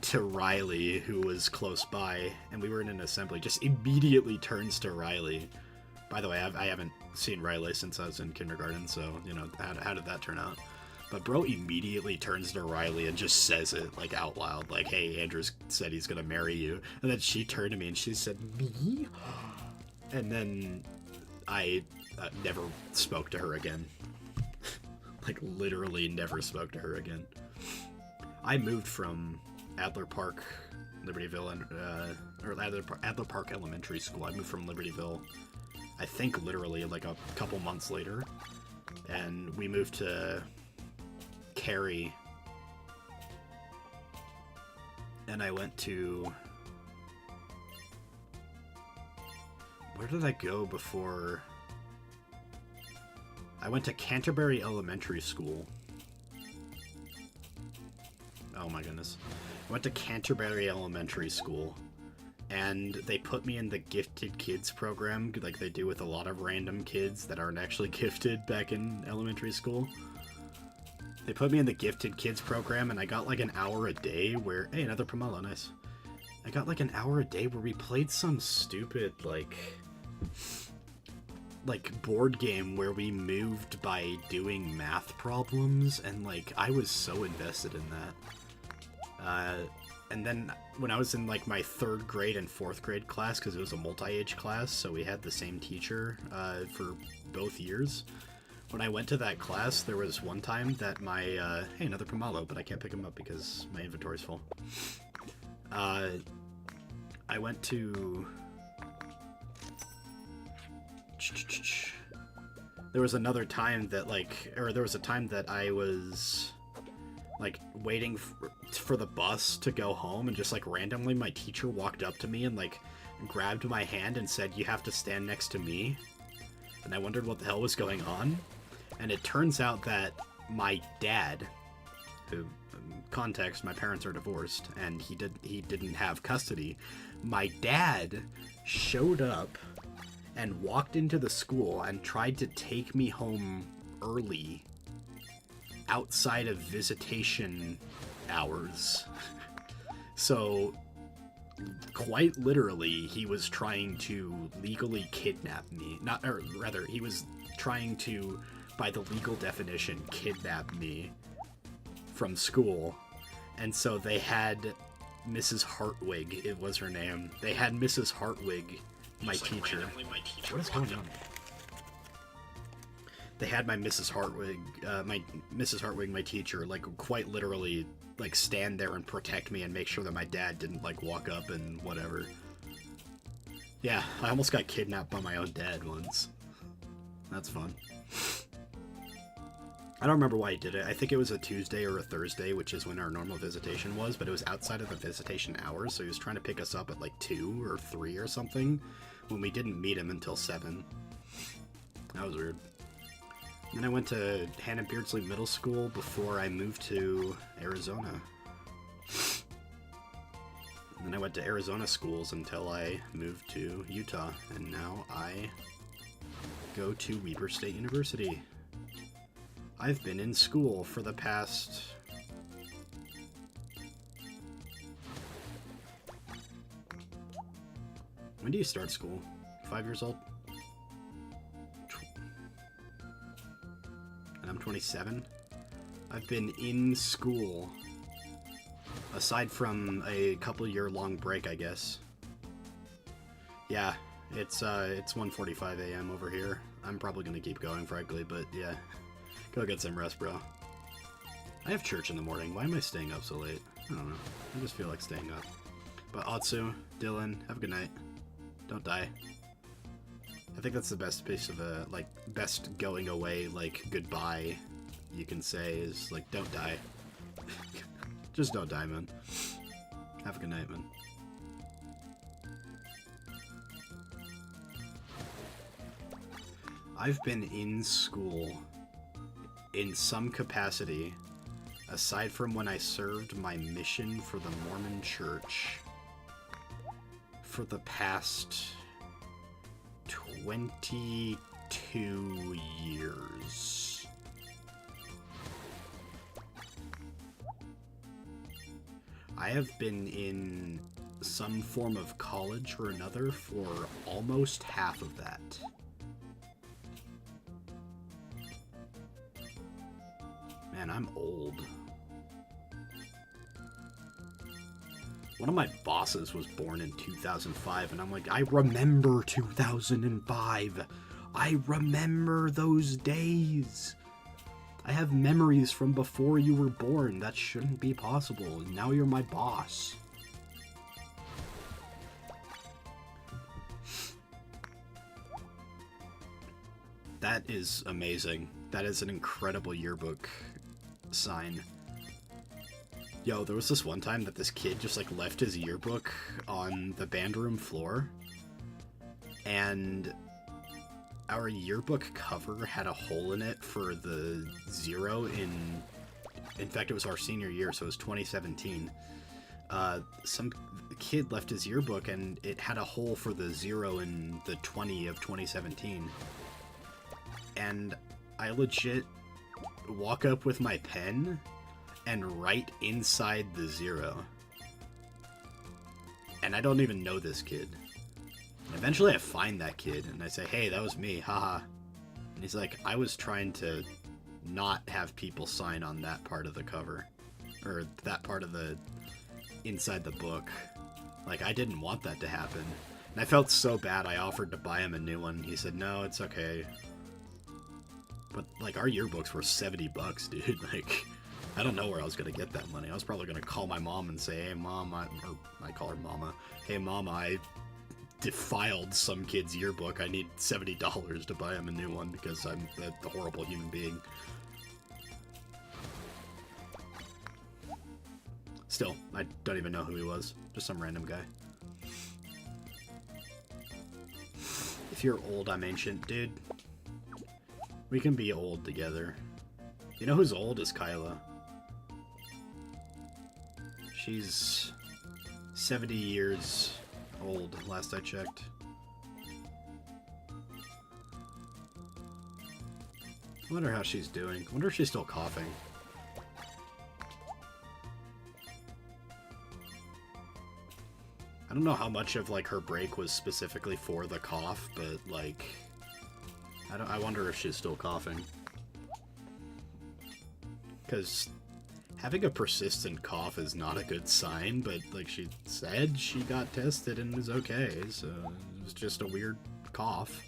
to Riley, who was close by. And we were in an assembly. Just immediately turns to Riley. By the way, I haven't seen Riley since I was in kindergarten. So, you know, how did that turn out? But bro immediately turns to Riley and just says it, like, out loud. Like, hey, Andrews said he's gonna marry you. And then she turned to me and she said, me? And then I never spoke to her again. Like, literally never spoke to her again. I moved from Adler Park, Libertyville, and, or Adler Park Elementary School. I moved from Libertyville, I think literally like a couple months later. And we moved to... Carrie, and I went to... Where did I go before? I went to Canterbury Elementary School. Oh my goodness. I went to Canterbury Elementary School, and they put me in the gifted kids program, like they do with a lot of random kids that aren't actually gifted back in elementary school. They put me in the gifted kids program, and I got like an hour a day where... Hey, another Pomelo, nice. I got like an hour a day where we played some stupid, like board game where we moved by doing math problems, and like I was so invested in that. And then when I was in like my 3rd grade and 4th grade class, because it was a multi-age class, so we had the same teacher for both years. When I went to that class, there was one time that my, hey, another Pomelo, but I can't pick him up because my inventory's full. I went to... There was another time that, like, or there was a time that I was, like, waiting for the bus to go home, and just, like, randomly my teacher walked up to me and, like, grabbed my hand and said, you have to stand next to me. And I wondered what the hell was going on. And it turns out that my dad, who, context, my parents are divorced, and he didn't have custody. My dad showed up and walked into the school and tried to take me home early outside of visitation hours. So, quite literally, he was trying to legally kidnap me. Or rather, he was trying to, by the legal definition, kidnap me from school. And so they had Mrs. Hartwig, it was her name. They had Mrs. Hartwig, my teacher. What is going on? They had my Mrs. Hartwig, my teacher, like, quite literally, like, stand there and protect me and make sure that my dad didn't, like, walk up and whatever. Yeah, I almost got kidnapped by my own dad once. That's fun. I don't remember why he did it. I think it was a Tuesday or a Thursday, which is when our normal visitation was, but it was outside of the visitation hours, so he was trying to pick us up at, like, 2 or 3 or something, when we didn't meet him until 7. That was weird. Then I went to Hannah Beardsley Middle School before I moved to Arizona. And then I went to Arizona schools until I moved to Utah, and now I go to Weber State University. I've been in school for the past... When do you start school? 5 years old? And I'm 27? I've been in school, aside from a couple-year-long break, I guess. Yeah, it's 1:45 a.m. over here. I'm probably gonna keep going, frankly, but yeah. Go get some rest, bro. I have church in the morning. Why am I staying up so late? I don't know. I just feel like staying up. But Atsu, Dylan, have a good night. Don't die. I think that's the best piece of a, like, best going away, like, goodbye you can say is, like, don't die. Just don't die, man. Have a good night, man. I've been in school in some capacity, aside from when I served my mission for the Mormon Church, for the past 22 years. I have been in some form of college or another for almost half of that. Man, I'm old. One of my bosses was born in 2005, and I'm like, I remember 2005. I remember those days. I have memories from before you were born. That shouldn't be possible. Now you're my boss. That is amazing. That is an incredible yearbook sign. Yo, there was this one time that this kid just, like, left his yearbook on the band room floor, and our yearbook cover had a hole in it for the 0 in fact, it was our senior year, so it was 2017. Some kid left his yearbook, and it had a hole for the 0 in the 20 of 2017. And I legit walk up with my pen and write inside the 0. And I don't even know this kid. And eventually I find that kid, and I say, hey, that was me, haha. And he's like, I was trying to not have people sign on that part of the cover. Or that part of the inside the book. Like, I didn't want that to happen. And I felt so bad, I offered to buy him a new one. He said, no, it's okay. But, like, our yearbooks were $70, dude. Like, I don't know where I was going to get that money. I was probably going to call my mom and say, hey, Mom, I call her Mama. Hey, Mama, I defiled some kid's yearbook. I need $70 to buy him a new one because I'm the horrible human being. Still, I don't even know who he was. Just some random guy. If you're old, I'm ancient, dude. We can be old together. You know who's old is Kyla. She's 70 years old, last I checked. I wonder how she's doing. I wonder if she's still coughing. I don't know how much of, like, her break was specifically for the cough, but, like, I wonder if she's still coughing. Because having a persistent cough is not a good sign, but, like, she said she got tested and was okay, so it was just a weird cough.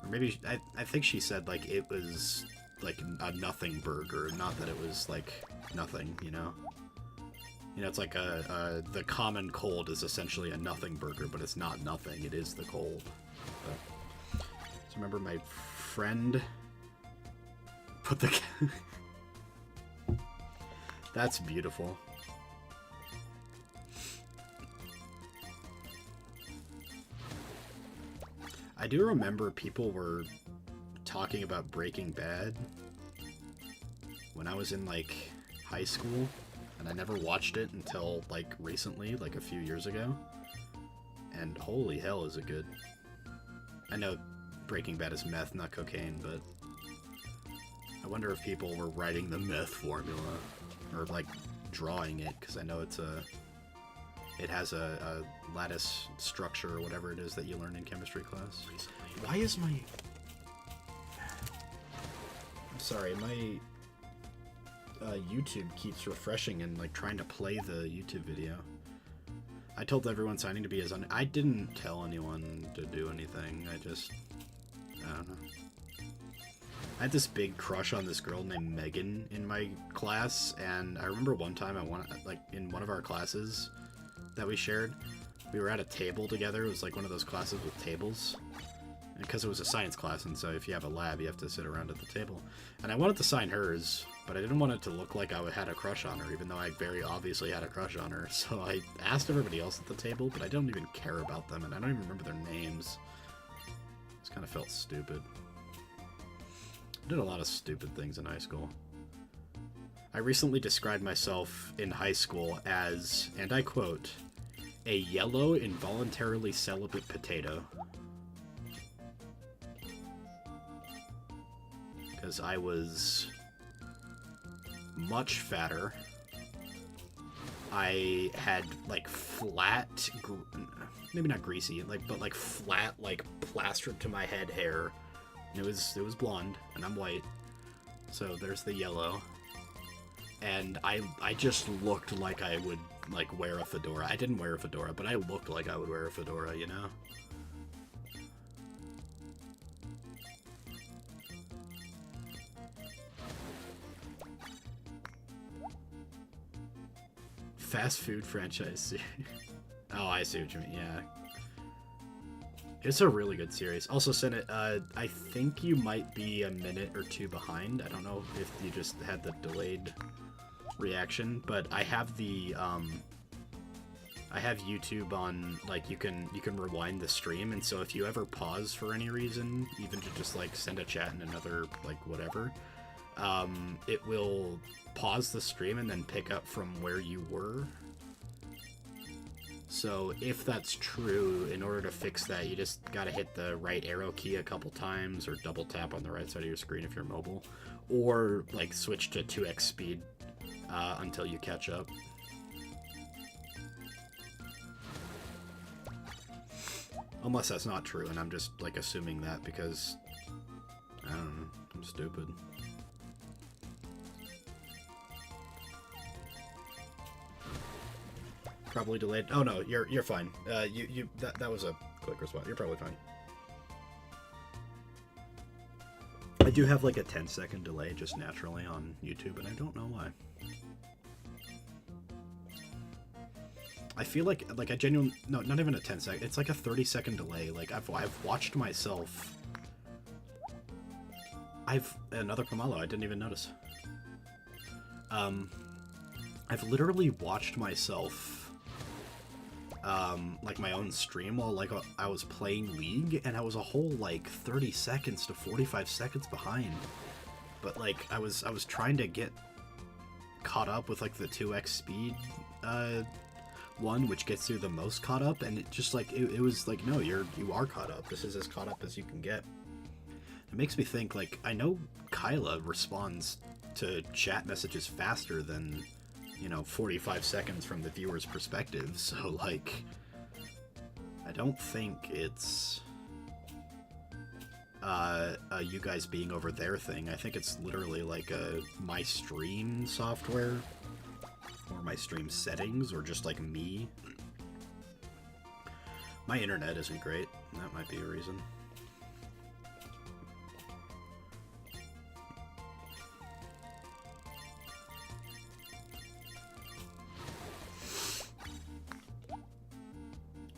Or maybe, I think she said, like, it was, like, a nothing burger, not that it was, like, nothing, you know? You know, it's like the common cold is essentially a nothing burger, but it's not nothing, it is the cold. But, so remember my friend put the... That's beautiful. I do remember people were talking about Breaking Bad when I was in, like, high school. and I never watched it until, like, recently, like a few years ago. And holy hell is it good. I know Breaking Bad is meth, not cocaine, but I wonder if people were writing the meth formula, or, like, drawing it, because I know it has a lattice structure, or whatever it is that you learn in chemistry class. Why is my... I'm sorry, my YouTube keeps refreshing and, like, trying to play the YouTube video. I told everyone signing to be as I didn't tell anyone to do anything. I don't know. I had this big crush on this girl named Megan in my class, and I remember one time in one of our classes that we shared, we were at a table together. It was like one of those classes with tables, because it was a science class, and so if you have a lab, you have to sit around at the table. And I wanted to sign hers, but I didn't want it to look like I had a crush on her, even though I very obviously had a crush on her. So I asked everybody else at the table, but I don't even care about them, and I don't even remember their names. Just kind of felt stupid. I did a lot of stupid things in high school. I recently described myself in high school as, and I quote, a yellow, involuntarily celibate potato. Because I was much fatter. I had, like, flat, maybe not greasy, like, but like flat, like, plastered to my head hair. It was blonde, and I'm white. So there's the yellow. And I just looked like I would, like, wear a fedora. I didn't wear a fedora, but I looked like I would wear a fedora, you know? Fast food franchise. Oh, I see what you mean, yeah. It's a really good series. Also, Senate, I think you might be a minute or two behind. I don't know if you just had the delayed reaction, but I have the, I have YouTube on, like, you can rewind the stream, and so if you ever pause for any reason, even to just, like, send a chat in another, like, whatever, it will pause the stream and then pick up from where you were. So if that's true, in order to fix that, you just gotta hit the right arrow key a couple times, or double tap on the right side of your screen if you're mobile, or, like, switch to 2x speed until you catch up. Unless that's not true, and I'm just, like, assuming that because, I don't know, I'm stupid. Probably delayed. Oh no, you're fine. That was a quick response. You're probably fine. I do have, like, a 10-second delay just naturally on YouTube, and I don't know why. I feel like I genuinely, no, not even a 10-second. It's like a 30-second delay. Like, I've watched myself. Another Pomelo. I didn't even notice. I've literally watched myself. Like, my own stream while, like, I was playing League, and I was a whole, like, 30 seconds to 45 seconds behind. But, like, I was trying to get caught up with, like, the 2x speed, one, which gets you the most caught up, and it just, like, it was like, no, you are caught up. This is as caught up as you can get. It makes me think, like, I know Kyla responds to chat messages faster than, you know, 45 seconds from the viewer's perspective, so, like, I don't think it's you guys being over their thing. I think it's literally like my stream software, or my stream settings, or just, like, me. My internet isn't great. That might be a reason.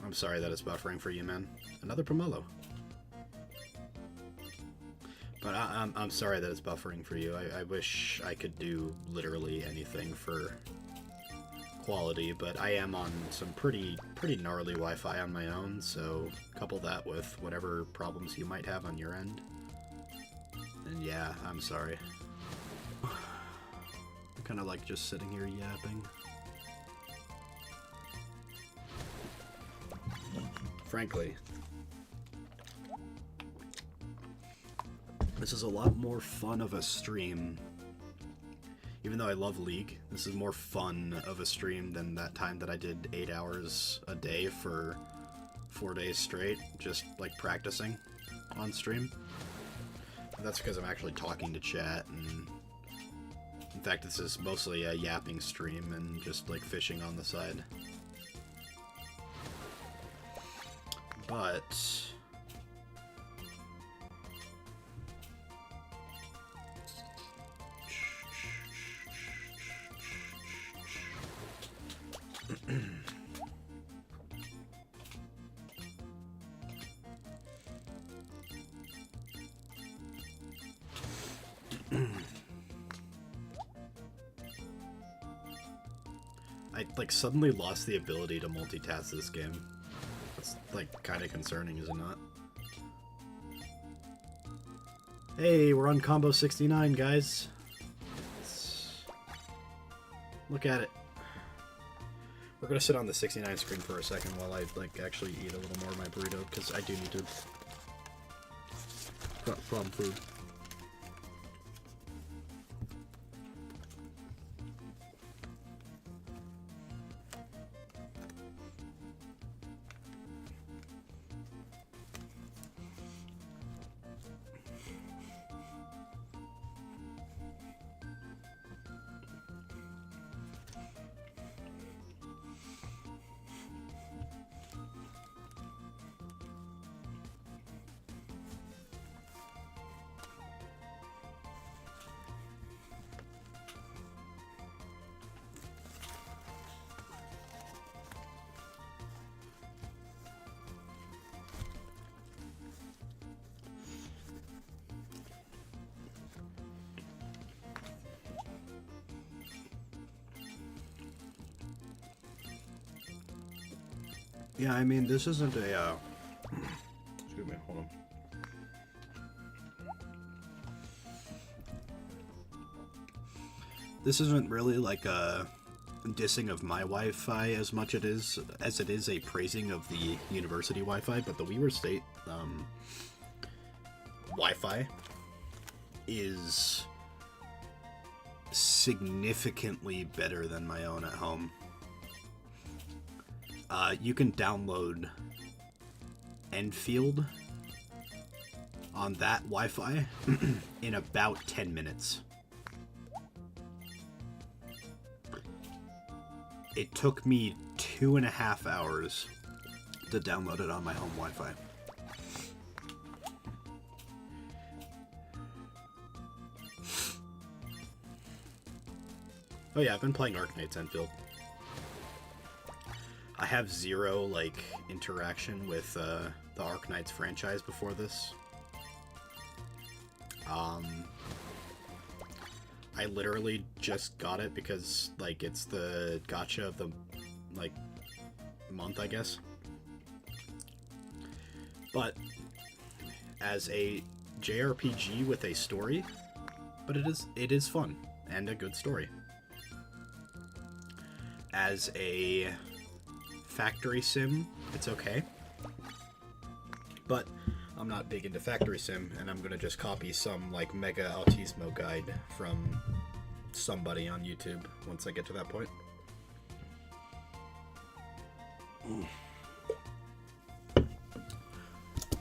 I'm sorry that it's buffering for you, man. Another Pomelo. But I'm sorry that it's buffering for you. I wish I could do literally anything for quality, but I am on some pretty gnarly Wi-Fi on my own, so couple that with whatever problems you might have on your end. And yeah, I'm sorry. I kind of like just sitting here yapping. Frankly, this is a lot more fun of a stream. Even though I love League, this is more fun of a stream than that time that I did 8 hours a day for 4 days straight, just like practicing on stream. And that's because I'm actually talking to chat, and in fact this is mostly a yapping stream and just like fishing on the side. But I like suddenly lost the ability to multitask this game. It's like kind of concerning, is it not? Hey, we're on combo 69, guys. Look at it. We're gonna sit on the 69 screen for a second while I like actually eat a little more of my burrito, because I do need to from food. Yeah, I mean, this isn't a, excuse me, hold on. This isn't really like a dissing of my Wi-Fi as much as it is a praising of the university Wi-Fi, but the Weaver State, Wi-Fi is significantly better than my own at home. You can download Enfield on that Wi-Fi in about 10 minutes. It took me 2.5 hours to download it on my home Wi-Fi. Oh yeah, I've been playing Arknights Enfield. I have zero, like, interaction with the Arknights franchise before this. I literally just got it because, like, it's the gacha of the, like, month, I guess. But as a JRPG with a story, but it is fun and a good story. As a factory sim, it's okay. But I'm not big into factory sim, and I'm gonna just copy some like Mega Autismo guide from somebody on YouTube once I get to that point.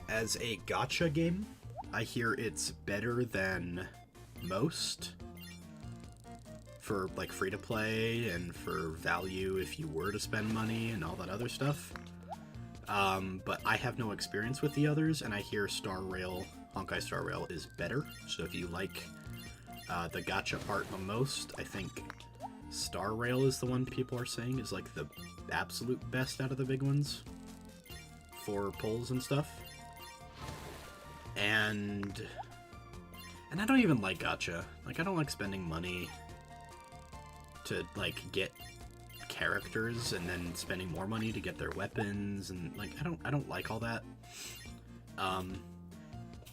As a gacha game, I hear it's better than most for like free to play and for value if you were to spend money and all that other stuff. But I have no experience with the others, and I hear Honkai Star Rail is better. So if you like the gacha part the most, I think Star Rail is the one people are saying is like the absolute best out of the big ones for polls and stuff. And I don't even like gacha. Like, I don't like spending money to like get characters and then spending more money to get their weapons, and like I don't like all that.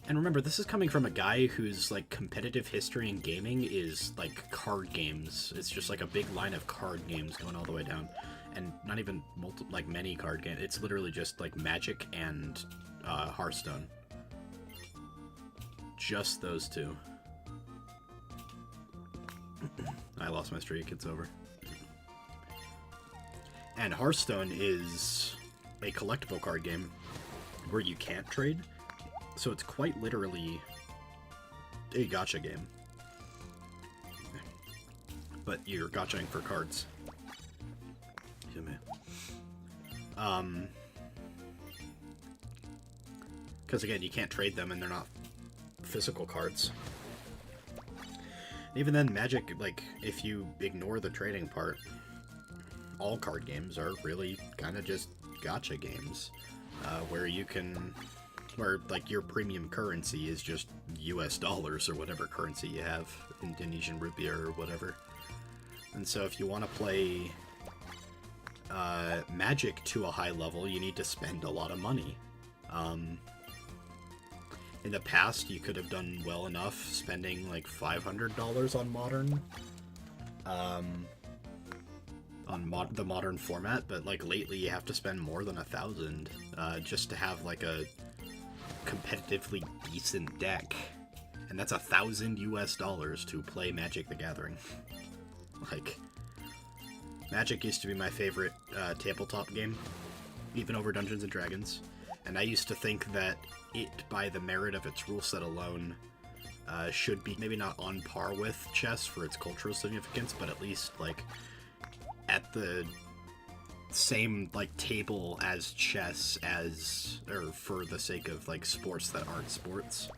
And remember, this is coming from a guy whose like competitive history in gaming is like card games. It's just like a big line of card games going all the way down, and not even many card games. It's literally just like Magic and Hearthstone. Just those two. I lost my streak. It's over. And Hearthstone is a collectible card game where you can't trade. So it's quite literally a gacha game. But you're gachaing for cards. Because again, you can't trade them and they're not physical cards. Even then, Magic, like, if you ignore the trading part, all card games are really kind of just gacha games. Where you can... where, like, your premium currency is just US dollars or whatever currency you have, Indonesian rupiah or whatever. And so if you want to play Magic to a high level, you need to spend a lot of money. In the past, you could have done well enough spending, like, $500 on Modern. The Modern format, but, like, lately you have to spend more than $1,000 just to have, like, a competitively decent deck, and that's $1,000 US to play Magic the Gathering. Like, Magic used to be my favorite tabletop game, even over Dungeons and Dragons, and I used to think that it, by the merit of its rule set alone, should be maybe not on par with chess for its cultural significance, but at least like at the same like table as chess, as or for the sake of like sports that aren't sports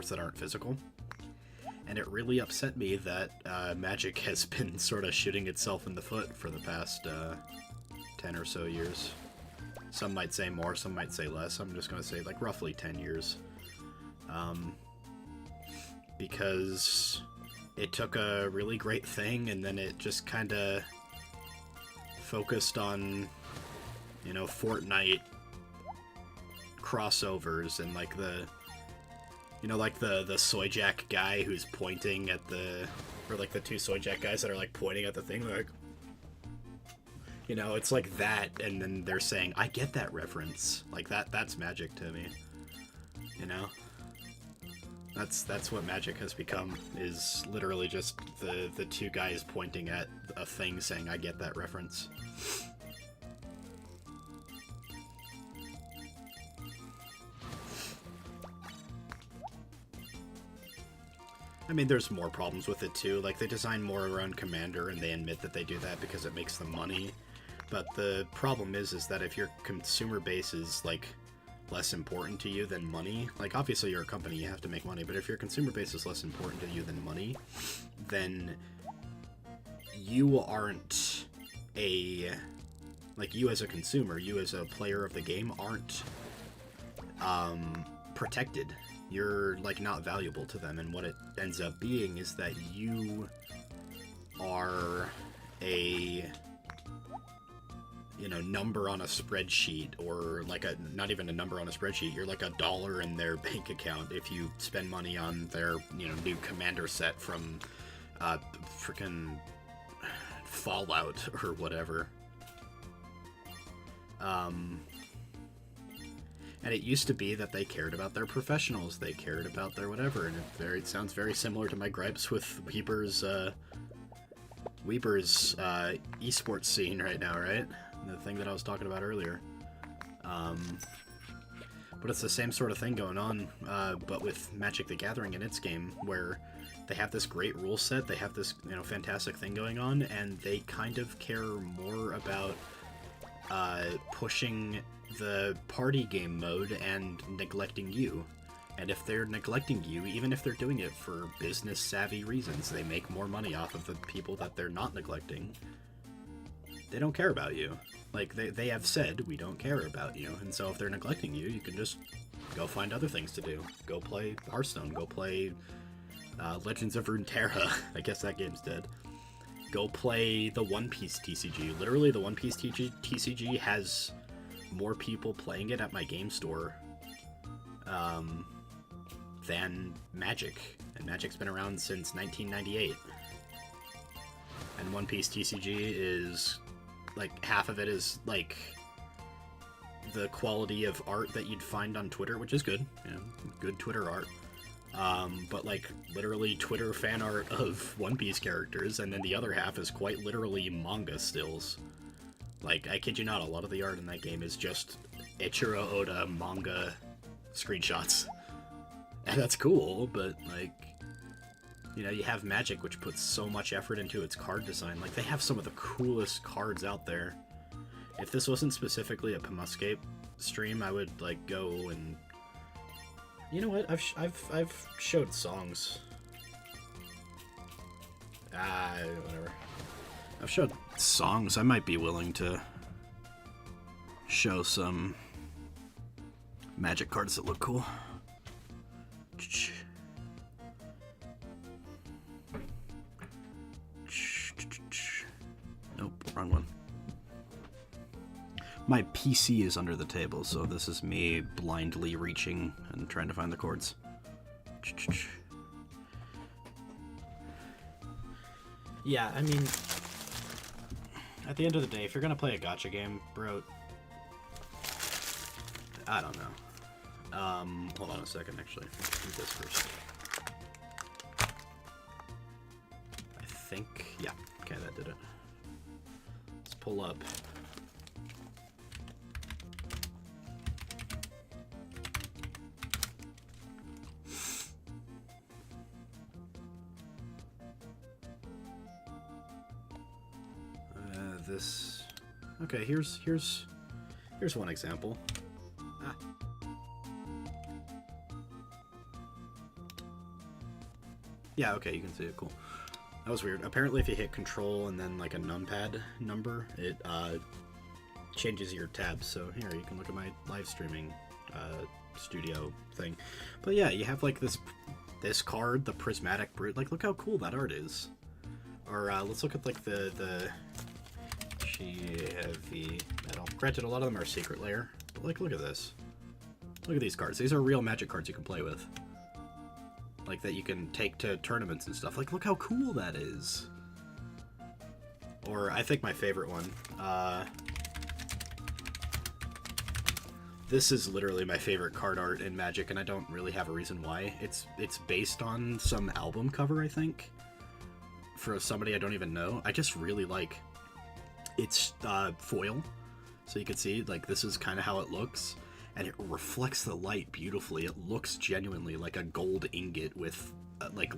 that aren't physical. And it really upset me that Magic has been sort of shooting itself in the foot for the past 10 or so years. Some might say more, some might say less. I'm just going to say like roughly 10 years. Because it took a really great thing and then it just kind of focused on, you know, Fortnite crossovers and like the, you know, like the Soy Jack guy who's pointing at the, or like the two Soy Jack guys that are like pointing at the thing, like, you know, it's like that, and then they're saying, I get that reference. Like that's Magic to me. You know? That's what Magic has become, is literally just the two guys pointing at a thing saying, I get that reference. I mean, there's more problems with it too. Like, they design more around Commander, and they admit that they do that because it makes them money. But the problem is that if your consumer base is, like, less important to you than money, like, obviously you're a company, you have to make money, but if your consumer base is less important to you than money, then you aren't a, like, you as a consumer, you as a player of the game aren't protected. You're, like, not valuable to them, and what it ends up being is that you are a, you know, number on a spreadsheet, or like a, not even a number on a spreadsheet, you're like $1 in their bank account if you spend money on their, you know, new Commander set from frickin' Fallout or whatever. And it used to be that they cared about their professionals, they cared about their whatever, and it sounds very similar to my gripes with Weber's esports scene right now, right? The thing that I was talking about earlier. But it's the same sort of thing going on, but with Magic the Gathering in its game, where they have this great rule set, they have this, you know, fantastic thing going on, and they kind of care more about pushing the party game mode and neglecting you. And if they're neglecting you, even if they're doing it for business savvy reasons, they make more money off of the people that they're not neglecting. They don't care about you. Like, they have said, we don't care about you. And so if they're neglecting you, you can just go find other things to do. Go play Hearthstone. Go play Legends of Runeterra. I guess that game's dead. Go play the One Piece TCG. Literally, the One Piece TCG has more people playing it at my game store than Magic, and Magic's been around since 1998. And One Piece TCG is, like, half of it is, like, the quality of art that you'd find on Twitter, which is good, you know, good Twitter art. But, like, literally Twitter fan art of One Piece characters, and then the other half is quite literally manga stills. Like, I kid you not, a lot of the art in that game is just Eiichiro Oda manga screenshots. And that's cool, but, like, you know, you have Magic, which puts so much effort into its card design. Like, they have some of the coolest cards out there. If this wasn't specifically a Pemascape stream, I would, like, go and... You know what? I've showed songs. Whatever. I've showed songs. I might be willing to show some Magic cards that look cool. Nope, wrong one. My PC is under the table, so this is me blindly reaching and trying to find the chords. Yeah, I mean, at the end of the day, if you're gonna play a gacha game, bro, I don't know. Hold on a second, actually. Do this first. I think, yeah, okay, that did it. Let's pull up. This. Okay, here's one example. Ah. Yeah, okay, you can see it. Cool. That was weird. Apparently, if you hit Control and then like a numpad number, it changes your tabs. So here, you can look at my live streaming studio thing. But yeah, you have like this card, the Prismatic Brute. Like, look how cool that art is. Or let's look at like the heavy metal. Granted, a lot of them are secret layer, but like, look at this. Look at these cards. These are real Magic cards you can play with. Like, that you can take to tournaments and stuff. Like, look how cool that is. Or, I think my favorite one. This is literally my favorite card art in Magic, and I don't really have a reason why. It's based on some album cover, I think. For somebody I don't even know. I just really like... It's foil, so you can see, like, this is kind of how it looks, and it reflects the light beautifully. It looks genuinely like a gold ingot with, like,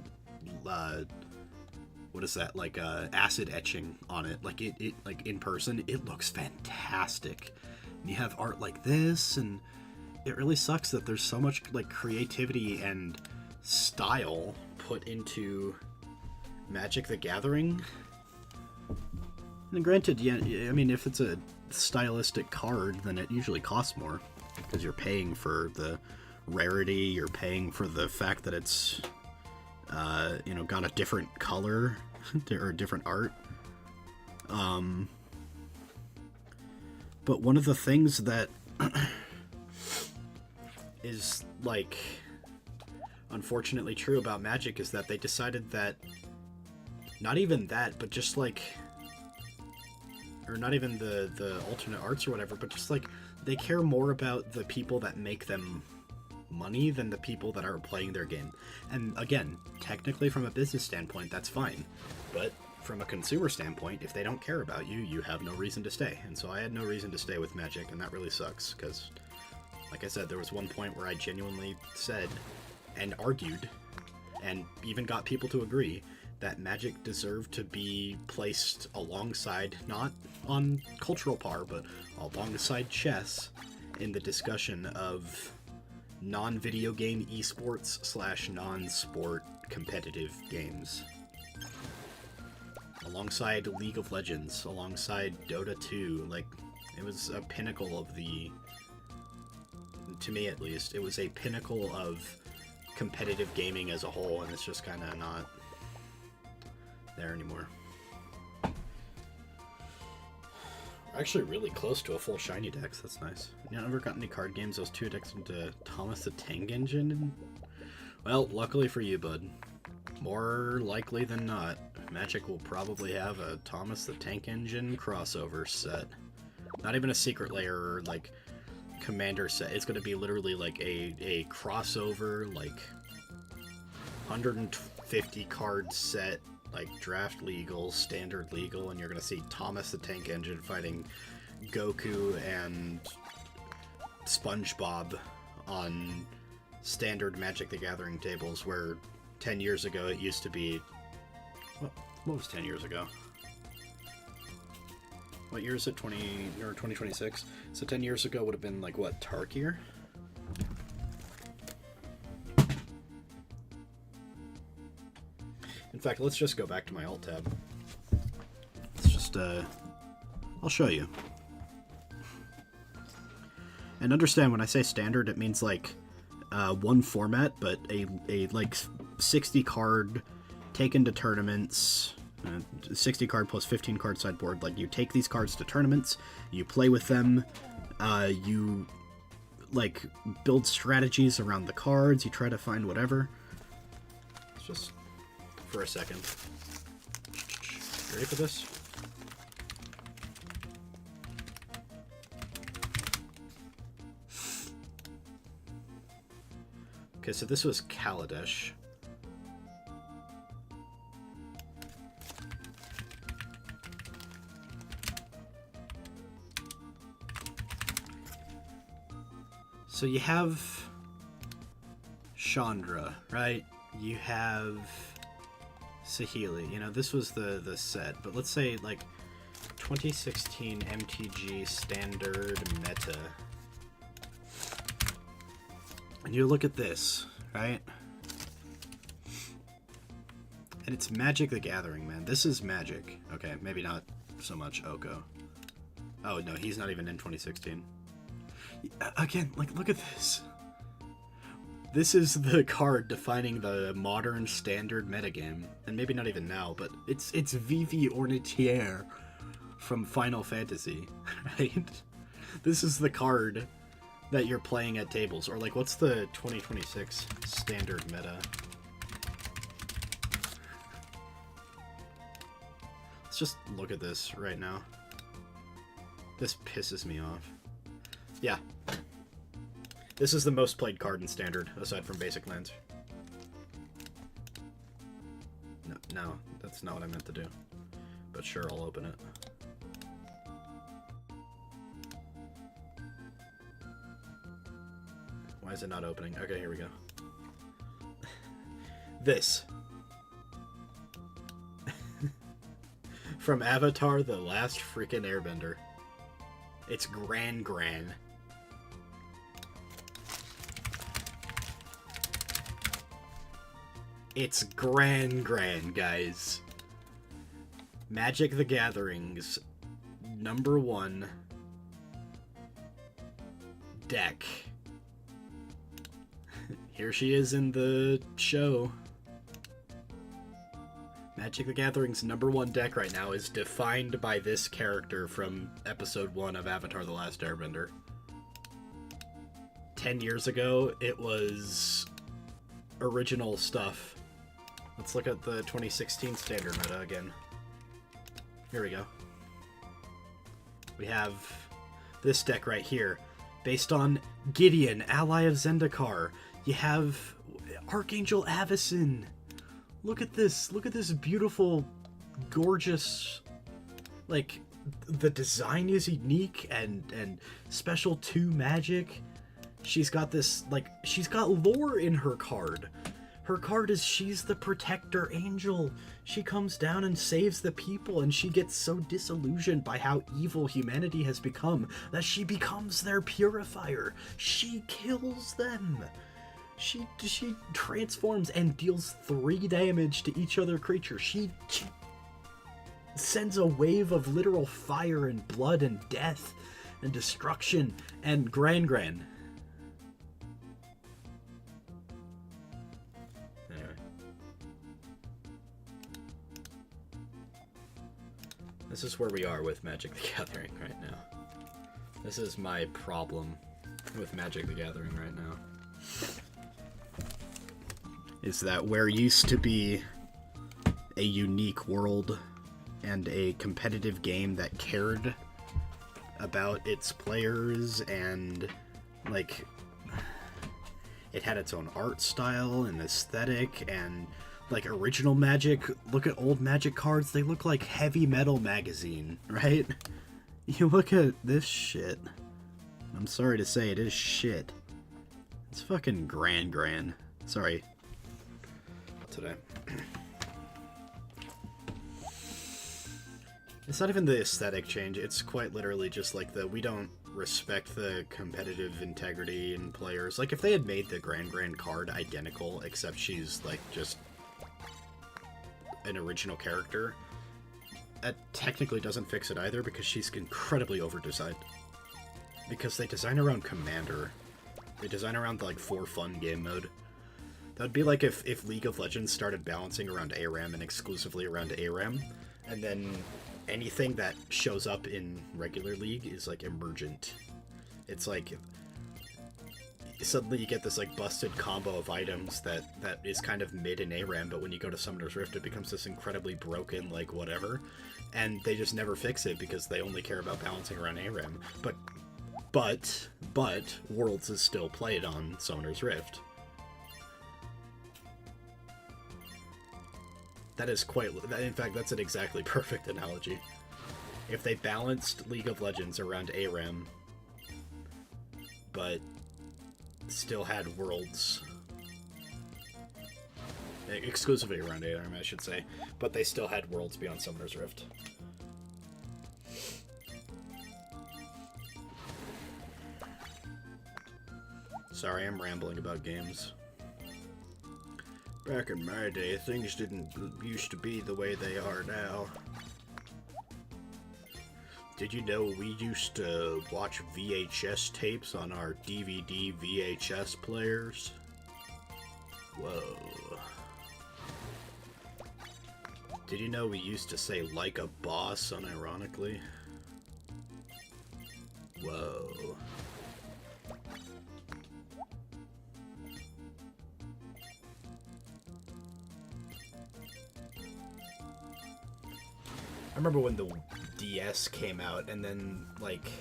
what is that, like, acid etching on it. Like, it like, in person, it looks fantastic. And you have art like this, and it really sucks that there's so much, like, creativity and style put into Magic the Gathering. And granted, yeah, I mean, if it's a stylistic card, then it usually costs more, because you're paying for the rarity, you're paying for the fact that it's, you know, got a different color, or different art. But one of the things that is, like, unfortunately true about Magic is that they decided that, not even that, but just, like... or not even the alternate arts or whatever, but just, like, they care more about the people that make them money than the people that are playing their game. And again, technically from a business standpoint, that's fine. But from a consumer standpoint, if they don't care about you, you have no reason to stay. And so I had no reason to stay with Magic, and that really sucks, because, like I said, there was one point where I genuinely said, and argued, and even got people to agree, that Magic deserved to be placed alongside, not on cultural par, but alongside chess in the discussion of non-video game esports / non-sport competitive games. Alongside League of Legends, alongside Dota 2, like, it was a pinnacle of the... to me at least, it was a pinnacle of competitive gaming as a whole, and it's just kind of not there anymore. Actually really close to a full shiny dex, that's nice. You never got any card games, those 2 decks into Thomas the Tank Engine? Well, luckily for you, bud. More likely than not, Magic will probably have a Thomas the Tank Engine crossover set. Not even a secret layer or, like, commander set. It's going to be literally, like, a crossover, like, 150 card set, like, draft legal, standard legal, and you're going to see Thomas the Tank Engine fighting Goku and SpongeBob on standard Magic the Gathering tables, where 10 years ago it used to be... What was 10 years ago? What year is it? 2026? So 10 years ago would have been, like, what, Tarkier? In fact, let's just go back to my alt tab. Let's just, I'll show you. And understand, when I say standard, it means, like, one format, but a like, 60 card taken to tournaments, 60 card plus 15 card sideboard. Like, you take these cards to tournaments, you play with them, you, like, build strategies around the cards, you try to find whatever. It's just for a second. Ready for this? Okay, so this was Kaladesh. So you have Chandra, right? You have Sahili. You know, this was the set, but let's say, like, 2016 MTG standard meta. And you look at this, right? And it's Magic the Gathering, man. This is Magic. Okay, maybe not so much Oko. Oh, no, he's not even in 2016. Again, like, look at this. This is the card defining the modern standard metagame. And maybe not even now, but it's Vivi Ornitiere from Final Fantasy, right? This is the card that you're playing at tables. Or, like, what's the 2026 standard meta? Let's just look at this right now. This pisses me off. Yeah. This is the most played card in standard, aside from basic lands. No, that's not what I meant to do. But sure, I'll open it. Why is it not opening? Okay, here we go. This. From Avatar: The Last Freaking Airbender. It's Gran. It's Gran, guys. Magic the Gathering's #1 deck. Here she is in the show. Magic the Gathering's #1 deck right now is defined by this character from episode 1 of Avatar: The Last Airbender. 10 years ago, it was original stuff. Let's look at the 2016 standard meta again. Here we go. We have this deck right here, based on Gideon, ally of Zendikar. You have Archangel Avacyn. Look at this. Look at this beautiful, gorgeous, like, the design is unique and special to Magic. She's got this, like, she's got lore in her card. Her card is she's the protector angel. She comes down and saves the people, and she gets so disillusioned by how evil humanity has become that she becomes their purifier. She kills them. She transforms and deals 3 damage to each other creature. She sends a wave of literal fire and blood and death and destruction and Gran. Anyway. This is where we are with Magic the Gathering right now. This is my problem with Magic the Gathering right now. is that where used to be a unique world and a competitive game that cared about its players and, like, it had its own art style and aesthetic and, like, original Magic. Look at old Magic cards, they look like Heavy Metal magazine, right? You look at this shit. I'm sorry to say, it is shit. It's fucking grand. Sorry. Today. It's not even the aesthetic change, it's quite literally just like we don't respect the competitive integrity in players. Like, if they had made the Grand card identical, except she's, like, just an original character, that technically doesn't fix it either, because she's incredibly over-designed. Because they design around Commander. They design around the, like, for fun game mode. That would be like if League of Legends started balancing around ARAM and exclusively around ARAM, and then anything that shows up in regular League is, like, emergent. It's like, suddenly you get this, like, busted combo of items that is kind of mid in ARAM, but when you go to Summoner's Rift it becomes this incredibly broken, like, whatever, and they just never fix it because they only care about balancing around ARAM. But Worlds is still played on Summoner's Rift. That is quite... In fact, that's an exactly perfect analogy. If they balanced League of Legends around ARAM, but still had Worlds... exclusively around ARAM, I should say. But they still had Worlds beyond Summoner's Rift. Sorry, I'm rambling about games. Back in my day, things didn't used to be the way they are now. Did you know we used to watch VHS tapes on our DVD VHS players? Whoa. Did you know we used to say "like a boss" unironically? Whoa. I remember when the DS came out, and then, like,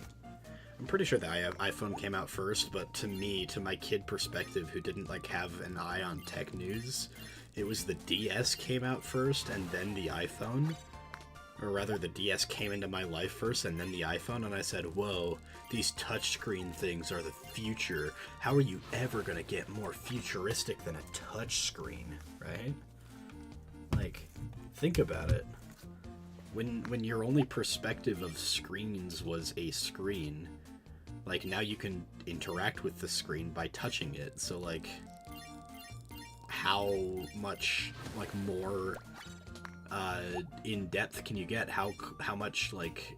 I'm pretty sure the iPhone came out first, but to me, to my kid perspective, who didn't, like, have an eye on tech news, it was the DS came out first, and then the iPhone. Or rather, the DS came into my life first, and then the iPhone, and I said, whoa, these touchscreen things are the future. How are you ever gonna get more futuristic than a touchscreen, right? Like, think about it. When your only perspective of screens was a screen, like, now you can interact with the screen by touching it, so, like, how much, like, more in-depth can you get? How much, like,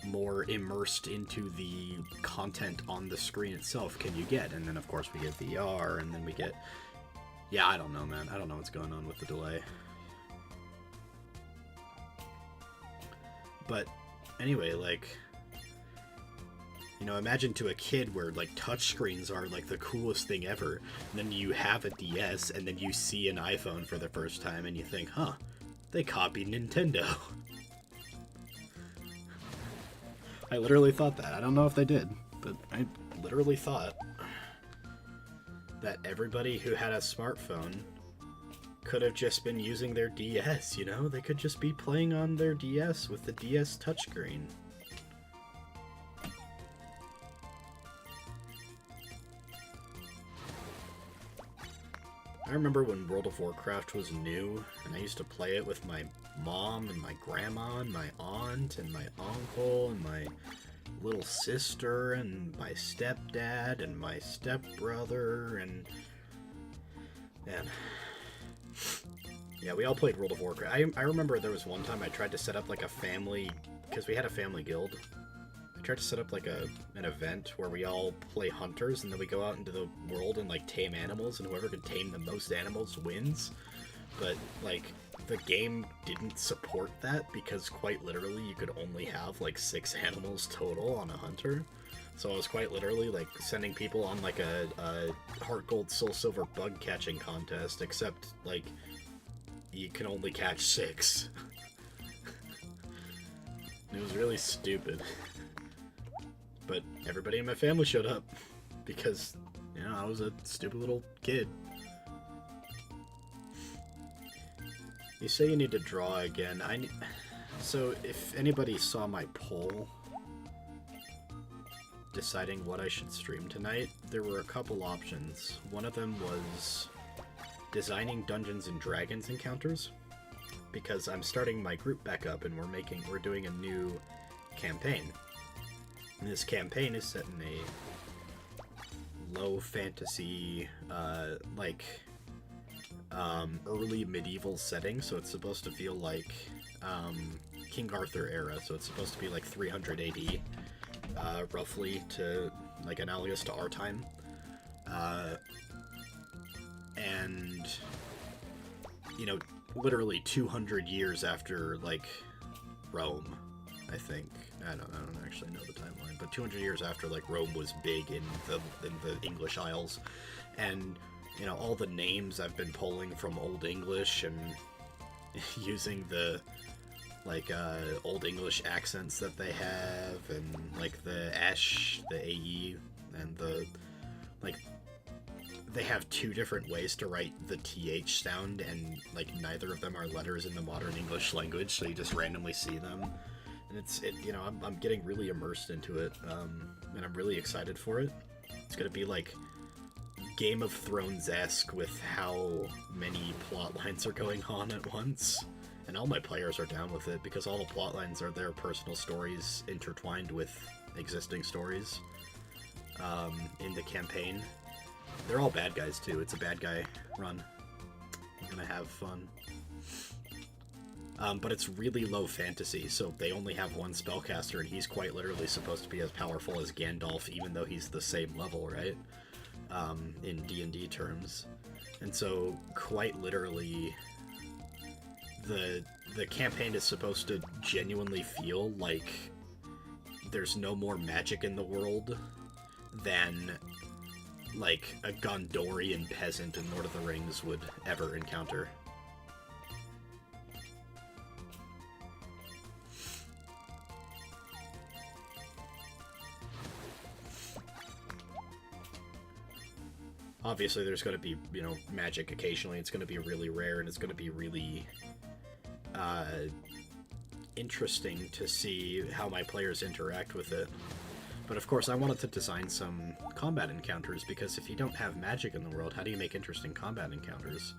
more immersed into the content on the screen itself can you get? And then, of course, we get VR, and then we get... Yeah, I don't know, man. I don't know what's going on with the delay. But anyway, like, you know, imagine to a kid where, like, touchscreens are, like, the coolest thing ever, and then you have a DS, and then you see an iPhone for the first time, and you think, huh, they copied Nintendo. I literally thought that. I don't know if they did, but I literally thought that everybody who had a smartphone could have just been using their DS, you know? They could just be playing on their DS with the DS touchscreen. I remember when World of Warcraft was new, and I used to play it with my mom and my grandma and my aunt and my uncle and my little sister and my stepdad and my stepbrother and... Man... Yeah, we all played World of Warcraft. I remember there was one time I tried to set up, like, a family... Because we had a family guild. I tried to set up, like, an event where we all play hunters, and then we go out into the world and, like, tame animals, and whoever could tame the most animals wins. But, like, the game didn't support that, because quite literally you could only have, like, 6 animals total on a hunter. So I was quite literally like sending people on like a Heart Gold Soul Silver bug catching contest, except like you can only catch 6. It was really stupid. But everybody in my family showed up because, you know, I was a stupid little kid. You say you need to draw again. So if anybody saw my poll deciding what I should stream tonight, there were a couple options. One of them was designing Dungeons and Dragons encounters, because I'm starting my group back up and we're doing a new campaign. And this campaign is set in a low fantasy, early medieval setting, so it's supposed to feel like King Arthur era, so it's supposed to be like 300 AD, roughly, to like analogous to our time. And, you know, literally 200 years after, like, Rome, I think. I don't actually know the timeline, but 200 years after, like, Rome was big in the English Isles. And, you know, all the names I've been pulling from Old English and using the, like, Old English accents that they have, and, like, the ash, the AE, and the, like, they have 2 different ways to write the TH sound, and, like, neither of them are letters in the modern English language, so you just randomly see them. And you know, I'm getting really immersed into it, and I'm really excited for it. It's gonna be, like, Game of Thrones-esque with how many plot lines are going on at once. And all my players are down with it, because all the plot lines are their personal stories intertwined with existing stories in the campaign. They're all bad guys, too. It's a bad guy run. I'm gonna have fun. But it's really low fantasy, so they only have one spellcaster, and he's quite literally supposed to be as powerful as Gandalf, even though he's the same level, right? In D&D terms. And so, quite literally, the campaign is supposed to genuinely feel like there's no more magic in the world than, like, a Gondorian peasant in Lord of the Rings would ever encounter. Obviously, there's going to be, you know, magic occasionally. It's going to be really rare, and it's going to be really interesting to see how my players interact with it. But of course, I wanted to design some combat encounters, because if you don't have magic in the world, how do you make interesting combat encounters?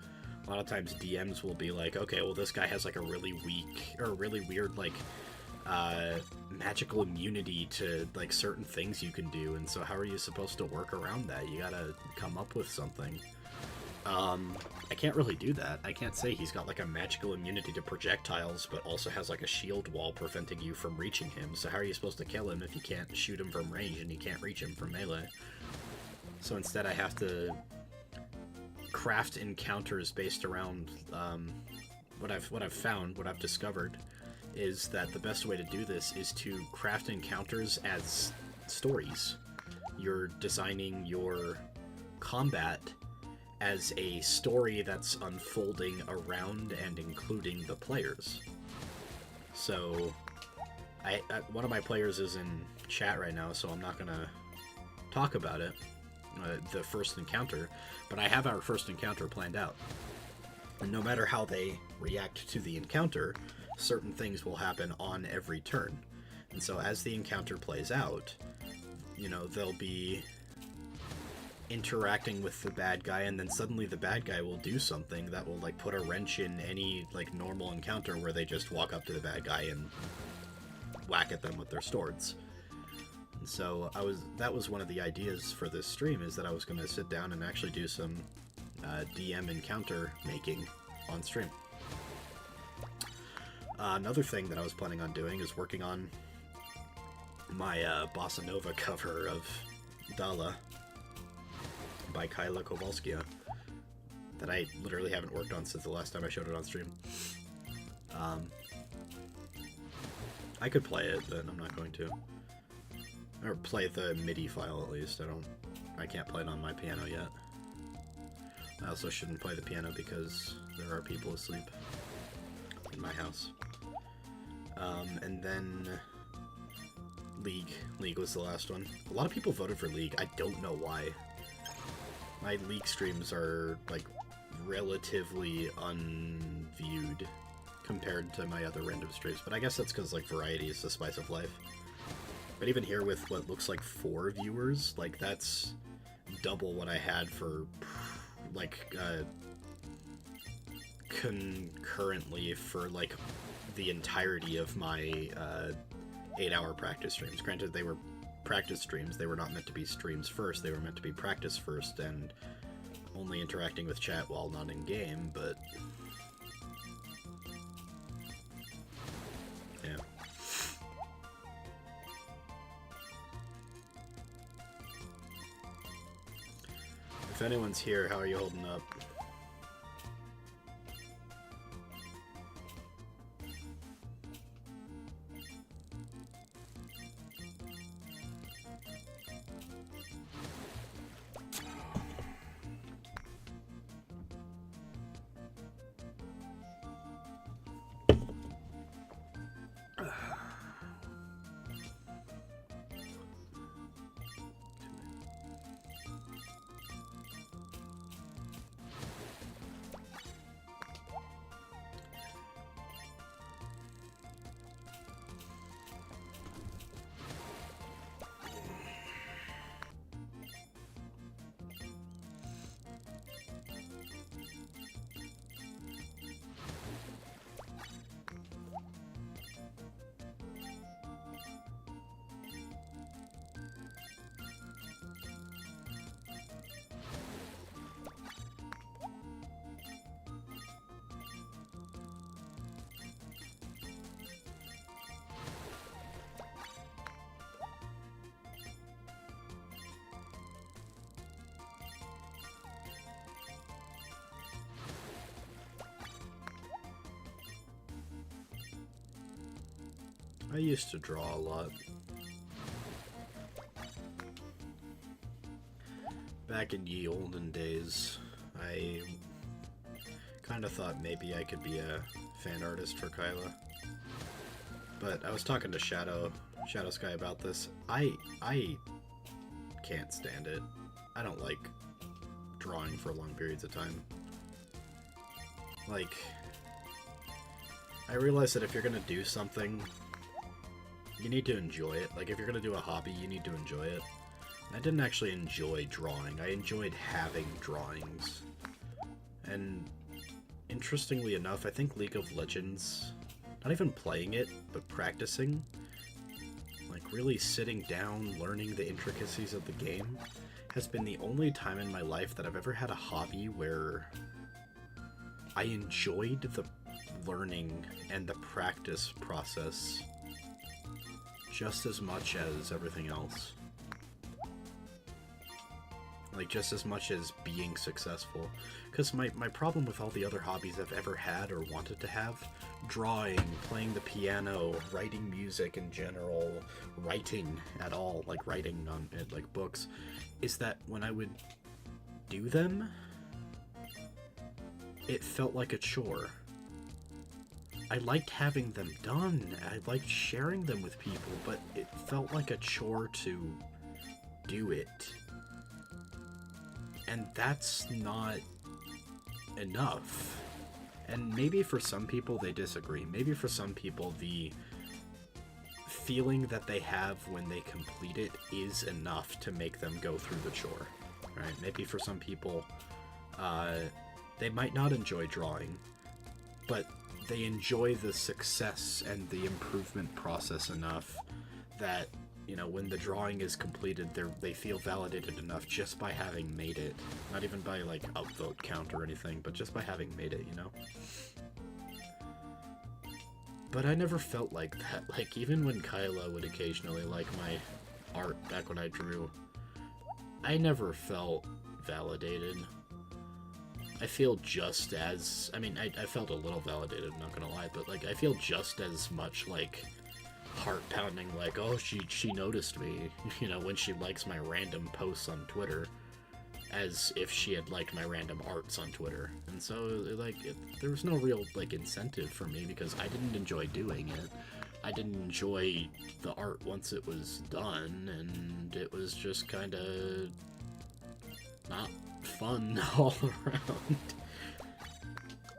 A lot of times DMs will be like, okay, well, this guy has like a really weak, or a really weird, like, magical immunity to, like, certain things you can do, and so how are you supposed to work around that? You gotta come up with something. I can't really do that. I can't say he's got, like, a magical immunity to projectiles, but also has, like, a shield wall preventing you from reaching him, so how are you supposed to kill him if you can't shoot him from range and you can't reach him from melee? So instead I have to craft encounters based around, what I've discovered is that the best way to do this is to craft encounters as stories. You're designing your combat as a story that's unfolding around and including the players. So, one of my players is in chat right now, so I'm not gonna talk about it, the first encounter, but I have our first encounter planned out. And no matter how they react to the encounter, certain things will happen on every turn. And so as the encounter plays out, you know, they'll be interacting with the bad guy, and then suddenly the bad guy will do something that will, like, put a wrench in any, like, normal encounter where they just walk up to the bad guy and whack at them with their swords. And so that was one of the ideas for this stream, is that I was going to sit down and actually do some DM encounter making on stream. Another thing that I was planning on doing is working on my Bossa Nova cover of Dala by Kaelaverse that I literally haven't worked on since the last time I showed it on stream. I could play it, but I'm not going to. Or play the MIDI file at least. I can't play it on my piano yet. I also shouldn't play the piano because there are people asleep in my house. And then League. League was the last one. A lot of people voted for League. I don't know why. My League streams are, like, relatively unviewed compared to my other random streams. But I guess that's because, like, variety is the spice of life. But even here with what looks like 4 viewers, like, that's double what I had for, like, concurrently for, like, the entirety of my 8-hour practice streams. Granted, they were practice streams. They were not meant to be streams first. They were meant to be practice first and only interacting with chat while not in game, but yeah. If anyone's here, how are you holding up? I used to draw a lot. Back in ye olden days, I kind of thought maybe I could be a fan artist for Kaela. But I was talking to Shadow Sky about this. I can't stand it. I don't like drawing for long periods of time. Like, I realize that if you're gonna do something, you need to enjoy it. Like, if you're gonna do a hobby, you need to enjoy it. I didn't actually enjoy drawing. I enjoyed having drawings. And interestingly enough, I think League of Legends, not even playing it, but practicing, like really sitting down, learning the intricacies of the game, has been the only time in my life that I've ever had a hobby where I enjoyed the learning and the practice process just as much as everything else. Like, just as much as being successful. Because my problem with all the other hobbies I've ever had or wanted to have, drawing, playing the piano, writing music in general, writing at all, like writing on like books, is that when I would do them, it felt like a chore. I liked having them done, I liked sharing them with people, but it felt like a chore to do it. And that's not enough. And maybe for some people they disagree. Maybe for some people the feeling that they have when they complete it is enough to make them go through the chore, right? Maybe for some people, they might not enjoy drawing, but they enjoy the success and the improvement process enough that, you know, when the drawing is completed, they feel validated enough just by having made it. Not even by, like, upvote count or anything, but just by having made it, you know? But I never felt like that. Like, even when Kaela would occasionally like my art back when I drew, I never felt validated. I feel just as... I mean, I felt a little validated, I'm not gonna lie, but, like, I feel just as much like heart pounding, like, oh, she noticed me, you know, when she likes my random posts on Twitter, as if she had liked my random arts on Twitter. And so, like, there was no real, like, incentive for me because I didn't enjoy doing it. I didn't enjoy the art once it was done, and it was just kind of not fun all around.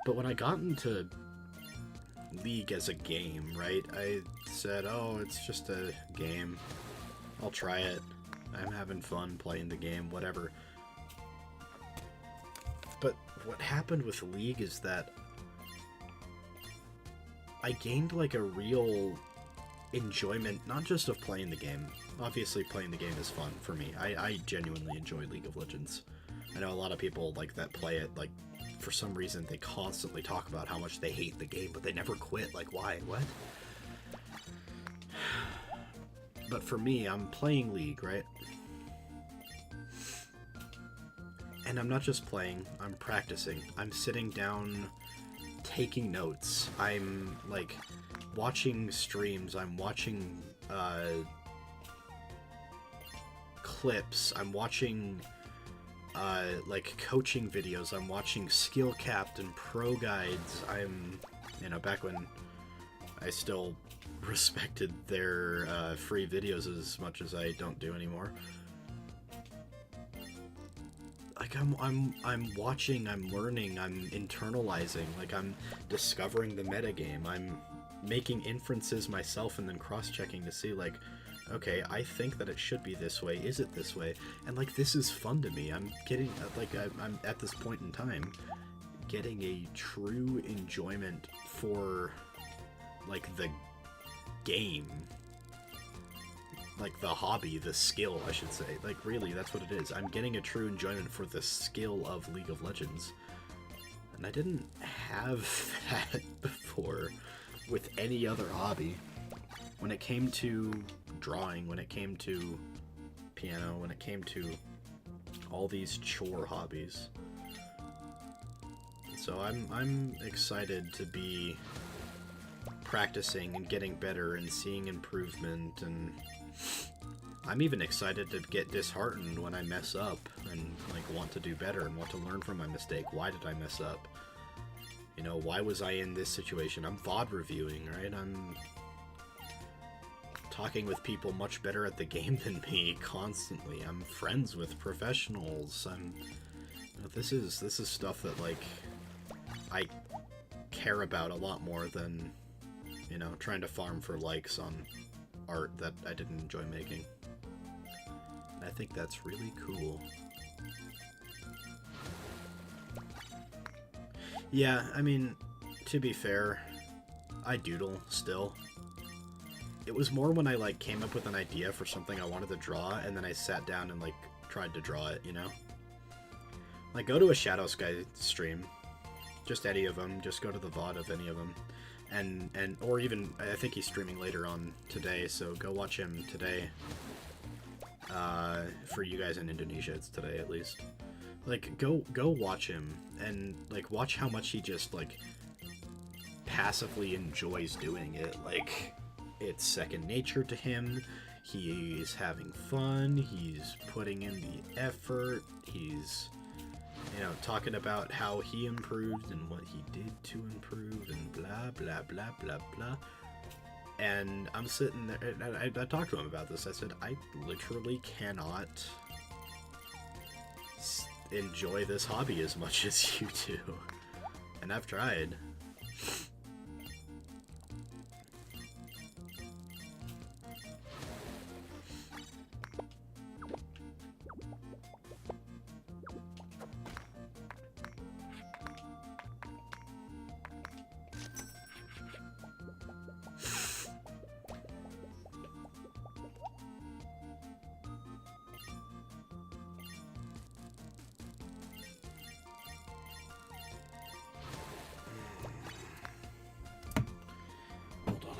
But when I got into League as a game, right, I said, oh, it's just a game. I'll try it. I'm having fun playing the game, whatever. But what happened with League is that I gained, like, a real enjoyment, not just of playing the game. Obviously, playing the game is fun for me. I genuinely enjoy League of Legends. I know a lot of people, like, that play it, like, for some reason, they constantly talk about how much they hate the game, but they never quit. Like, why? What? But for me, I'm playing League, right? And I'm not just playing, I'm practicing. I'm sitting down, taking notes. I'm, like, watching streams. I'm watching, clips. I'm watching, like, coaching videos. I'm watching Skill Capped and Pro Guides. I'm, you know, back when I still respected their, free videos as much as I don't do anymore. Like, I'm watching, I'm learning, I'm internalizing, like, I'm discovering the metagame, I'm making inferences myself and then cross-checking to see, like, okay, I think that it should be this way, is it this way? And, like, this is fun to me. I'm getting, like, I'm at this point in time getting a true enjoyment for, like, the game. Like, the hobby, the skill, I should say. Like, really, that's what it is. I'm getting a true enjoyment for the skill of League of Legends. And I didn't have that before with any other hobby. When it came to drawing, when it came to piano, when it came to all these chore hobbies. So I'm excited to be practicing and getting better and seeing improvement, and I'm even excited to get disheartened when I mess up and, like, want to do better and want to learn from my mistake. Why did I mess up? You know, why was I in this situation? I'm VOD reviewing, right? I'm talking with people much better at the game than me constantly. I'm friends with professionals. You know, this is stuff that, like, I care about a lot more than, you know, trying to farm for likes on art that I didn't enjoy making. And I think that's really cool. Yeah, I mean, to be fair, I doodle still. It was more when I, like, came up with an idea for something I wanted to draw, and then I sat down and, like, tried to draw it, you know? Like, go to a Shadow Sky stream. Just any of them. Just go to the VOD of any of them. And or even, I think he's streaming later on today, so go watch him today. For you guys in Indonesia, it's today at least. Like, go watch him, and, like, watch how much he just, like, passively enjoys doing it. Like, it's second nature to him. He's having fun. He's putting in the effort. He's, you know, talking about how he improved and what he did to improve and blah, blah, blah, blah, blah. And I'm sitting there, and I talked to him about this. I said, I literally cannot enjoy this hobby as much as you do. And I've tried.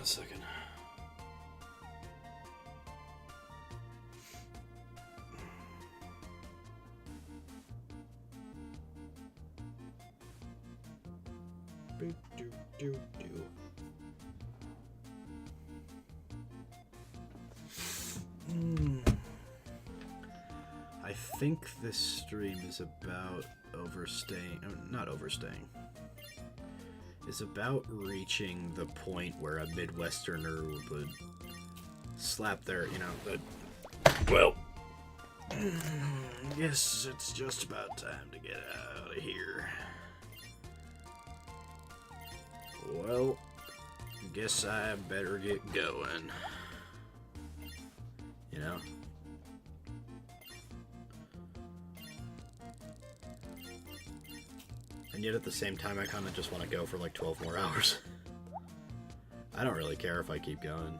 Second. think this stream is about overstaying. Not overstaying. Is about reaching the point where a Midwesterner would slap their, well, guess it's just about time to get out of here. Well, guess I better get going. You know? And yet at the same time, I kind of just want to go for like 12 more hours. I don't really care if I keep going.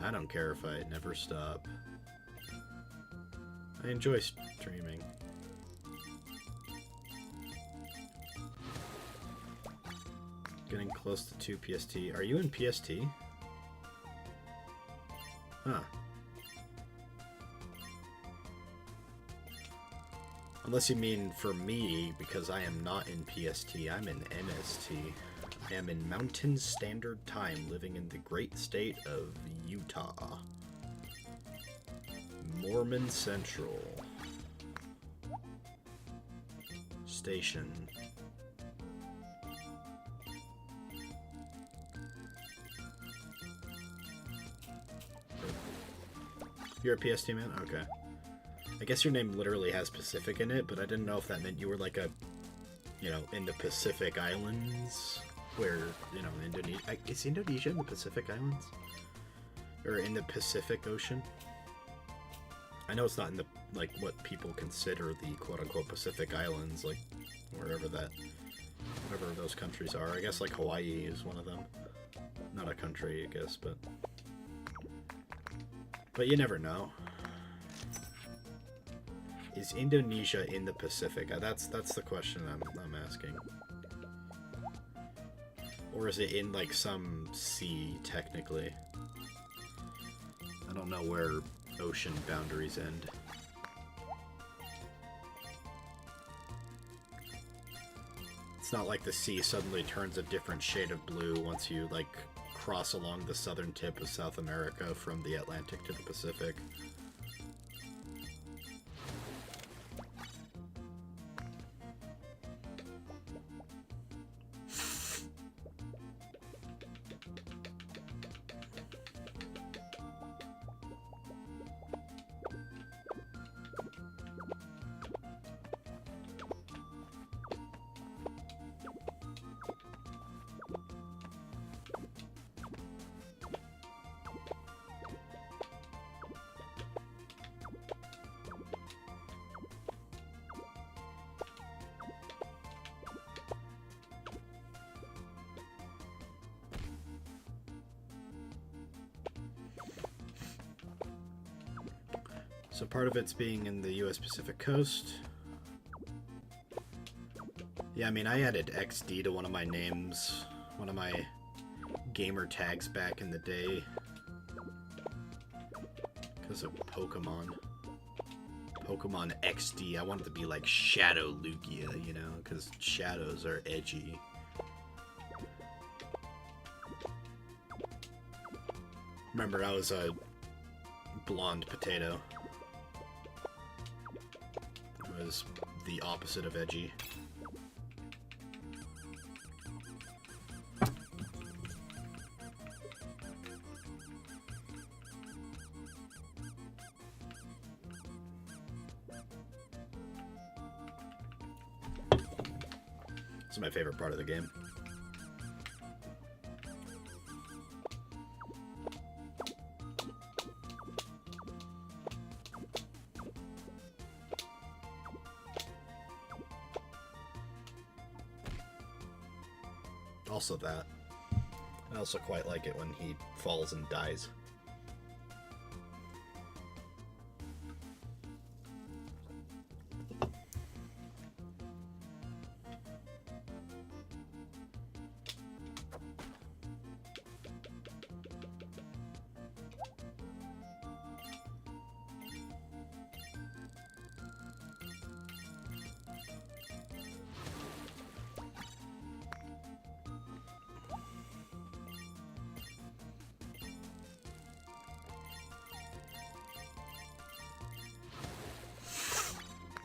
I don't care if I never stop. I enjoy streaming. Getting close to 2 PST. Are you in PST? Huh. Unless you mean for me, because I am not in PST, I'm in MST. I am in Mountain Standard Time, living in the great state of Utah. Mormon Central. Station. You're a PST man? Okay. I guess your name literally has Pacific in it, but I didn't know if that meant you were like a, in the Pacific Islands, where, Indonesia... Is Indonesia in the Pacific Islands? Or in the Pacific Ocean? I know it's not in the, what people consider the quote-unquote Pacific Islands, whatever those countries are. I guess, Hawaii is one of them. Not a country, I guess, but you never know. Is Indonesia in the Pacific? That's the question I'm asking. Or is it in some sea technically? I don't know where ocean boundaries end. It's not like the sea suddenly turns a different shade of blue once you cross along the southern tip of South America from the Atlantic to the Pacific. So part of it's being in the US Pacific Coast. Yeah, I mean, I added XD to one of my names, one of my gamer tags back in the day. Because of Pokemon. Pokemon XD. I wanted to be like Shadow Lugia, because shadows are edgy. Remember, I was a blonde potato. Was the opposite of edgy. This is my favorite part of the game. Also that. I also quite like it when he falls and dies.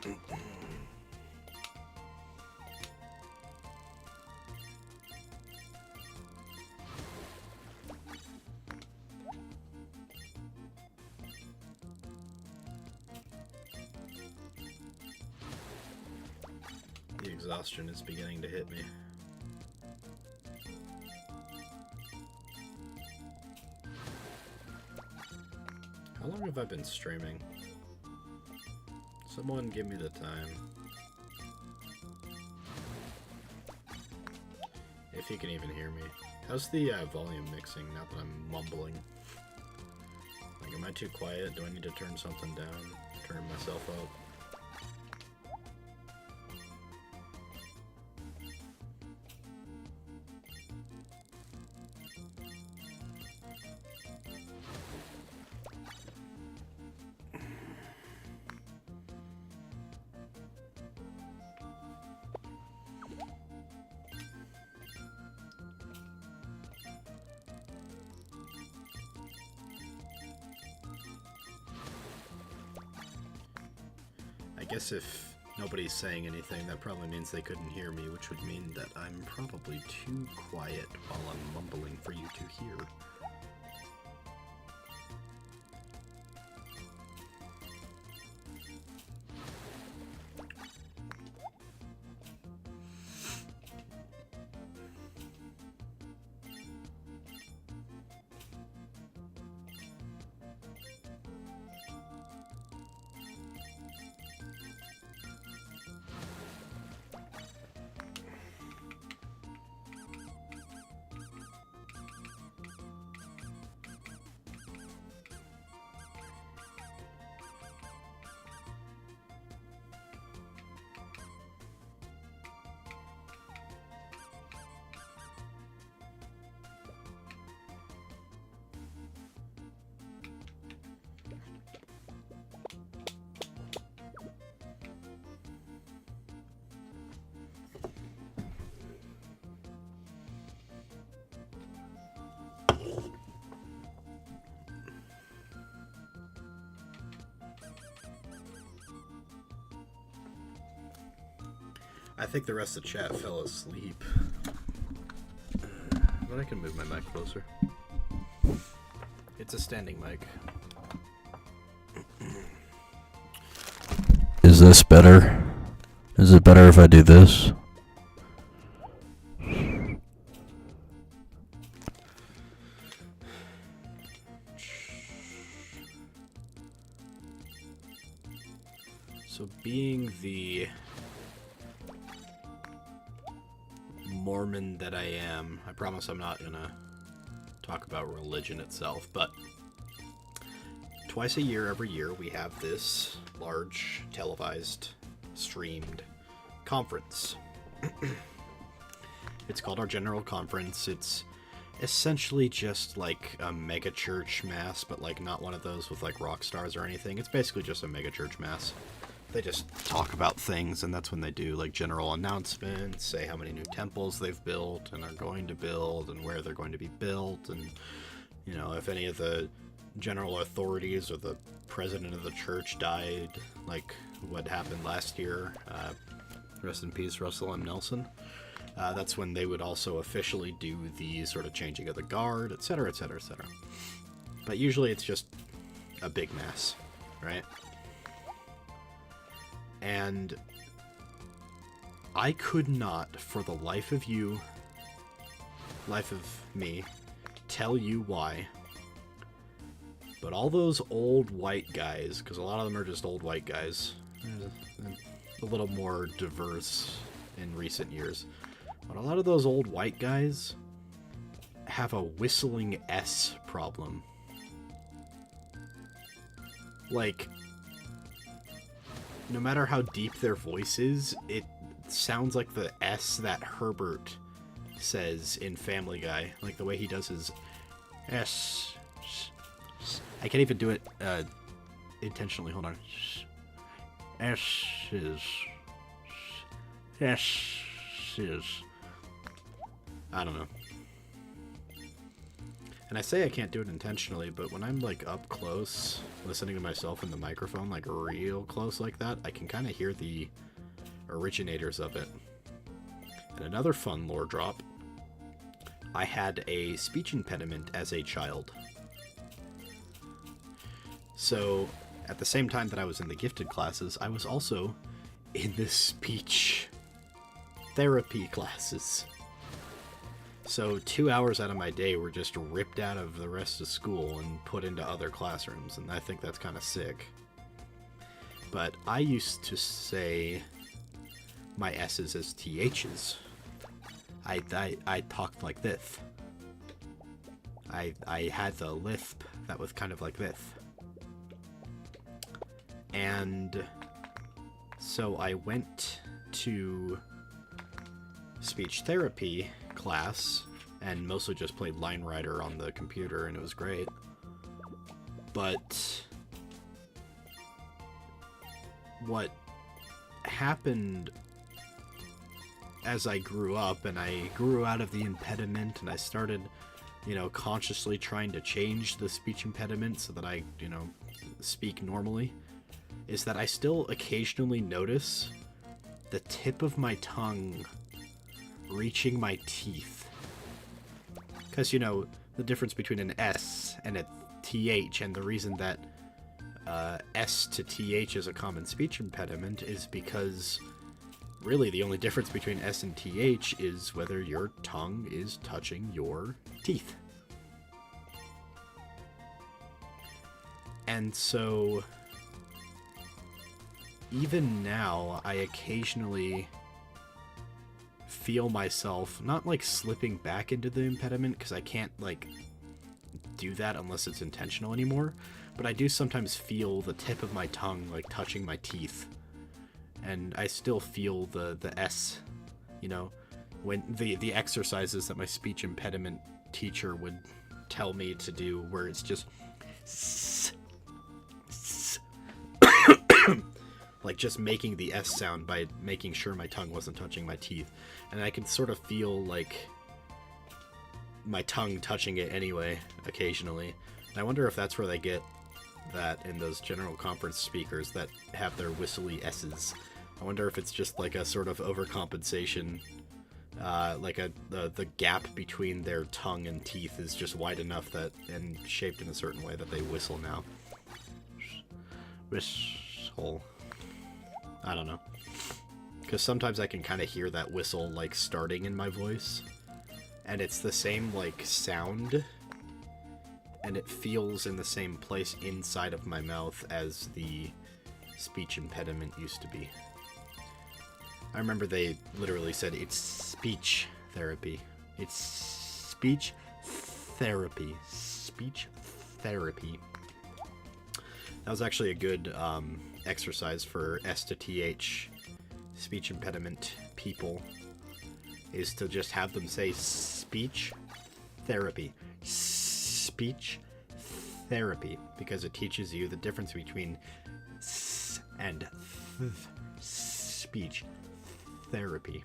The exhaustion is beginning to hit me. How long have I been streaming? Someone give me the time. If you can even hear me. How's the volume mixing now that I'm mumbling? Like, am I too quiet? Do I need to turn something down? Turn myself up? I guess if nobody's saying anything, that probably means they couldn't hear me, which would mean that I'm probably too quiet while I'm mumbling for you to hear. I think the rest of the chat fell asleep. But I can move my mic closer. It's a standing mic. Is this better? Is it better if I do this? So being the Mormon that I am, I promise I'm not gonna talk about religion itself, but twice a year, every year, we have this large televised, streamed conference. It's called our General Conference. It's essentially just like a mega church mass, but like not one of those with like rock stars or anything. It's basically just a mega church mass. They just talk about things, and that's when they do like general announcements, say how many new temples they've built and are going to build and where they're going to be built, and you know, if any of the general authorities or the president of the church died, like what happened last year. Rest in peace, Russell M. Nelson. That's when they would also officially do the sort of changing of the guard, etc., etc., etc. But usually it's just a big mess, right? And I could not, for the life of you, life of me, tell you why. But all those old white guys, because a lot of them are just old white guys, a little more diverse in recent years, but a lot of those old white guys have a whistling S problem. Like, no matter how deep their voice is, it sounds like the S that Herbert says in Family Guy. Like the way he does his S. I can't even do it intentionally. Hold on. S is. S is. I don't know. And I say I can't do it intentionally, but when I'm like up close, listening to myself in the microphone, like real close like that, I can kind of hear the originators of it. And another fun lore drop, I had a speech impediment as a child. So at the same time that I was in the gifted classes, I was also in the speech therapy classes. So 2 hours out of my day were just ripped out of the rest of school and put into other classrooms, and I think that's kind of sick. But I used to say my S's as TH's. I talked like this. I had the lisp that was kind of like this. And so I went to speech therapy class and mostly just played Line Rider on the computer, and it was great. But what happened as I grew up and I grew out of the impediment and I started, consciously trying to change the speech impediment so that I, speak normally, is that I still occasionally notice the tip of my tongue reaching my teeth. Because, the difference between an S and a TH, and the reason that S to TH is a common speech impediment is because really the only difference between S and TH is whether your tongue is touching your teeth. And so even now, I occasionally feel myself not like slipping back into the impediment, because I can't like do that unless it's intentional anymore, but I do sometimes feel the tip of my tongue like touching my teeth, and I still feel the S, when the exercises that my speech impediment teacher would tell me to do, where it's just like just making the S sound by making sure my tongue wasn't touching my teeth. And I can sort of feel like my tongue touching it anyway, occasionally. And I wonder if that's where they get that in those general conference speakers that have their whistly S's. I wonder if it's just like a sort of overcompensation, like the gap between their tongue and teeth is just wide enough that, and shaped in a certain way, that they whistle now. Whistle. I don't know. Because sometimes I can kind of hear that whistle, like, starting in my voice. And it's the same, like, sound. And it feels in the same place inside of my mouth as the speech impediment used to be. I remember they literally said, it's speech therapy. It's speech therapy. Speech therapy. That was actually a good exercise for S to TH speech impediment people, is to just have them say speech therapy. Speech therapy, because it teaches you the difference between S and th. Speech therapy.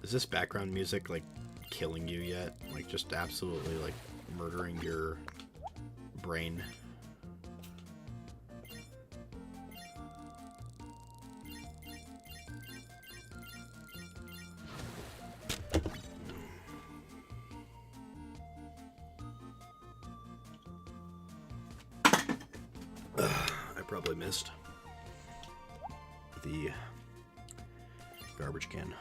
Is this background music, like, killing you yet? Like, just absolutely, like, murdering your brain? I probably missed the garbage can.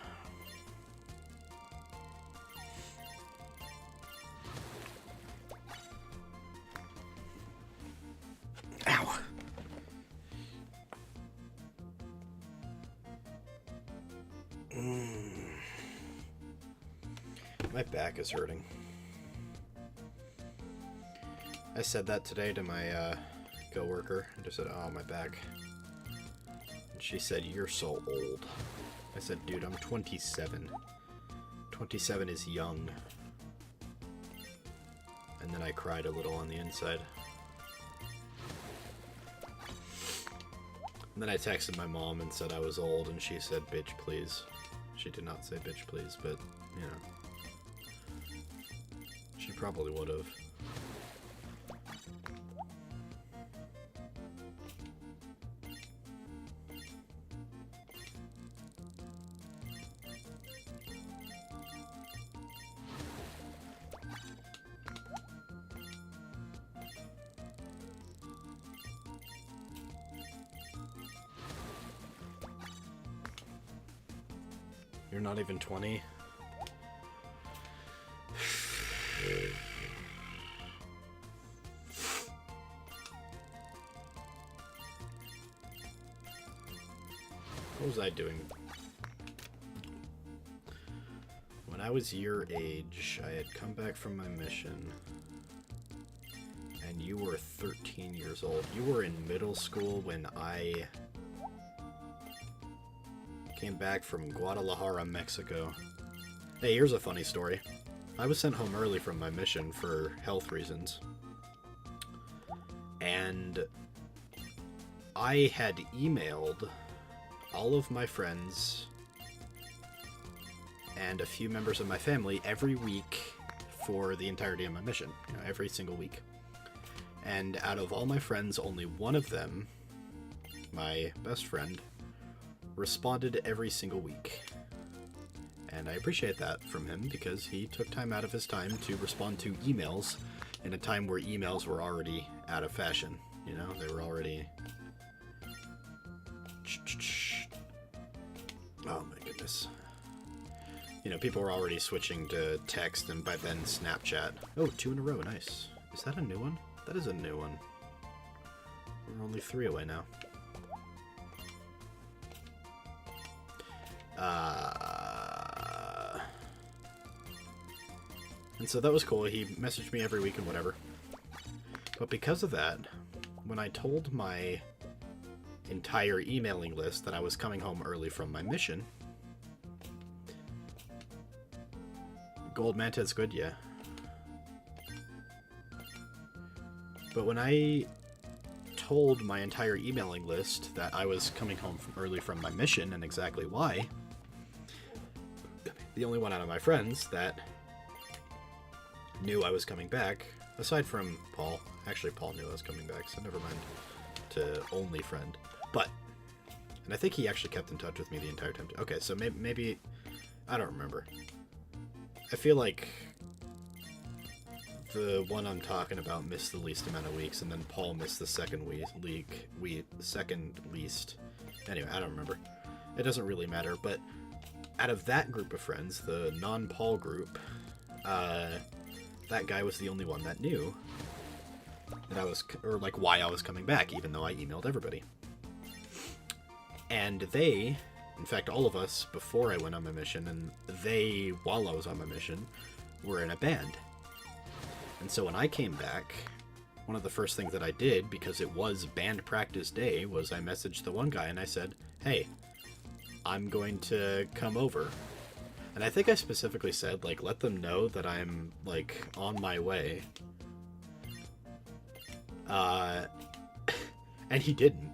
Ow. My back is hurting. I said that today to my coworker. I just said, "Oh, my back." She said, "You're so old." I said, "Dude, I'm 27. 27 is young." And then I cried a little on the inside. And then I texted my mom and said I was old, and she said, "Bitch, please." She did not say "bitch, please," but, you know. She probably would have. You're not even 20? What was I doing? When I was your age, I had come back from my mission, and you were 13 years old. You were in middle school when I came back from Guadalajara, Mexico. Hey, here's a funny story. I was sent home early from my mission for health reasons. And I had emailed all of my friends and a few members of my family every week for the entirety of my mission. You know, every single week. And out of all my friends, only one of them, my best friend, responded every single week. And I appreciate that from him because he took time out of his time to respond to emails in a time where emails were already out of fashion. You know, they were already... Oh my goodness. You know, people were already switching to text and by then Snapchat. Oh, 2 in a row, nice. Is that a new one? That is a new one. We're only 3 away now. And so that was cool. He messaged me every week and whatever. But because of that, when I told my entire emailing list that I was coming home early from my mission, Gold Manta's good, yeah. But when I told my entire emailing list that I was coming home early from my mission and exactly why, the only one out of my friends that knew I was coming back, aside from Paul, actually Paul knew I was coming back, so never mind to only friend, but, and I think he actually kept in touch with me the entire time. Okay, so maybe I don't remember. I feel like the one I'm talking about missed the least amount of weeks, and then Paul missed the second second least. Anyway, I don't remember. It doesn't really matter, but out of that group of friends, the non-Paul group, that guy was the only one that knew that I was, or like why I was coming back, even though I emailed everybody. And they, in fact, all of us before I went on my mission, and they, while I was on my mission, were in a band. And so when I came back, one of the first things that I did, because it was band practice day, was I messaged the one guy and I said, "Hey, I'm going to come over." And I think I specifically said, like, let them know that I'm, like, on my way. And he didn't.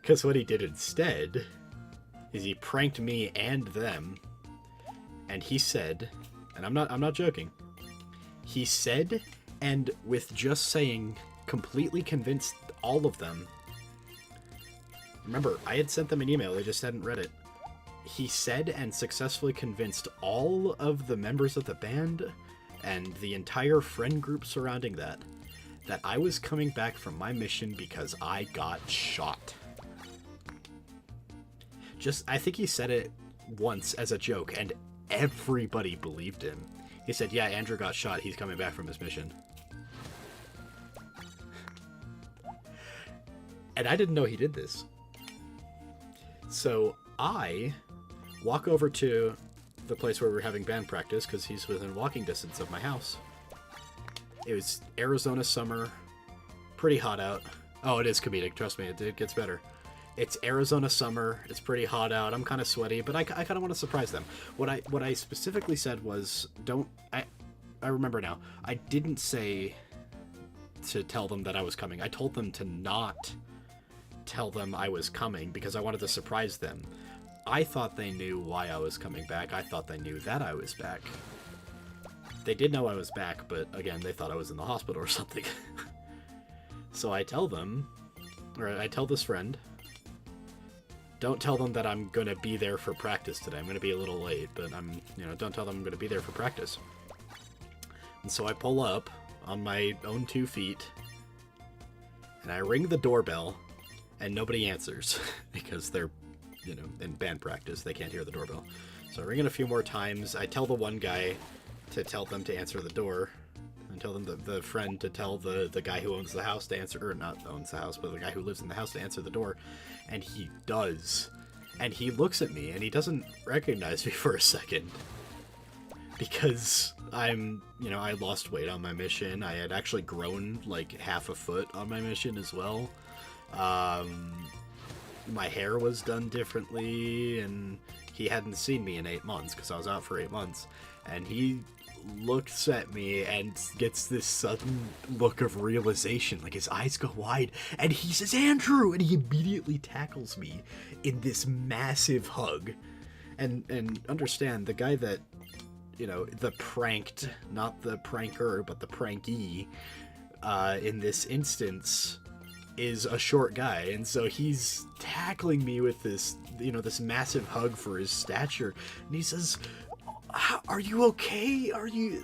Because what he did instead is he pranked me and them, and he said, and I'm not joking, he said, and with just saying, completely convinced all of them. Remember, I had sent them an email, they just hadn't read it. He said and successfully convinced all of the members of the band and the entire friend group surrounding that I was coming back from my mission because I got shot. I think he said it once as a joke, and everybody believed him. He said, "Yeah, Andrew got shot, he's coming back from his mission." And I didn't know he did this. So I walk over to the place where we're having band practice, because he's within walking distance of my house. It was Arizona summer, pretty hot out. Oh, it is comedic, trust me, it gets better. It's Arizona summer. It's pretty hot out. I'm kind of sweaty, but I kind of want to surprise them. What I specifically said was, I remember now. I didn't say to tell them that I was coming. I told them to not tell them I was coming because I wanted to surprise them. I thought they knew why I was coming back. I thought they knew that I was back. They did know I was back, but again, they thought I was in the hospital or something. So I tell them, or I tell this friend, don't tell them that I'm going to be there for practice today. I'm going to be a little late, but don't tell them I'm going to be there for practice. And so I pull up on my own 2 feet, and I ring the doorbell, and nobody answers because they're, in band practice. They can't hear the doorbell. So I ring it a few more times. I tell the one guy to tell them to answer the door, and tell them the friend to tell the guy who owns the house to answer, or not owns the house, but the guy who lives in the house to answer the door, and he does. And he looks at me, and he doesn't recognize me for a second. Because I lost weight on my mission. I had actually grown like half a foot on my mission as well. My hair was done differently, and he hadn't seen me in 8 months because I was out for 8 months. And he looks at me and gets this sudden look of realization, like his eyes go wide, and he says, "Andrew!" And he immediately tackles me in this massive hug. And understand, the guy that, the pranked, not the pranker, but the prankee, in this instance, is a short guy, and so he's tackling me with this, this massive hug for his stature, and he says, "Are you okay? Are you,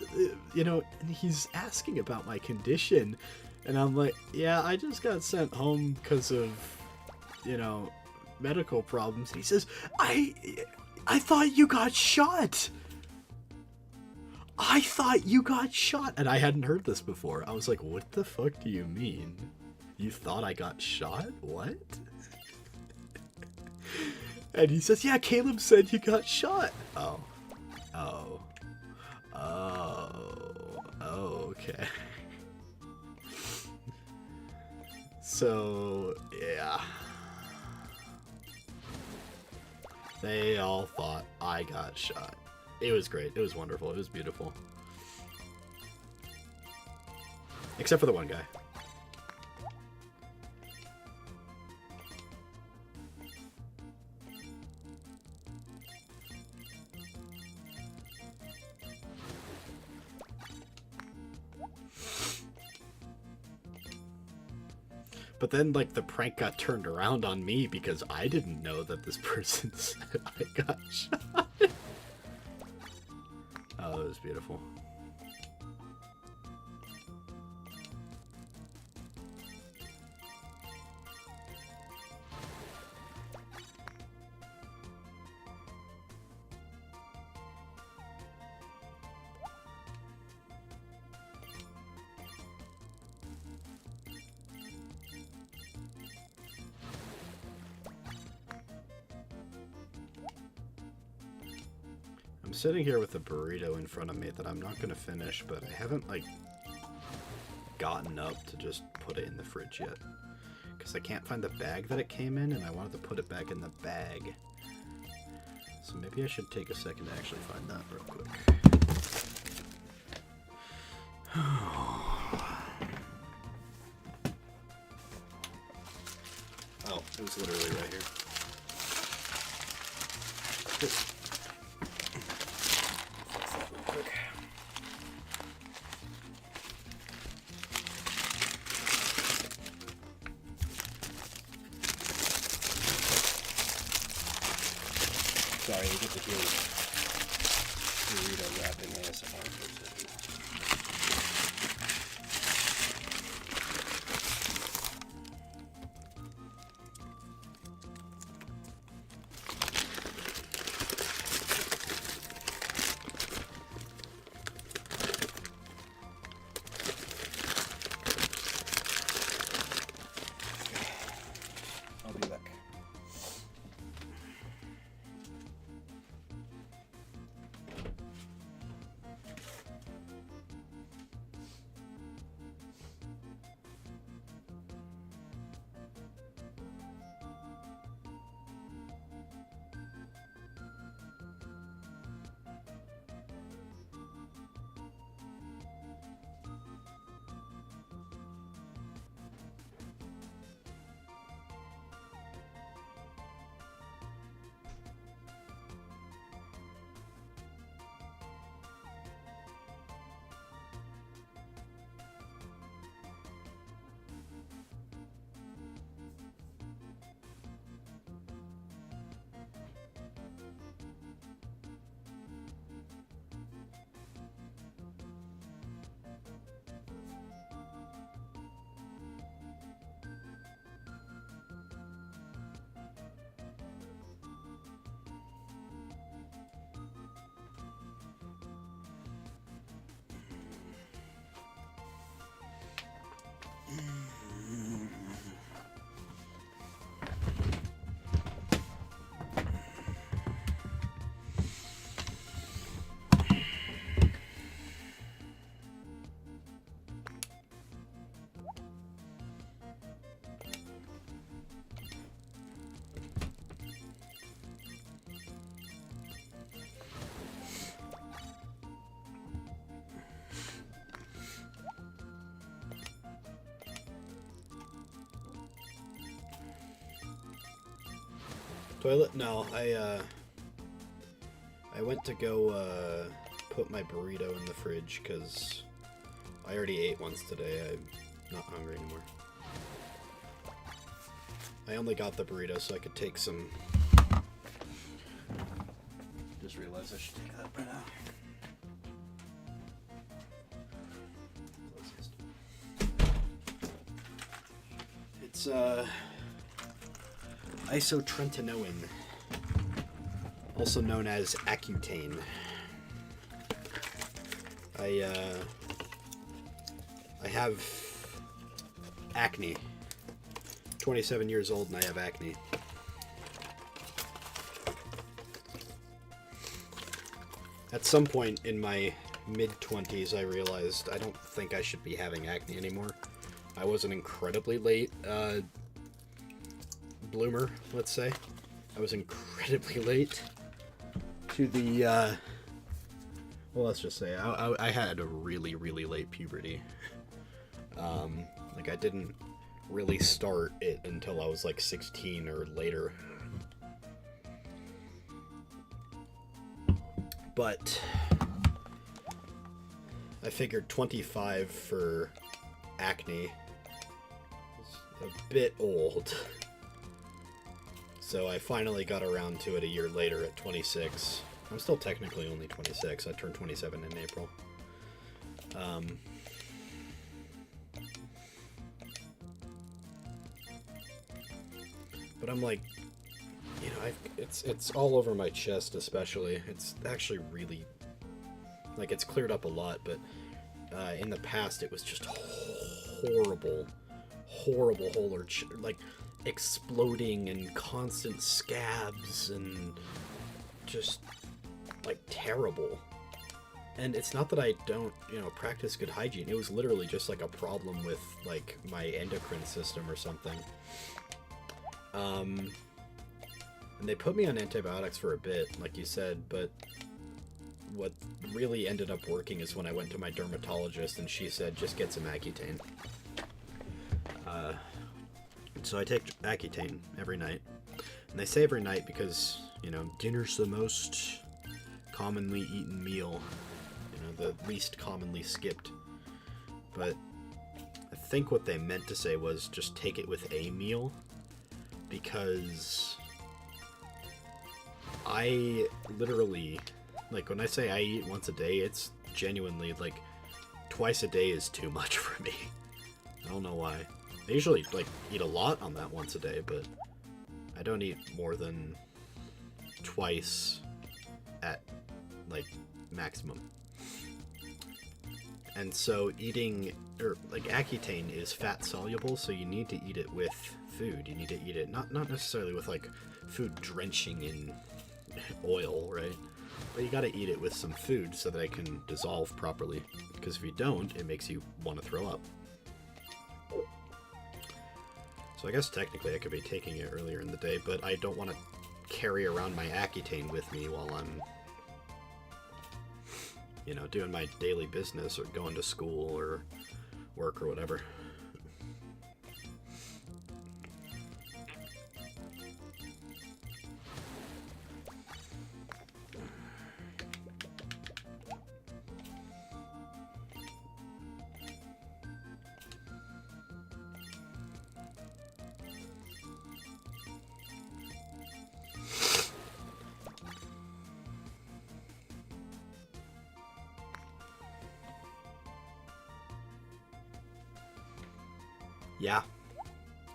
and he's asking about my condition, and I'm like, yeah, I just got sent home because of, medical problems. And he says, I thought you got shot. I thought you got shot. And I hadn't heard this before. I was like, what the fuck do you mean? You thought I got shot? What? And he says, yeah, Caleb said you got shot. Oh, okay. So, yeah. They all thought I got shot. It was great. It was wonderful. It was beautiful. Except for the one guy. But then, like, the prank got turned around on me because I didn't know that this person said I got shot. Oh, it was beautiful. I'm sitting here with a burrito in front of me that I'm not going to finish, but I haven't, like, gotten up to just put it in the fridge yet. Because I can't find the bag that it came in, and I wanted to put it back in the bag. So maybe I should take a second to actually find that real quick. Oh, it was literally right here. Sorry, you get to hear burrito wrapping ASMR for a second. I'll be back. Toilet? No, I went to go put my burrito in the fridge because I already ate once today. I'm not hungry anymore. I only got the burrito so I could take some. Just realized I should take that right now. It's isotretinoin, also known as Accutane. I have acne. 27 years old and I have acne. At some point in my mid-20s, I realized I don't think I should be having acne anymore. I was an incredibly late bloomer, let's say. I was incredibly late to the, well, let's just say, I had a really, really late puberty. Like, I didn't really start it until I was, like, 16 or later. But I figured 25 for acne is a bit old. So I finally got around to it a year later at 26. I'm still technically only 26. I turned 27 in April. But I'm like, you know, it's all over my chest especially. It's actually really, like, it's cleared up a lot, but in the past it was just horrible, like exploding and constant scabs and just like terrible. And it's not that I don't, you know, practice good hygiene. It was literally just like a problem with like my endocrine system or something. And they put me on antibiotics for a bit, like you said, but what really ended up working is when I went to my dermatologist and she said, just get some Accutane. So I take Accutane every night. And they say every night because, you know, dinner's the most commonly eaten meal. You know, the least commonly skipped. But I think what they meant to say was just take it with a meal. Because I literally, like, when I say I eat once a day, it's genuinely, like, twice a day is too much for me. I don't know why. I usually, like, eat a lot on that once a day, but I don't eat more than twice at, like, maximum. And so eating, or, like, Accutane is fat soluble, so you need to eat it with food. You need to eat it, not necessarily with, like, food drenching in oil, right? But you gotta eat it with some food so that it can dissolve properly. Because if you don't, it makes you want to throw up. So I guess technically I could be taking it earlier in the day, but I don't want to carry around my Accutane with me while I'm, you know, doing my daily business or going to school or work or whatever.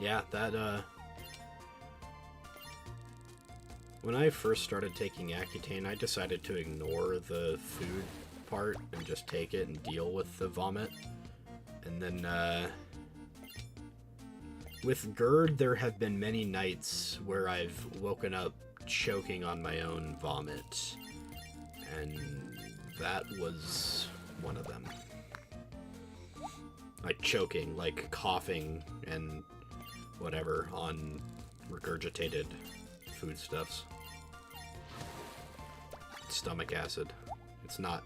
Yeah, that, when I first started taking Accutane, I decided to ignore the food part and just take it and deal with the vomit. And then, with GERD, there have been many nights where I've woken up choking on my own vomit. And that was one of them. Like choking, like coughing and whatever on regurgitated foodstuffs. Stomach acid. It's not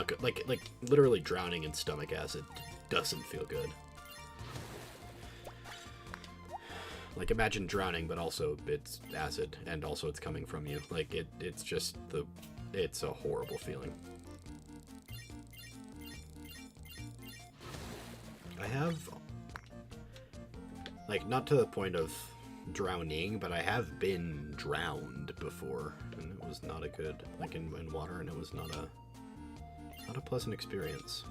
good. Like literally drowning in stomach acid doesn't feel good. Like, imagine drowning, but also it's acid, and also it's coming from you. Like, it's just it's a horrible feeling. I have, like, not to the point of drowning, but I have been drowned before, and it was not a good, like, in water, and it was not a pleasant experience.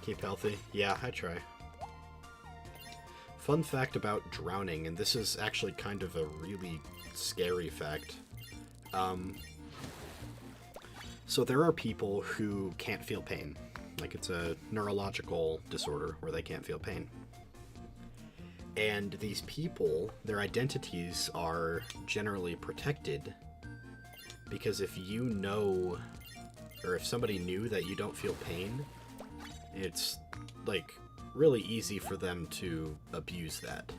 Keep healthy. Yeah, I try. Fun fact about drowning, and this is actually kind of a really scary fact. So there are people who can't feel pain. Like, it's a neurological disorder where they can't feel pain. And these people, their identities are generally protected because if you know, or if somebody knew that you don't feel pain, it's, like, really easy for them to abuse that.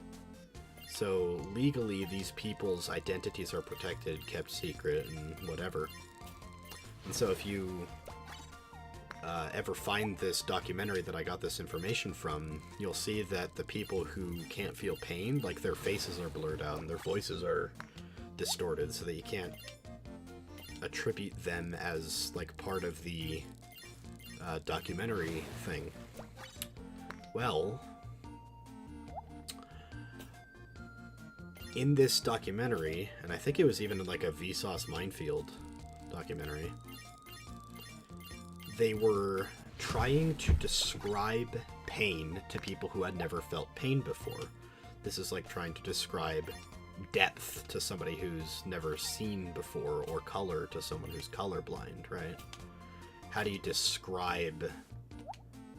So legally, these people's identities are protected, kept secret, and whatever. And so if you ever find this documentary that I got this information from, you'll see that the people who can't feel pain, like, their faces are blurred out and their voices are distorted so that you can't attribute them as, like, part of the documentary thing. Well, in this documentary, and I think it was even like a Vsauce Minefield documentary, they were trying to describe pain to people who had never felt pain before. This is like trying to describe depth to somebody who's never seen before, or color to someone who's colorblind, right? How do you describe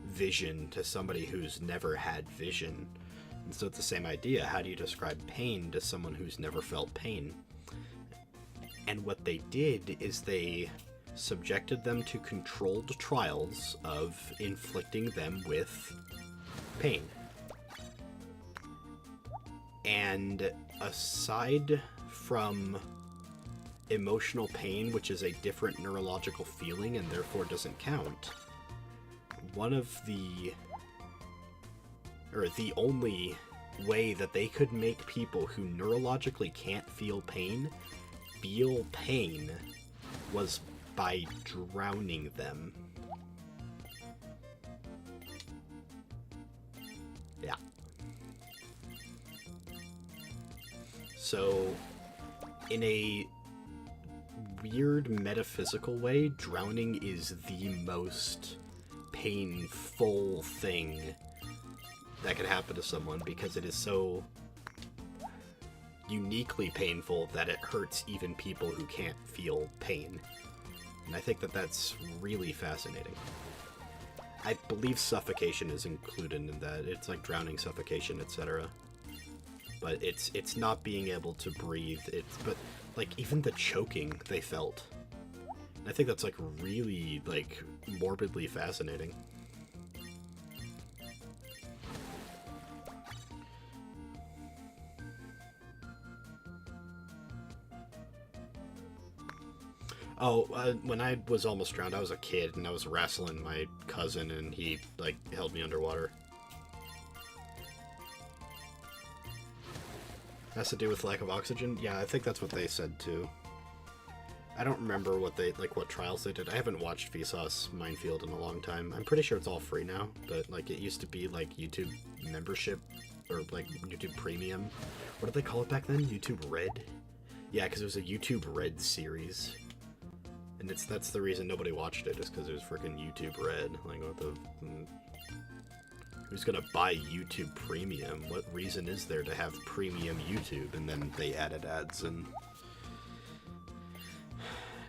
vision to somebody who's never had vision? And so it's the same idea. How do you describe pain to someone who's never felt pain? And what they did is they subjected them to controlled trials of inflicting them with pain. And aside from emotional pain, which is a different neurological feeling and therefore doesn't count, the only way that they could make people who neurologically can't feel pain was by drowning them. Yeah. So, in a weird metaphysical way, drowning is the most painful thing that could happen to someone, because it is so uniquely painful that it hurts even people who can't feel pain. And I think that that's really fascinating. I believe suffocation is included in that. It's like drowning, suffocation, etc. But it's not being able to breathe. But like even the choking they felt. And I think that's like really like morbidly fascinating. Oh, when I was almost drowned, I was a kid, and I was wrestling my cousin, and he, like, held me underwater. Has to do with lack of oxygen? Yeah, I think that's what they said, too. I don't remember what trials they did. I haven't watched Vsauce Minefield in a long time. I'm pretty sure it's all free now, but, like, it used to be, like, YouTube membership, or, like, YouTube Premium. What did they call it back then? YouTube Red? Yeah, because it was a YouTube Red series. And that's the reason nobody watched it, is because it was freaking YouTube Red. Like, what the... Who's gonna buy YouTube Premium? What reason is there to have premium YouTube? And then they added ads, and...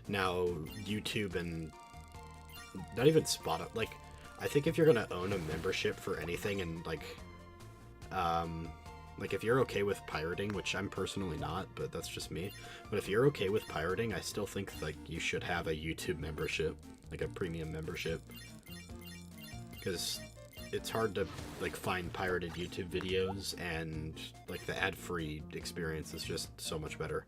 Now, YouTube and... Not even Spotify... Like, I think if you're gonna own a membership for anything, and, like... Like, if you're okay with pirating, which I'm personally not, but that's just me. But if you're okay with pirating, I still think, like, you should have a YouTube membership. Like, a premium membership. Because it's hard to like find pirated YouTube videos, and like the ad-free experience is just so much better.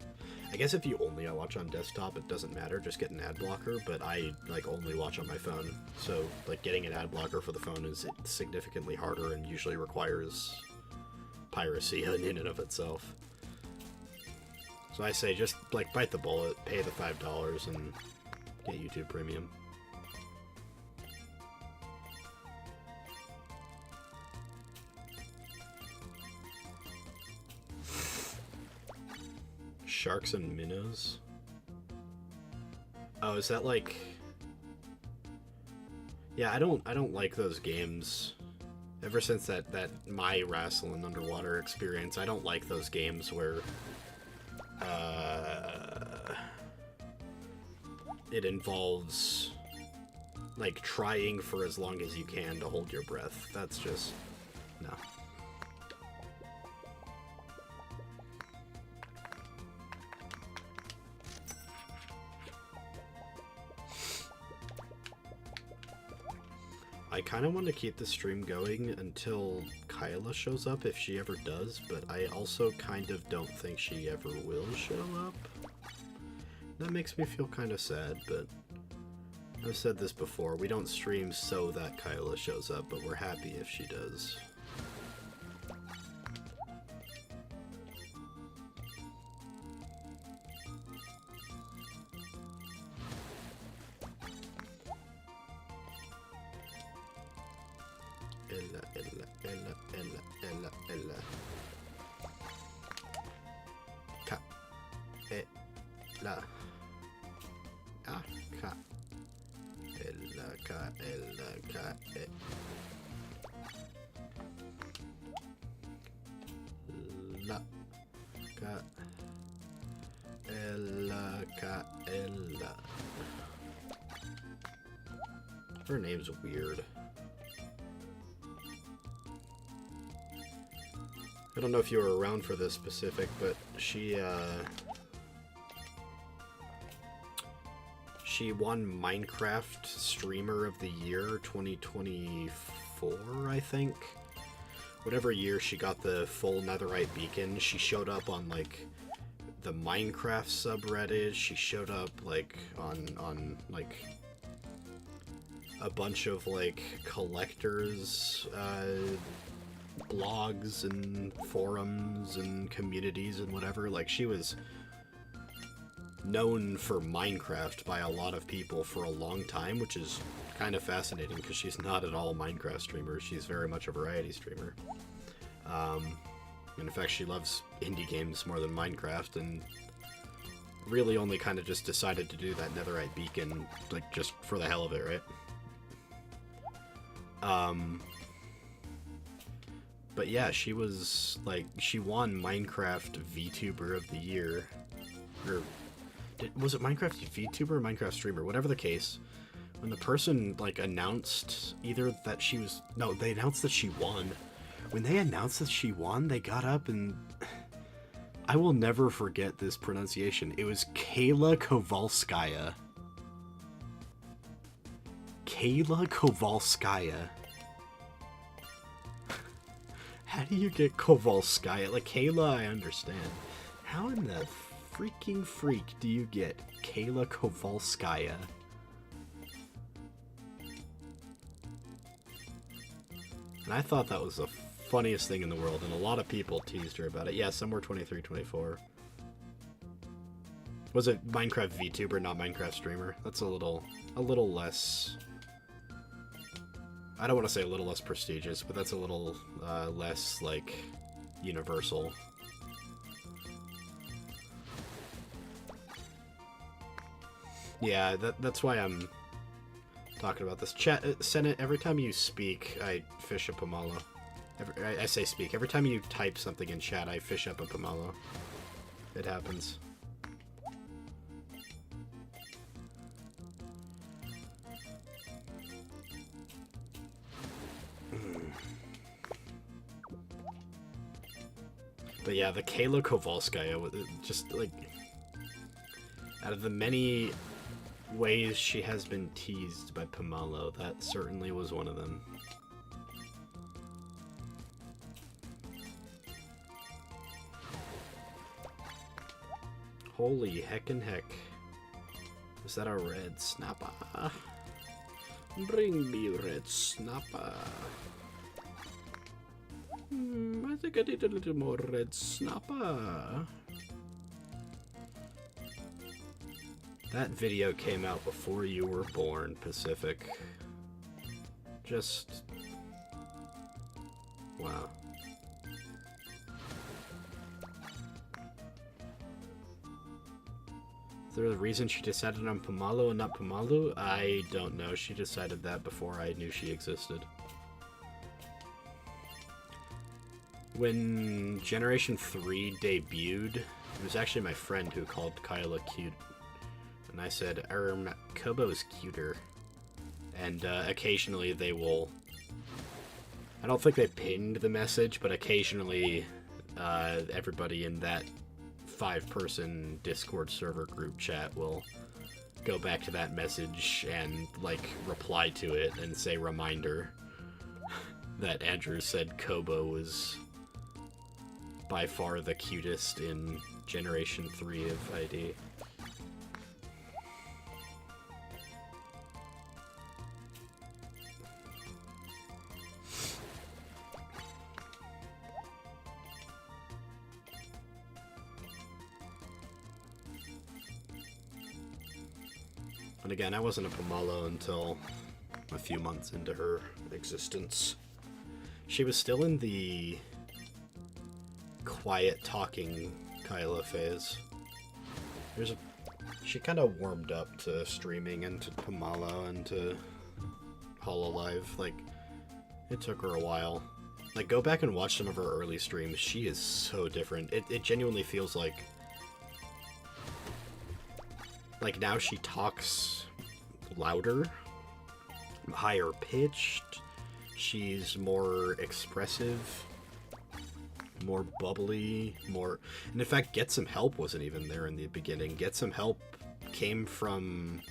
I guess if you only watch on desktop, it doesn't matter, just get an ad blocker, but I like only watch on my phone, so like getting an ad blocker for the phone is significantly harder and usually requires piracy in and of itself. So I say just like bite the bullet, pay the $5 and get YouTube Premium. Sharks and minnows? Oh, is that like... Yeah, I don't like those games. Ever since that My Wrestling Underwater experience, I don't like those games where it involves like trying for as long as you can to hold your breath. That's just no. I kind of want to keep the stream going until Kyla shows up, if she ever does, but I also kind of don't think she ever will show up. That makes me feel kind of sad, but I've said this before, we don't stream so that Kyla shows up, but we're happy if she does. Ella. Kaela. Ah, Kaela. Kaela. Her name's weird. I don't know if you were around for this specific, but she won Minecraft Streamer of the Year 2024, I think. Whatever year she got the full netherite beacon, she showed up on like the Minecraft subreddit. She showed up like on like a bunch of like collectors blogs and forums and communities and whatever. Like, she was known for Minecraft by a lot of people for a long time, which is kind of fascinating because she's not at all a Minecraft streamer. She's very much a variety streamer. And in fact, she loves indie games more than Minecraft, and really only kind of just decided to do that netherite beacon like just for the hell of it, right? But yeah, she was like, she won Minecraft VTuber of the Year, or was it Minecraft VTuber or Minecraft Streamer? Whatever the case, when the person like announced either that she was, no, they announced that she won. When they announced that she won, they got up and I will never forget this pronunciation. It was Kayla Kovalskaya. Kayla Kovalskaya. How do you get Kovalskaya? Like, Kayla, I understand. How in the freaking freak do you get Kayla Kovalskaya? And I thought that was the funniest thing in the world, and a lot of people teased her about it. Yeah, somewhere 23, 24. Was it Minecraft VTuber, not Minecraft Streamer? That's a little less... I don't want to say a little less prestigious, but that's a little less, like, universal. Yeah, that's why I'm talking about this. Chat, Senate, every time you speak, I fish a Pomalo. I say speak. Every time you type something in chat, I fish up a Pomalo. It happens. But yeah, the Kayla Kovalskaya, just like, out of the many ways she has been teased by Pomalo, that certainly was one of them. Holy heckin' heck. Is that a red snapper? Bring me red snapper. I think I need a little more red snapper. That video came out before you were born, Pacific. Just... wow. Is there a reason she decided on Pumalo and not Pumalu? I don't know. She decided that before I knew she existed. When Generation 3 debuted, it was actually my friend who called Kyla cute. And I said, Kobo's cuter. And occasionally they will... I don't think they pinned the message, but occasionally everybody in that 5-person Discord server group chat will go back to that message and, like, reply to it and say reminder that Andrew said Kobo was by far the cutest in Generation 3 of ID. And again, I wasn't a Pumalo until a few months into her existence. She was still in the quiet talking Kyla phase. She kind of warmed up to streaming and to Pumalo and to Hololive. Like, it took her a while. Like, go back and watch some of her early streams. She is so different. It genuinely feels like now she talks louder, higher pitched, she's more expressive, more bubbly, more... And in fact, Get Some Help wasn't even there in the beginning. Get Some Help came from...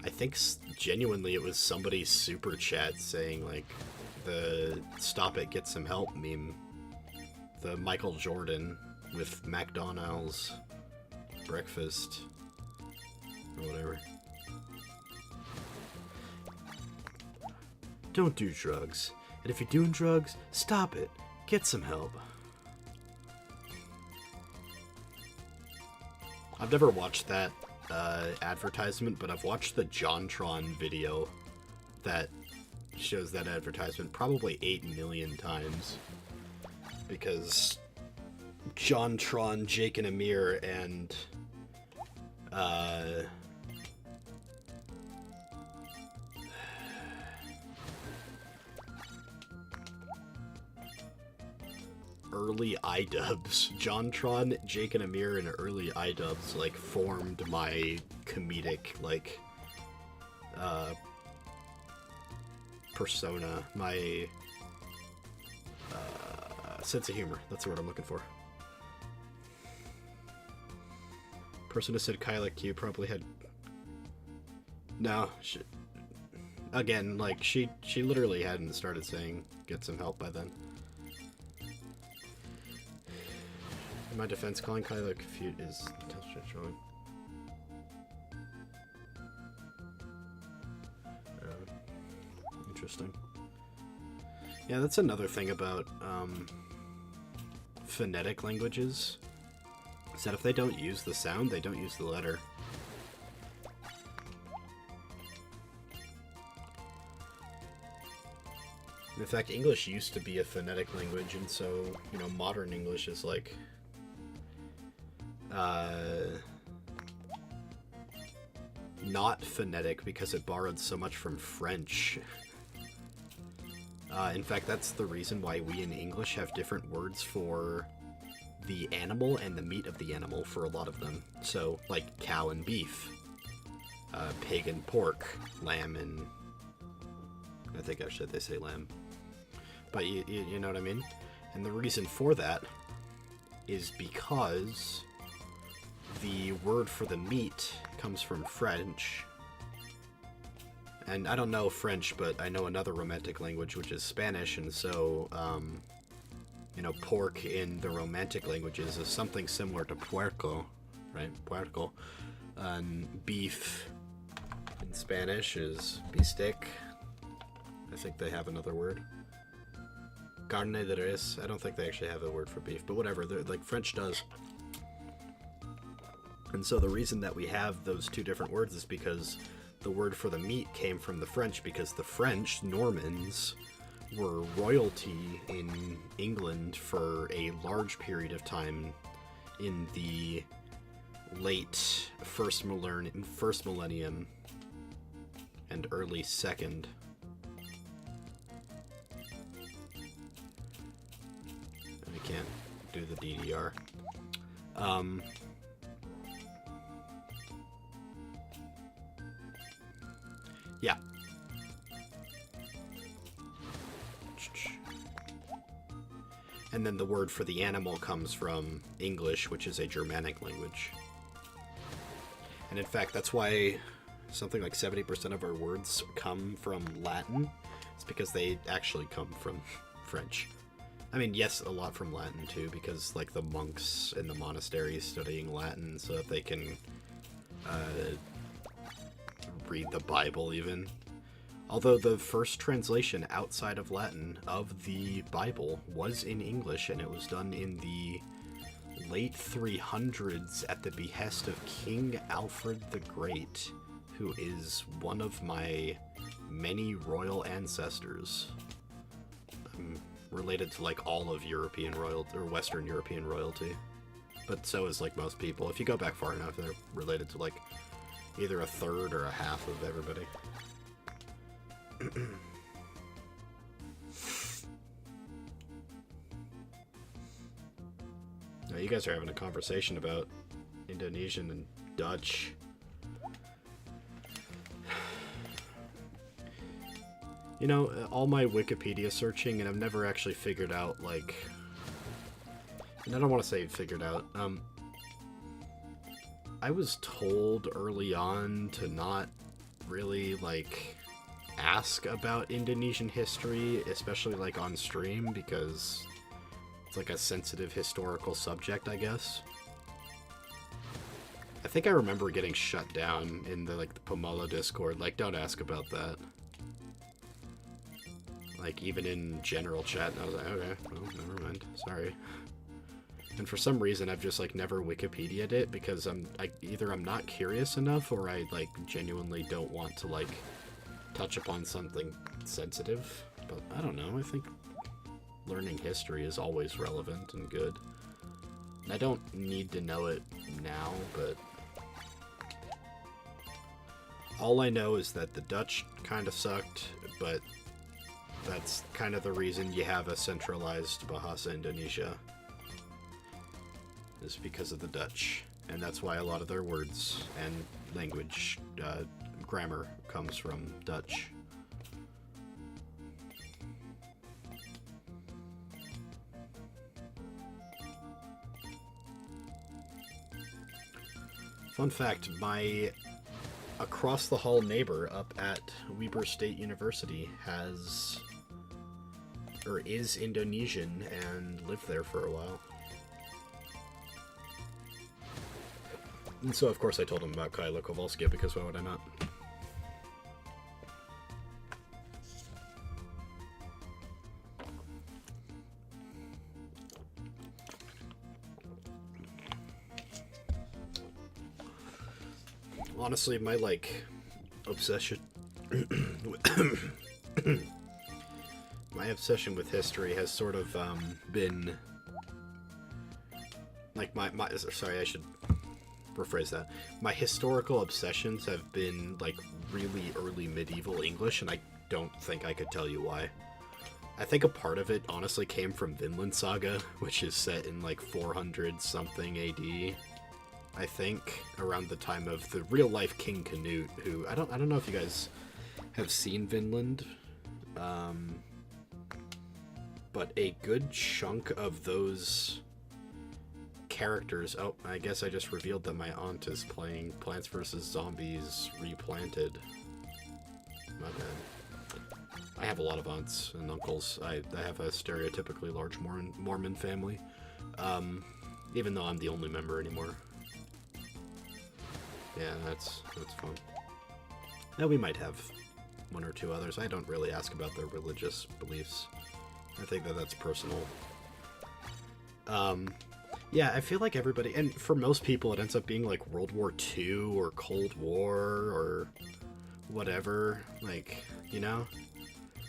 I think genuinely it was somebody's super chat saying, like, the Stop It, Get Some Help meme. The Michael Jordan with McDonald's breakfast... or whatever. Don't do drugs. And if you're doing drugs, stop it. Get some help. I've never watched that advertisement, but I've watched the JonTron video that shows that advertisement probably 8 million times. Because JonTron, Jake and Amir, and early iDubbbz. JonTron, Jake and Amir, and early iDubbbz, like, formed my comedic, like, persona, my, sense of humor. That's the word I'm looking for. Person who said Kyla Q probably had... No, again, like, she literally hadn't started saying get some help by then. In my defense, calling Kyla cute is wrong. Interesting. Yeah, that's another thing about phonetic languages. Is that if they don't use the sound, they don't use the letter. In fact, English used to be a phonetic language, and so, you know, modern English is like... not phonetic because it borrowed so much from French. In fact, that's the reason why we in English have different words for the animal and the meat of the animal for a lot of them. So, like, cow and beef, pig and pork, lamb and... I think actually they say lamb. But you know what I mean? And the reason for that is because the word for the meat comes from French. And I don't know French, but I know another Romantic language, which is Spanish, and so, you know, pork in the Romantic languages is something similar to puerco right? Puerco. Beef in Spanish is bistec. I think they have another word. Carne de res. I don't think they actually have a word for beef, but whatever. Like French does. And so the reason that we have those two different words is because the word for the meat came from the French, because the French, Normans, were royalty in England for a large period of time in the late first millennium and early second. I can't do the DDR. Yeah. And then the word for the animal comes from English, which is a Germanic language. And in fact, that's why something like 70% of our words come from Latin. It's because they actually come from French. I mean, yes, a lot from Latin too, because like the monks in the monasteries studying Latin so that they can read the Bible even. Although the first translation outside of Latin of the Bible was in English, and it was done in the late 300s at the behest of King Alfred the Great, who is one of my many royal ancestors. I'm related to like all of European royalty, or Western European royalty. But so is like most people. If you go back far enough, they're related to like either a third or a half of everybody. Now you guys are having a conversation about Indonesian and Dutch. You know, all my Wikipedia searching, and I've never actually figured out, like... And I don't want to say figured out. I was told early on to not really, like, ask about Indonesian history, especially, like, on stream, because it's, like, a sensitive historical subject, I guess. I think I remember getting shut down in the, like, the Pomala Discord. Like, don't ask about that. Like, even in general chat, and I was like, okay, well, never mind, sorry. And for some reason, I've just, like, never Wikipedia'd it, because either I'm not curious enough, or I, like, genuinely don't want to, like, touch upon something sensitive. But, I don't know, I think learning history is always relevant and good. And I don't need to know it now, but... all I know is that the Dutch kind of sucked, but that's kind of the reason you have a centralized Bahasa Indonesia, is because of the Dutch. And that's why a lot of their words and language grammar comes from Dutch. Fun fact, my across the hall neighbor up at Weber State University is Indonesian and lived there for a while. And so, of course, I told him about Kaelaverse, because why would I not? Honestly, my, like, obsession... my obsession with history has sort of, been... like, sorry, I should rephrase that. My historical obsessions have been, like, really early medieval English, and I don't think I could tell you why. I think a part of it, honestly, came from Vinland Saga, which is set in, like, 400-something AD. I think, around the time of the real-life King Canute, who, I don't know if you guys have seen Vinland, but a good chunk of those characters... Oh, I guess I just revealed that my aunt is playing Plants vs. Zombies Replanted. My bad. I have a lot of aunts and uncles. I have a stereotypically large Mormon family, even though I'm the only member anymore. Yeah, that's fun. Now we might have one or two others. I don't really ask about their religious beliefs. I think that that's personal. Yeah, I feel like everybody, and for most people, it ends up being like World War II or Cold War or whatever. Like, you know,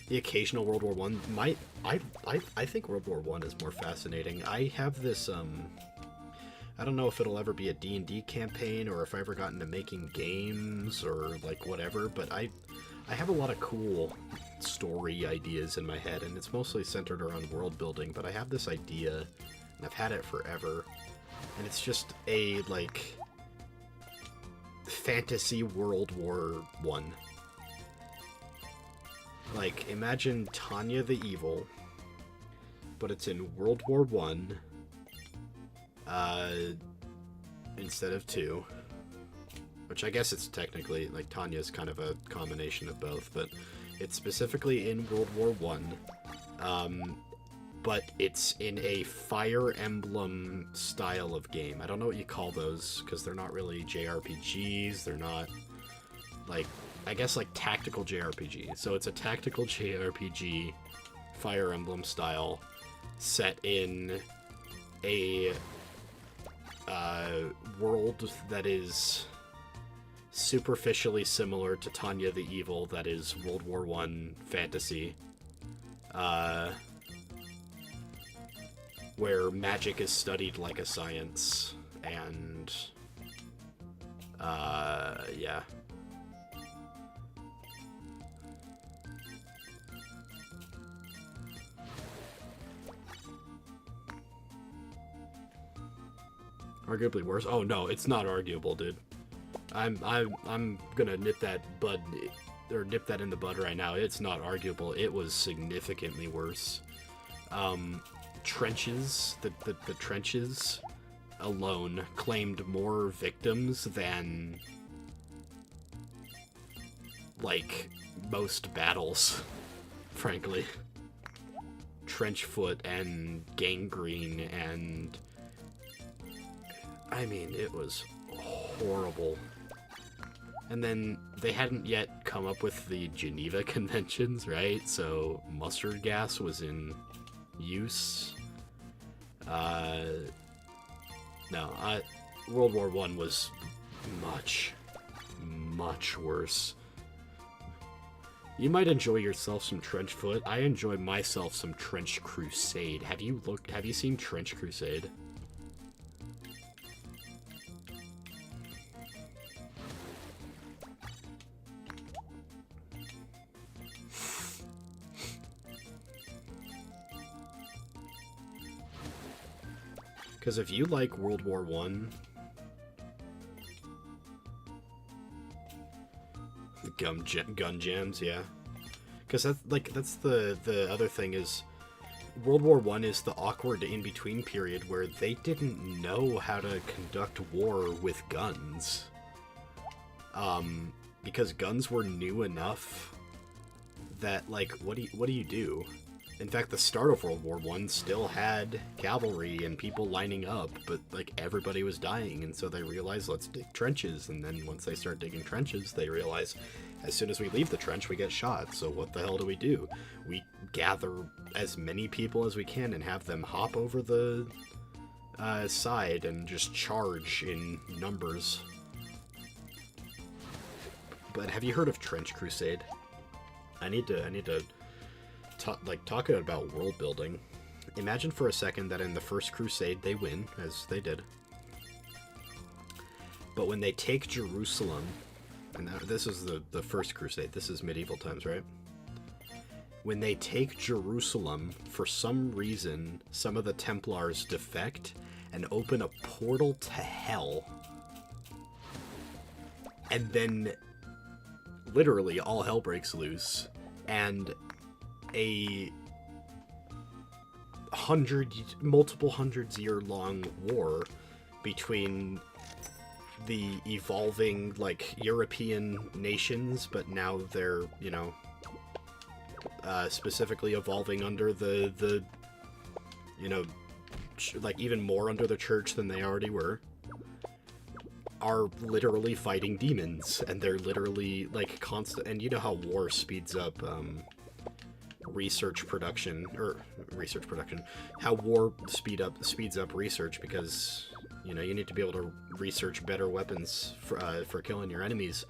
the occasional World War One. I think World War One is more fascinating. I have this I don't know if it'll ever be a D&D campaign or if I ever got into making games or like whatever, but I have a lot of cool story ideas in my head, and it's mostly centered around world building, but I have this idea, and I've had it forever, and it's just a, like, fantasy World War One. Like, imagine Tanya the Evil, but it's in World War One, instead of 2, which I guess it's technically, like, Tanya's kind of a combination of both, but it's specifically in World War One, but it's in a Fire Emblem style of game. I don't know what you call those, because they're not really JRPGs, they're not, like, I guess, like, tactical JRPG. So it's a tactical JRPG, Fire Emblem style, set in a world that is superficially similar to Tanya the Evil, that is World War One fantasy, where magic is studied like a science, and yeah. Arguably worse? Oh no, it's not arguable, dude. I'm gonna nip that in the bud right now. It's not arguable. It was significantly worse. Trenches, the trenches alone claimed more victims than, like, most battles, frankly. Trench foot and gangrene and, I mean, it was horrible. And then they hadn't yet come up with the Geneva Conventions, right? So mustard gas was in use. World War One was much, much worse. You might enjoy yourself some Trench Foot. I enjoy myself some Trench Crusade. Have you seen Trench Crusade? Because if you like World War One, gun jams, yeah. Because that's the other thing is, World War One is the awkward in between period where they didn't know how to conduct war with guns. Because guns were new enough that, like, what do you do? In fact, the start of World War One still had cavalry and people lining up, but, like, everybody was dying, and so they realized, let's dig trenches. And then once they start digging trenches, they realize, as soon as we leave the trench, we get shot. So what the hell do? We gather as many people as we can and have them hop over the side and just charge in numbers. But have you heard of Trench Crusade? I need to talk about world building. Imagine for a second that in the first crusade they win, as they did. But when they take Jerusalem, and this is the first crusade, this is medieval times, right? When they take Jerusalem, for some reason, some of the Templars defect and open a portal to hell. And then literally all hell breaks loose, and a multiple hundreds year long war between the evolving, like, European nations, but now they're, you know, specifically evolving under the you know, like, even more under the church than they already were. are literally fighting demons, and they're literally like constant. And you know how war speeds up research production, how war speeds up research, because you know you need to be able to research better weapons for killing your enemies.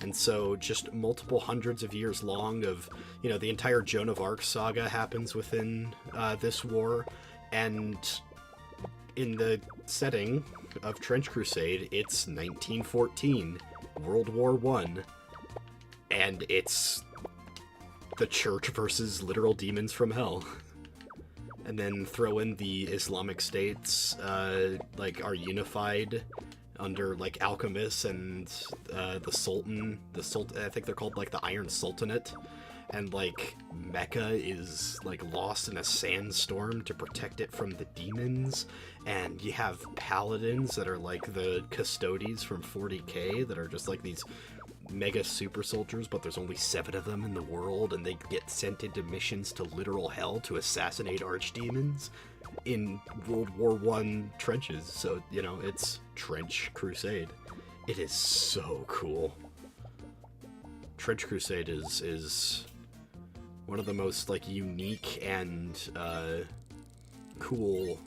And so just multiple hundreds of years long of, you know, the entire Joan of Arc saga happens within this war. And in the setting of Trench Crusade, it's 1914, World War I, and it's the church versus literal demons from hell. And then throw in the Islamic states, like, are unified under, like, alchemists and the Sultan, I think they're called, like, the Iron Sultanate. And, like, Mecca is, like, lost in a sandstorm to protect it from the demons. And you have paladins that are, like, the custodies from 40k that are just, like, these mega super soldiers, but there's only 7 of them in the world, and they get sent into missions to literal hell to assassinate archdemons in World War I trenches. So, you know, it's Trench Crusade. It is so cool. Trench Crusade is one of the most, like, unique and cool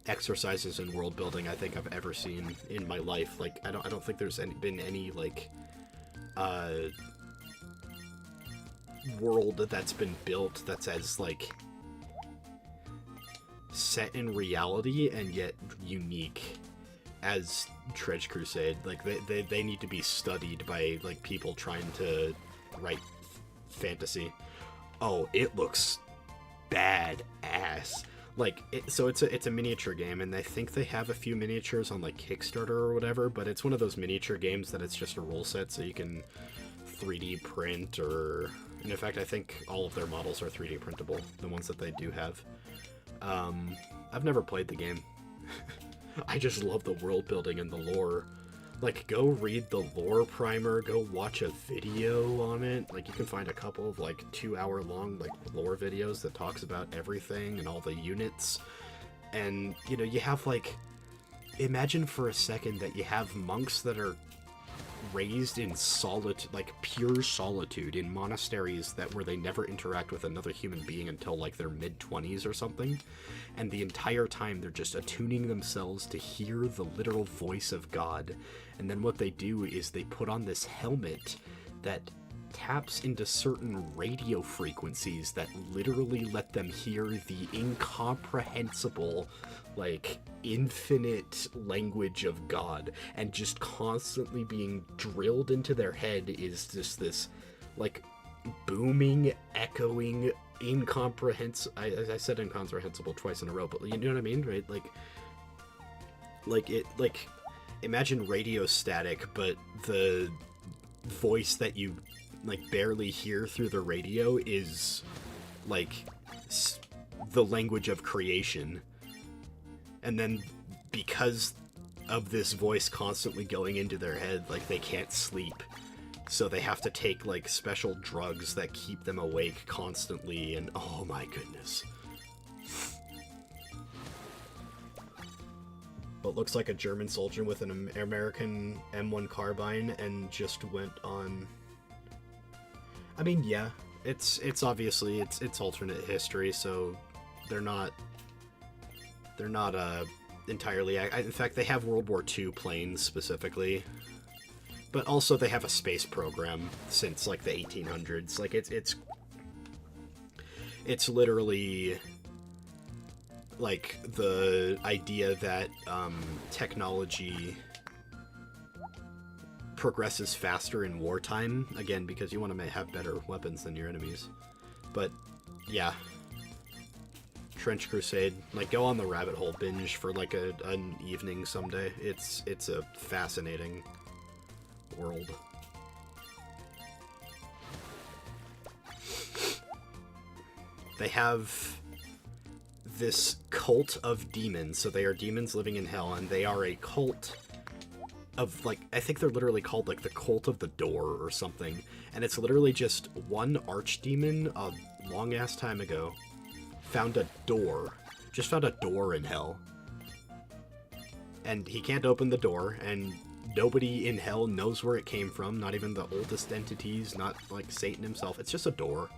exercises in world building I think I've ever seen in my life. Like, I don't think there's been any like world that's been built that's as, like, set in reality and yet unique as Trench Crusade. Like, they need to be studied by, like, people trying to write fantasy. Oh, it looks badass. Like, so it's a miniature game, and I think they have a few miniatures on, like, Kickstarter or whatever, but it's one of those miniature games that it's just a rule set, so you can 3D print, or... And in fact, I think all of their models are 3D printable, the ones that they do have. I've never played the game. I just love the world building and the lore. Like, go read the lore primer, go watch a video on it. Like, you can find a couple of, like, 2-hour-long, like, lore videos that talks about everything and all the units. And, you know, you have, like... Imagine for a second that you have monks that are raised in like, pure solitude in monasteries where they never interact with another human being until, like, their mid-20s or something. And the entire time they're just attuning themselves to hear the literal voice of God. And then what they do is they put on this helmet that taps into certain radio frequencies that literally let them hear the incomprehensible, like, infinite language of God. And just constantly being drilled into their head is just this, like, booming, echoing, incomprehensible... I said incomprehensible twice in a row, but you know what I mean, right? Like, imagine radio static, but the voice that you, like, barely hear through the radio is, like, the language of creation. And then, because of this voice constantly going into their head, like, they can't sleep. So they have to take, like, special drugs that keep them awake constantly, and oh my goodness. What looks like a German soldier with an American M1 carbine and just went on... I mean, yeah, it's obviously, it's alternate history, so they're not entirely... in fact, they have World War II planes, specifically. But also they have a space program since, like, the 1800s. Like, it's literally, like, the idea that technology progresses faster in wartime, again, because you want to have better weapons than your enemies. But, yeah. Trench Crusade. Like, go on the rabbit hole binge for, like, an evening someday. It's a fascinating world. They have this cult of demons, so they are demons living in hell, and they are a cult of, like, I think they're literally called, like, the Cult of the Door or something, and it's literally just one archdemon a long-ass time ago found a door in hell, and he can't open the door, and Nobody in hell knows where it came from, not even the oldest entities, not like Satan himself. It's just a door.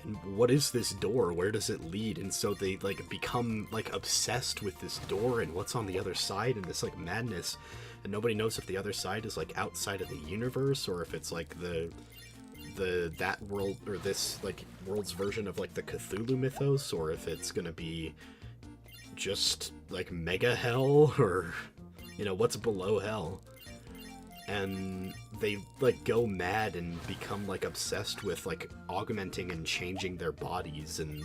And what is this door? Where does it lead? And so they like become like obsessed with this door and what's on the other side and this like madness. And nobody knows if the other side is like outside of the universe or if it's like that world or this like world's version of like the Cthulhu mythos, or if it's gonna be just like mega hell, or you know, what's below hell. And they like go mad and become like obsessed with like augmenting and changing their bodies, and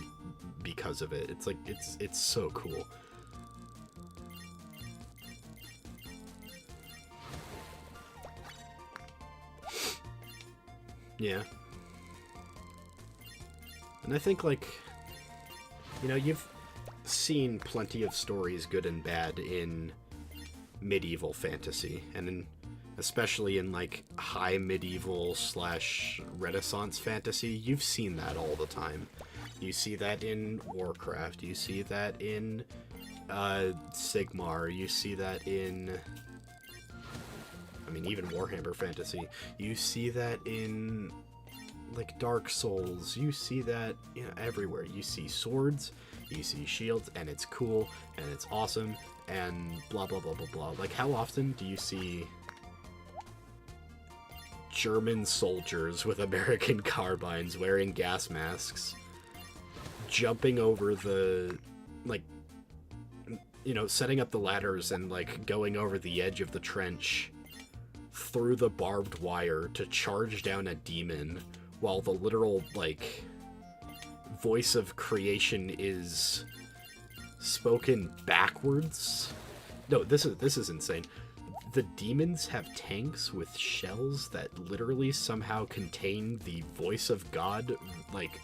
because of it, it's like it's so cool. Yeah. And I think, like, you know, you've seen plenty of stories, good and bad, in medieval fantasy, and especially in, like, high medieval / Renaissance fantasy. You've seen that all the time. You see that in Warcraft, you see that in Sigmar, you see that in... I mean, even Warhammer Fantasy. You see that in, like, Dark Souls. You see that, you know, everywhere. You see swords, you see shields, and it's cool, and it's awesome, and blah, blah, blah, blah, blah. Like, how often do you see German soldiers with American carbines wearing gas masks jumping over the, like, you know, setting up the ladders and, like, going over the edge of the trench through the barbed wire to charge down a demon while the literal, like, voice of creation is spoken backwards? No, this is insane. The demons have tanks with shells that literally somehow contain the voice of God, like,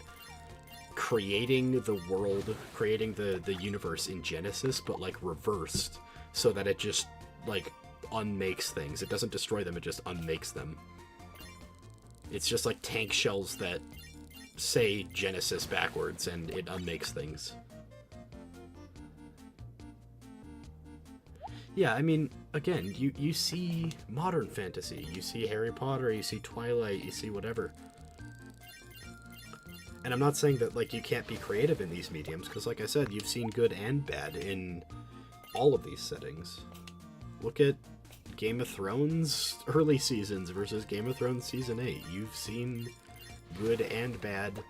creating the world, creating the universe in Genesis, but, like, reversed, so that it just, like, unmakes things. It doesn't destroy them, it just unmakes them. It's just like tank shells that say Genesis backwards, and it unmakes things. Yeah, I mean, again, you see modern fantasy, you see Harry Potter, you see Twilight, you see whatever. And I'm not saying that, like, you can't be creative in these mediums, because like I said, you've seen good and bad in all of these settings. Look at Game of Thrones early seasons versus Game of Thrones season 8. You've seen good and bad,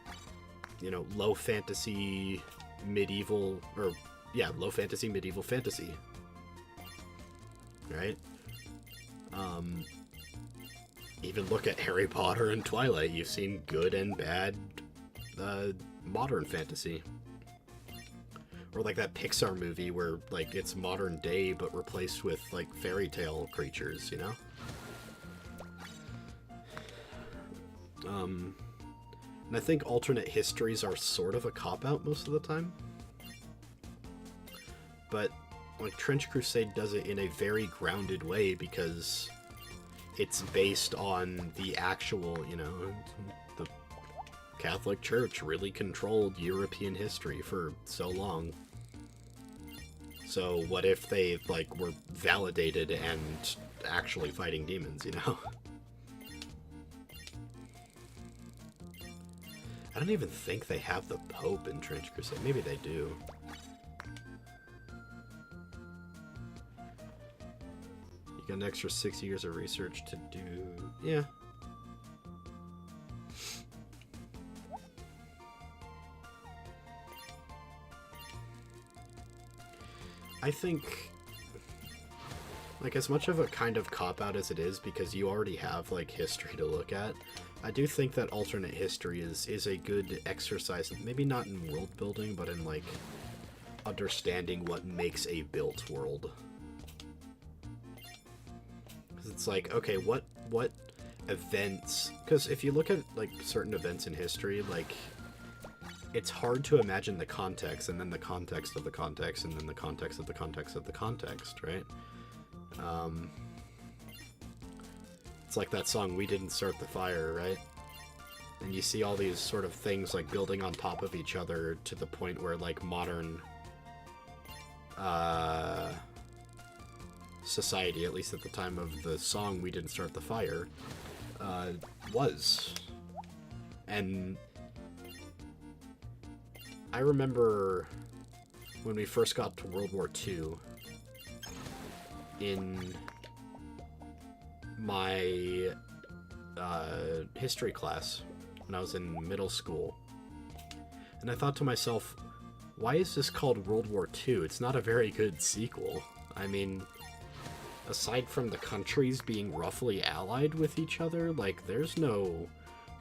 you know, low fantasy, medieval, or, yeah, low fantasy, medieval fantasy. Right? Even look at Harry Potter and Twilight. You've seen good and bad modern fantasy. Or like that Pixar movie where, like, it's modern day but replaced with, like, fairy tale creatures, you know? And I think alternate histories are sort of a cop-out most of the time. But, like, Trench Crusade does it in a very grounded way because it's based on the actual, you know, the Catholic Church really controlled European history for so long. So what if they, like, were validated and actually fighting demons, you know? I don't even think they have the Pope in Trench Crusade. Maybe they do. You got an extra 6 years of research to do. Yeah. I think, like, as much of a kind of cop-out as it is, because you already have, like, history to look at, I do think that alternate history is a good exercise, maybe not in world building, but in, like, understanding what makes a built world. Because it's like, okay, what events... Because if you look at, like, certain events in history, like, it's hard to imagine the context, and then the context of the context, and then the context of the context of the context, right? It's like that song, We Didn't Start the Fire, right? And you see all these sort of things, like, building on top of each other to the point where, like, modern society, at least at the time of the song "We Didn't Start the Fire," was. And I remember when we first got to World War II in my history class when I was in middle school. And I thought to myself, why is this called World War II? It's not a very good sequel. I mean, aside from the countries being roughly allied with each other, like, there's no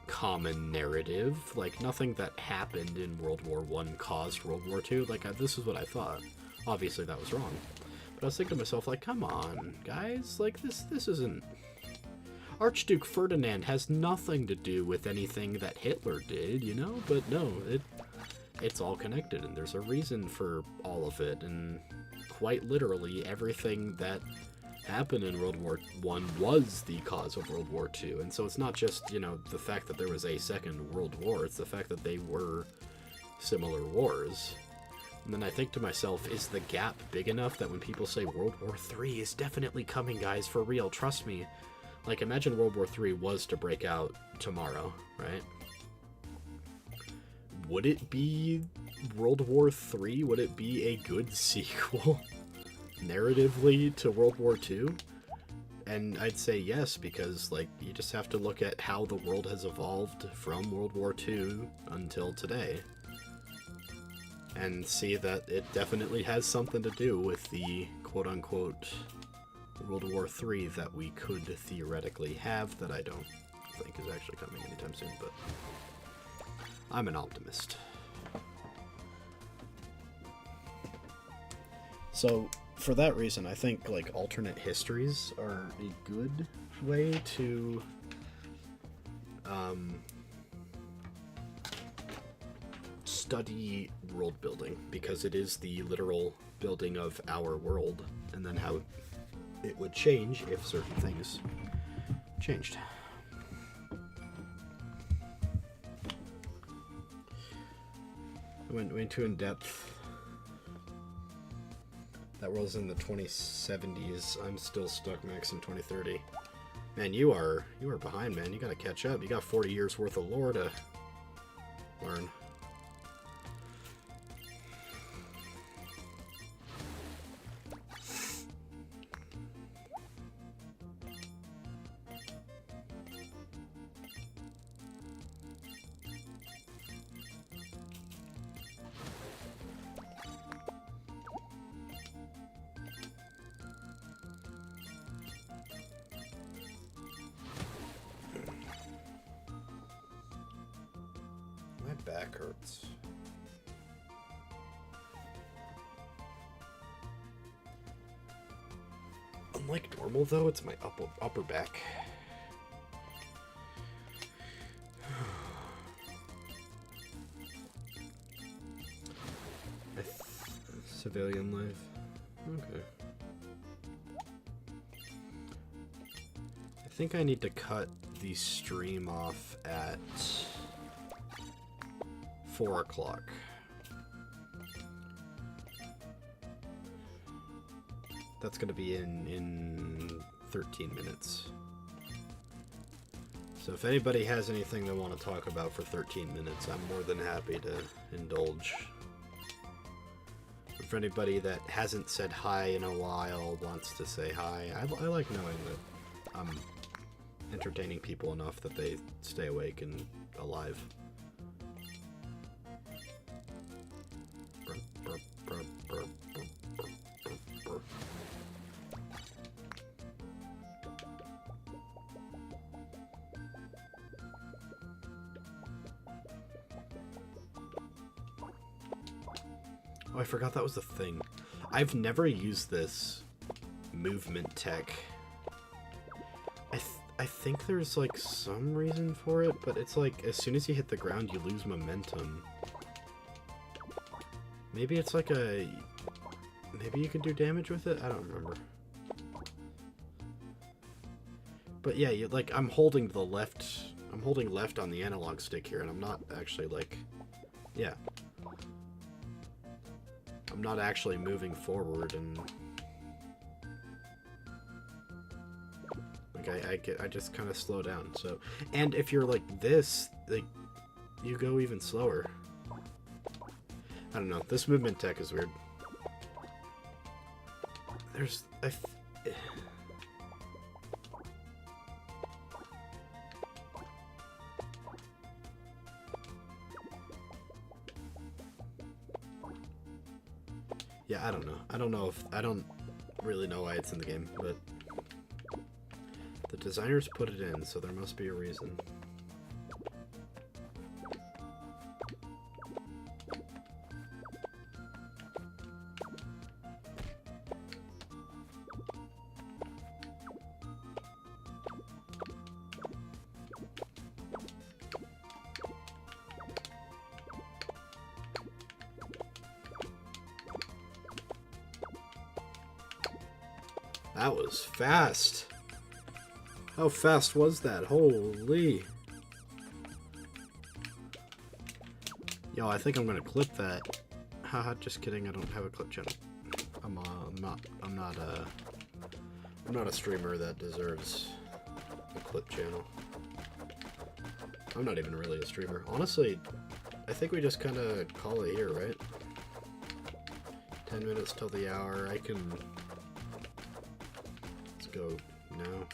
common narrative. Like, nothing that happened in World War I caused World War II. Like, this is what I thought. Obviously, that was wrong. But I was thinking to myself, like, come on, guys. Like, this isn't... Archduke Ferdinand has nothing to do with anything that Hitler did, you know? But no, it's all connected, and there's a reason for all of it, and quite literally, everything that happened in World War I was the cause of World War II. And so it's not just, you know, the fact that there was a second World War, it's the fact that they were similar wars. And then I think to myself, is the gap big enough that when people say World War III is definitely coming, guys, for real, trust me. Like, imagine World War III was to break out tomorrow, right? Would it be World War III? Would it be a good sequel, narratively, to World War II? And I'd say yes, because, like, you just have to look at how the world has evolved from World War II until today. And see that it definitely has something to do with the quote-unquote World War III that we could theoretically have, that I don't think is actually coming anytime soon, but I'm an optimist. So, for that reason, I think, like, alternate histories are a good way to study world building, because it is the literal building of our world, and then how it would change if certain things changed. I went way too in depth. That world's in the 2070s. I'm still stuck max in 2030. Man, you are behind, man. You gotta catch up. You got 40 years worth of lore to learn. Back hurts. Unlike normal, though, it's my upper back. Civilian life. Okay. I think I need to cut the stream off at 4 o'clock. That's gonna be in 13 minutes. So if anybody has anything they want to talk about for 13 minutes, I'm more than happy to indulge. For anybody that hasn't said hi in a while, wants to say hi, I like knowing that I'm entertaining people enough that they stay awake and alive. Oh, I forgot that was the thing. I've never used this movement tech. I think there's like some reason for it, but it's like as soon as you hit the ground, you lose momentum. Maybe it's like a... Maybe you can do damage with it? I don't remember. But yeah, I'm holding the left... I'm holding left on the analog stick here, and I'm not actually, like... Yeah. I'm not actually moving forward, and... Like I just kind of slow down. So, and if you're like this, like you go even slower. I don't know. This movement tech is weird. There's yeah, I don't know. I don't really know why it's in the game, but the designers put it in, so there must be a reason. That was fast. How fast was that? Holy. Yo, I think I'm gonna clip that. Haha, just kidding. I don't have a clip channel. I'm not a streamer that deserves a clip channel. I'm not even really a streamer. Honestly, I think we just kind of call it here, right? 10 minutes till the hour. I can... go now.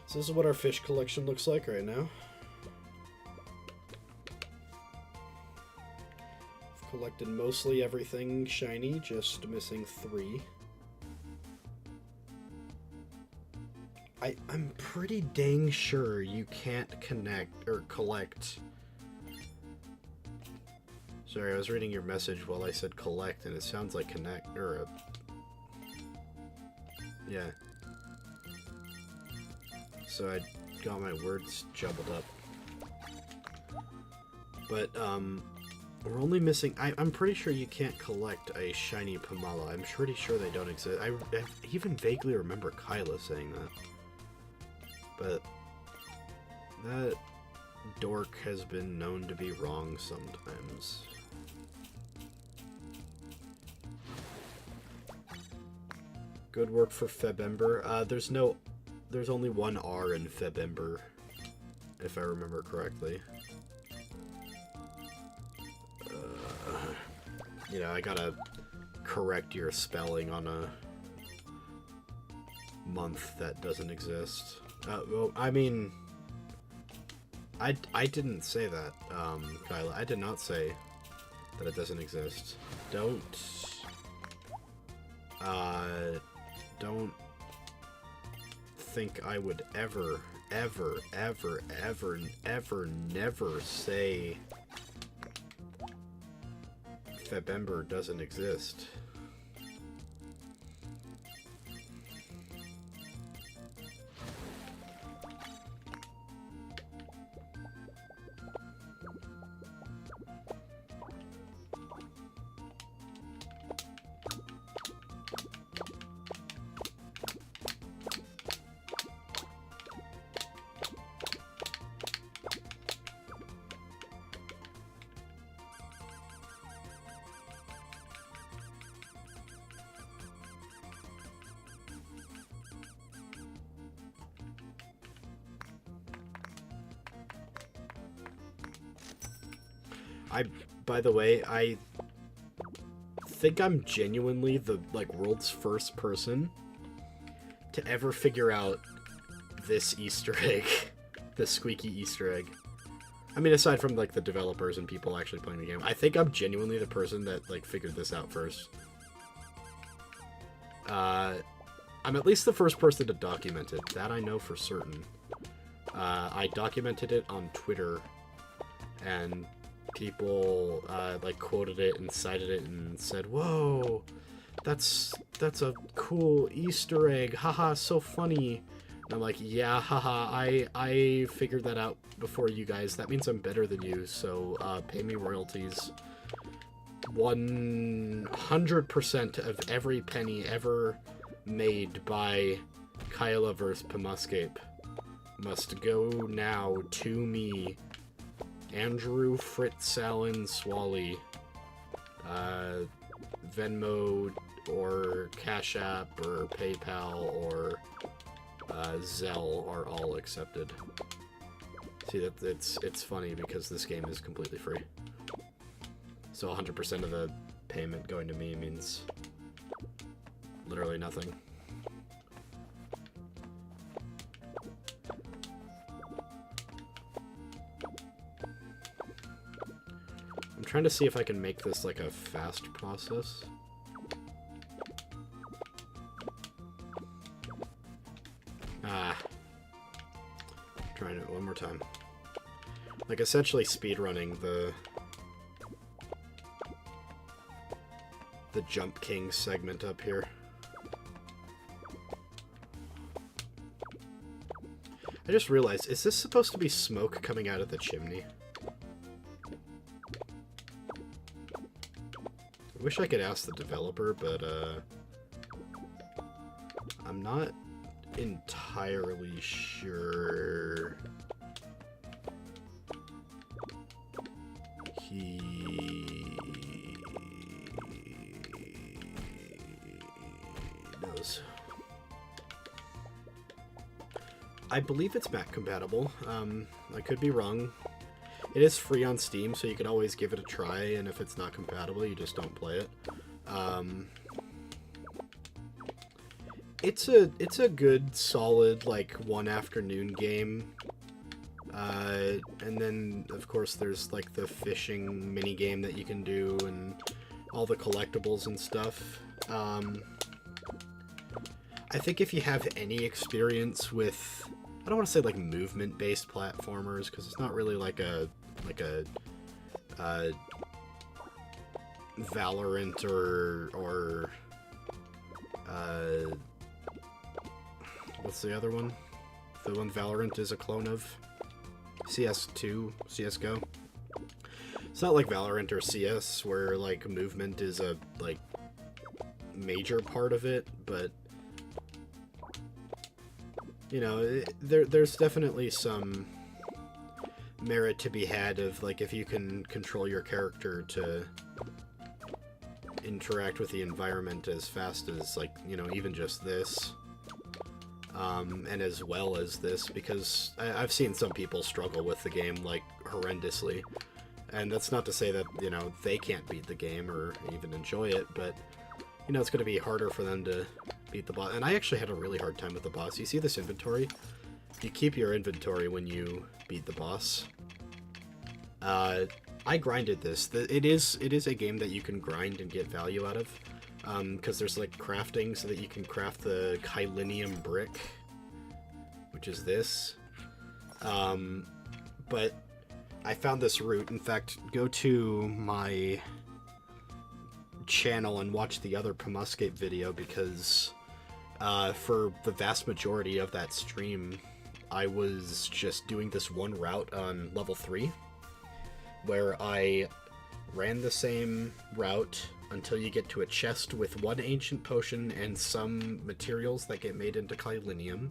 So this is what our fish collection looks like right now. I've collected mostly everything shiny, just missing 3. I'm pretty dang sure you can't connect or collect. Sorry, I was reading your message while I said collect, and it sounds like connect or yeah. So I got my words jumbled up. But, we're only missing... I'm pretty sure you can't collect a shiny Pamala. I'm pretty sure they don't exist. I even vaguely remember Kyla saying that. But that dork has been known to be wrong sometimes. Good work for Febember. There's only one R in Febember, if I remember correctly. You know, I gotta correct your spelling on a month that doesn't exist. Well, I mean, I didn't say that, Kyla. I did not say that it doesn't exist. Don't think I would ever, never say Febember doesn't exist. By the way, I think I'm genuinely the, world's first person to ever figure out this Easter egg. This squeaky Easter egg. I mean, aside from, the developers and people actually playing the game, I think I'm genuinely the person that, figured this out first. I'm at least the first person to document it. That I know for certain. I documented it on Twitter, and people quoted it and cited it and said, "Whoa, that's a cool Easter egg, haha, so funny." And I'm like, yeah, haha, I figured that out before you guys. That means I'm better than you, so pay me royalties. 100% of every penny ever made by Kaelaverse Pemascape must go now to me, Andrew Fritz Allen Swally. Venmo or Cash App or PayPal or Zell are all accepted. See, that it's funny because this game is completely free. So 100% of the payment going to me means literally nothing. I'm trying to see if I can make this like a fast process. Trying it one more time. Like essentially speedrunning the Jump King segment up here. I just realized, is this supposed to be smoke coming out of the chimney? I wish I could ask the developer, but I'm not entirely sure. He knows. I believe it's Mac compatible. I could be wrong. It is free on Steam, so you can always give it a try, and if it's not compatible, you just don't play it. It's a good, solid, like, one afternoon game. And then, of course, there's, like, the fishing mini-game that you can do, and all the collectibles and stuff. I think if you have any experience with, I don't want to say, like, movement-based platformers, because it's not really like a Valorant or what's the other one? The one Valorant is a clone of? CS2, CSGO. It's not like Valorant or CS where like movement is a like major part of it, but you know, there's definitely some merit to be had of like if you can control your character to interact with the environment as fast as like, you know, even just this. And as well as this, because I've seen some people struggle with the game, like, horrendously. And that's not to say that, you know, they can't beat the game or even enjoy it, but, you know, it's going to be harder for them to beat the boss. And I actually had a really hard time with the boss. You see this inventory? You keep your inventory when you beat the boss. I grinded this. It is a game that you can grind and get value out of. Because there's like crafting so that you can craft the Kaelinium brick, which is this. But I found this route. In fact, go to my channel and watch the other Pemascape video, because for the vast majority of that stream, I was just doing this one route on level 3, where I ran the same route until you get to a chest with one ancient potion and some materials that get made into Kaelinium.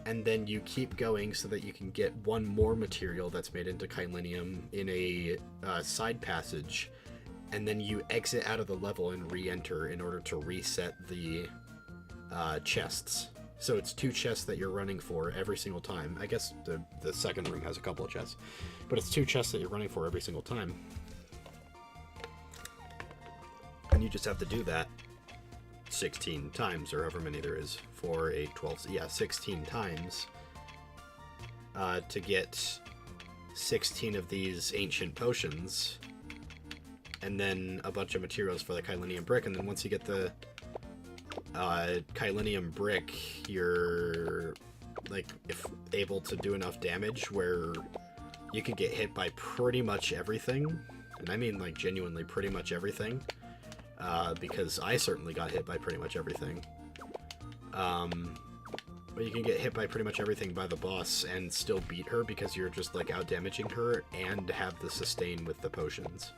And then you keep going so that you can get one more material that's made into Kaelinium in a side passage. And then you exit out of the level and re-enter in order to reset the chests. So it's 2 chests that you're running for every single time. I guess the second room has a couple of chests. But it's 2 chests that you're running for every single time. And you just have to do that 16 times, or however many there is. 4, 8, 12, yeah, 16 times. To get 16 of these ancient potions. And then a bunch of materials for the Kaelinium brick. And then once you get the Kaelinium brick, you're like able to do enough damage where you can get hit by pretty much everything. And I mean like genuinely pretty much everything. Because I certainly got hit by pretty much everything. But you can get hit by pretty much everything by the boss and still beat her because you're just like out damaging her and have the sustain with the potions.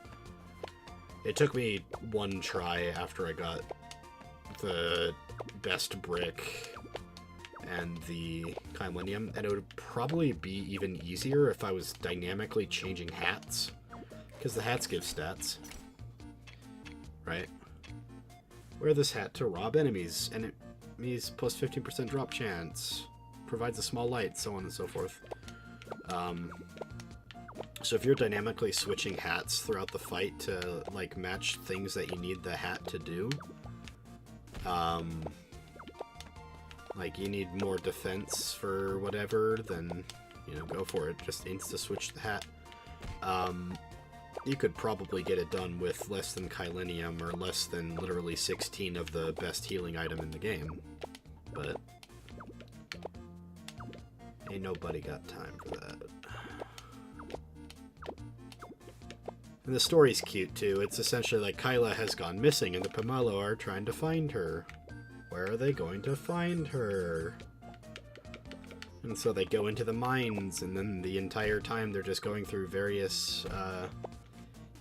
It took me one try after I got the best brick and the Kaelinium, and it would probably be even easier if I was dynamically changing hats, because the hats give stats. Right? Wear this hat to rob enemies, and it means plus 15% drop chance. Provides a small light, so on and so forth. So if you're dynamically switching hats throughout the fight to like match things that you need the hat to do, like you need more defense for whatever, then you know, go for it. Just insta switch the hat. You could probably get it done with less than Kaelinium or less than literally 16 of the best healing item in the game, but ain't nobody got time for that. And the story's cute too. It's essentially like Kaela has gone missing and the Pomalo are trying to find her. Where are they going to find her? And so they go into the mines, and then the entire time they're just going through various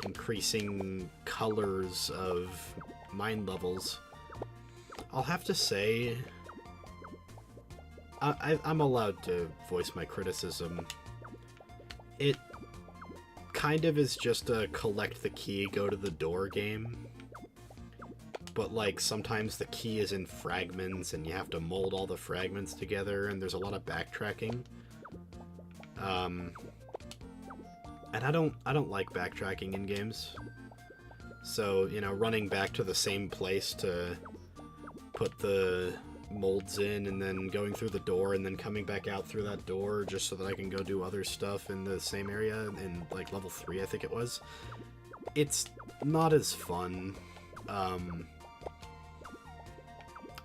increasing colors of mine levels. I'll have to say, I'm allowed to voice my criticism. It kind of is just a collect the key, go to the door game. But like sometimes the key is in fragments and you have to mold all the fragments together, and there's a lot of backtracking. And I don't like backtracking in games. So, you know, running back to the same place to put the molds in and then going through the door and then coming back out through that door just so that I can go do other stuff in the same area in like level 3 I think it was. It's not as fun.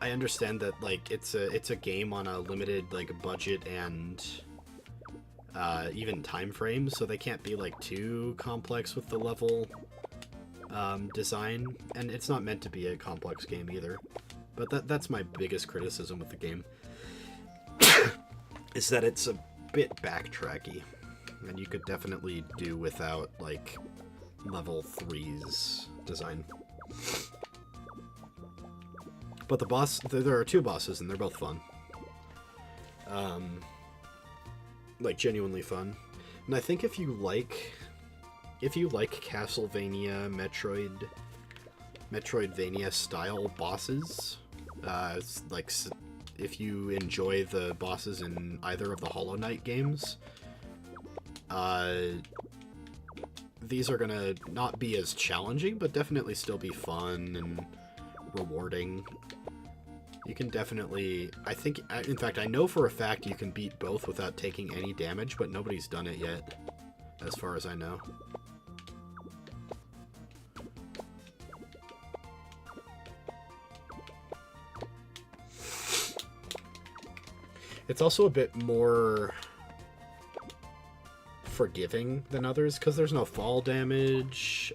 I understand that like it's a game on a limited like budget and even time frame, so they can't be like too complex with the level design, and it's not meant to be a complex game either. But that's my biggest criticism with the game, is that it's a bit backtracky, and you could definitely do without like level 3's design. But the boss, there are 2 bosses, and they're both fun. Like genuinely fun. And I think if you like Castlevania, Metroidvania style bosses, like if you enjoy the bosses in either of the Hollow Knight games, these are gonna not be as challenging, but definitely still be fun and rewarding. You can definitely, in fact, I know for a fact you can beat both without taking any damage, but nobody's done it yet, as far as I know. It's also a bit more forgiving than others, because there's no fall damage.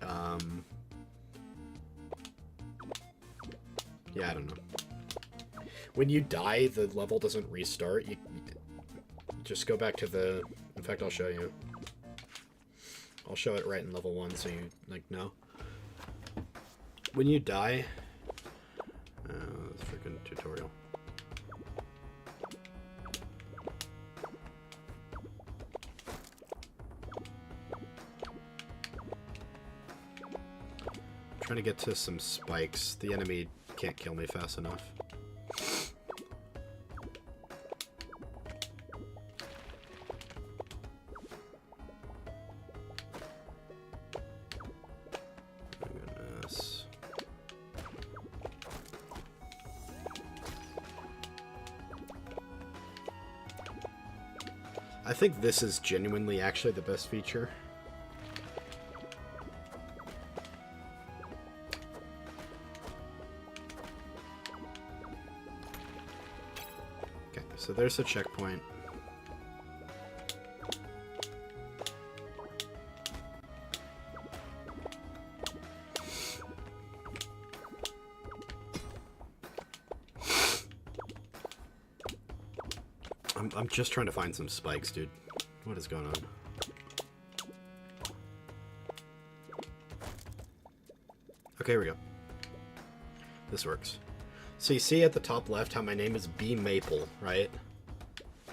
Yeah, I don't know. When you die, the level doesn't restart. You just go back to the... In fact, I'll show you. I'll show it right in level 1 so you, like, know. When you die... freaking tutorial. I'm trying to get to some spikes. The enemy can't kill me fast enough. I think this is genuinely actually the best feature. Okay, so there's a checkpoint. I'm just trying to find some spikes, dude. What is going on? Okay, here we go. This works. So you see at the top left how my name is B Maple, right?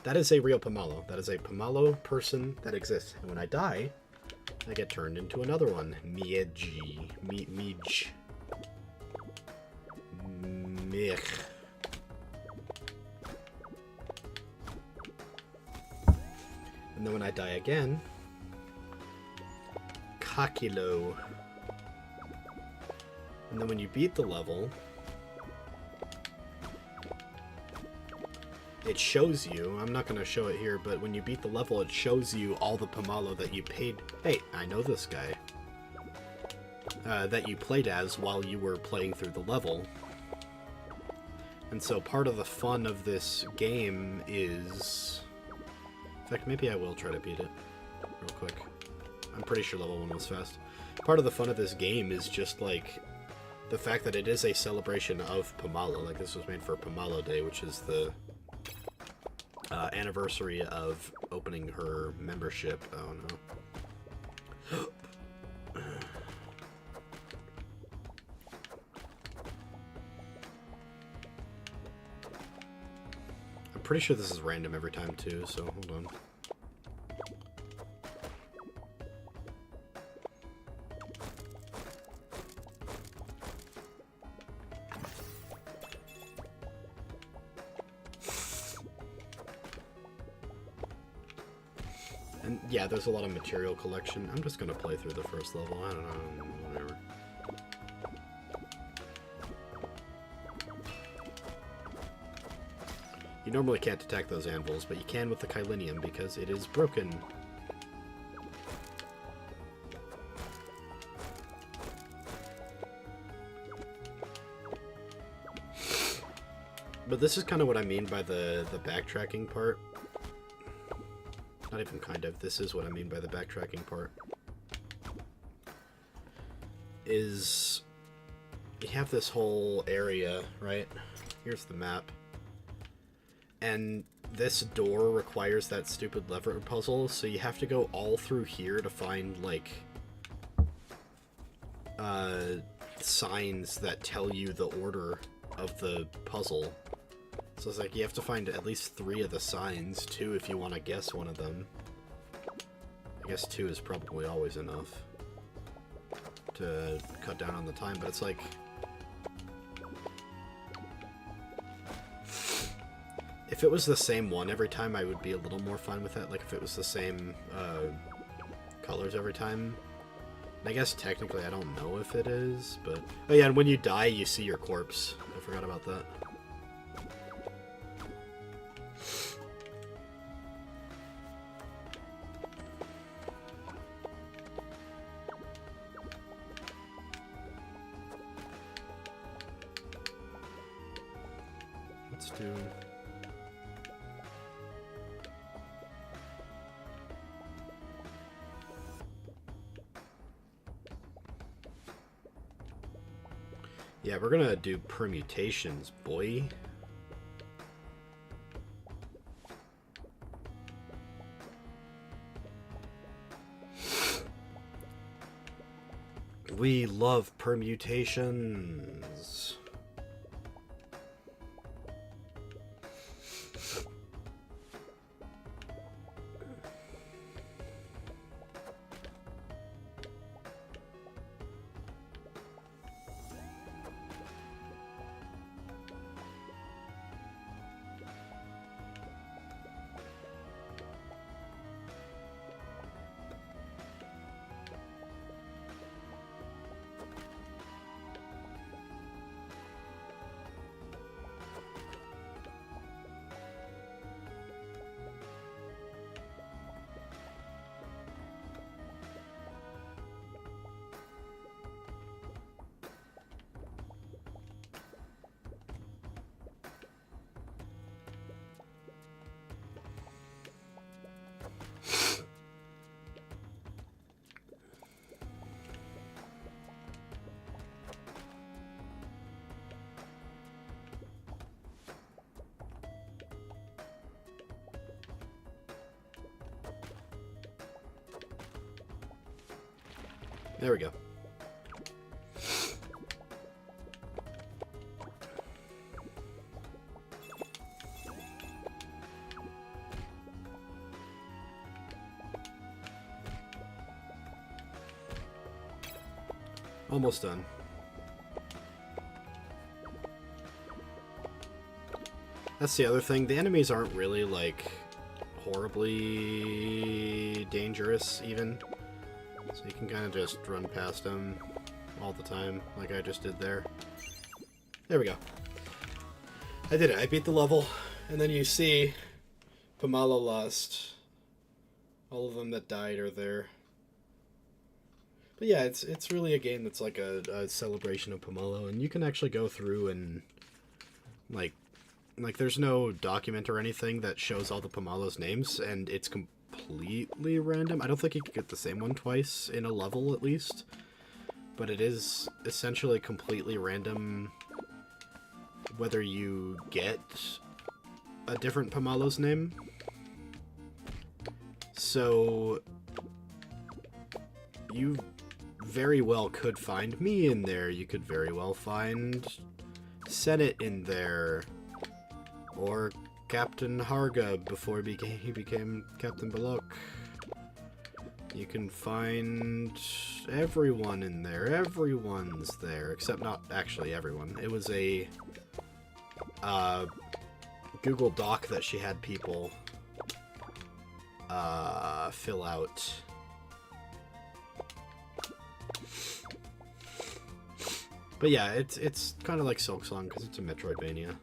That is a real Pomalo. That is a Pomalo person that exists. And when I die, I get turned into another one. Miej. Mij. Mich. And then when I die again, Kakilo. And then when you beat the level, it shows you, I'm not going to show it here, but when you beat the level, it shows you all the Pomalo that you paid. Hey, I know this guy. That you played as while you were playing through the level. And so part of the fun of this game is... In fact, maybe I will try to beat it real quick. I'm pretty sure level 1 was fast. Part of the fun of this game is just, like, the fact that it is a celebration of Pomalo. Like, this was made for Pomalo Day, which is the anniversary of opening her membership. Oh, no. I'm pretty sure this is random every time, too, so hold on. And yeah, there's a lot of material collection. I'm just gonna play through the first level. I don't know, whatever. You normally can't attack those anvils, but you can with the Kaelinium because it is broken. But this is kind of what I mean by the backtracking part. Not even kind of. This is what I mean by the backtracking part. Is you have this whole area, right? Here's the map. And this door requires that stupid lever puzzle, so you have to go all through here to find, like, signs that tell you the order of the puzzle. So it's like you have to find at least 3 of the signs, 2 if you want to guess one of them. I guess 2 is probably always enough to cut down on the time, but it's like... If it was the same one every time, I would be a little more fine with that. Like, if it was the same colors every time. And I guess technically I don't know if it is, but... Oh yeah, and when you die, you see your corpse. I forgot about that. Let's do... Yeah, we're gonna do permutations, boy. We love permutations. There we go. Almost done. That's the other thing. The enemies aren't really, like, horribly dangerous, even. So you can kind of just run past them all the time, like I just did there. There we go. I did it. I beat the level, and then you see Pomalo lost. All of them that died are there. But yeah, it's really a game that's like a celebration of Pomalo, and you can actually go through and like there's no document or anything that shows all the Pomalo's names, and it's completely random. I don't think you can get the same one twice in a level at least, but it is essentially completely random whether you get a different Pomalo's name. So you very well could find me in there. You could very well find Senate in there, or Captain Harga before he became Captain Balok. You can find everyone in there. Everyone's there, except not actually everyone. It was a Google Doc that she had people fill out. But yeah, it's kind of like Silksong because it's a Metroidvania.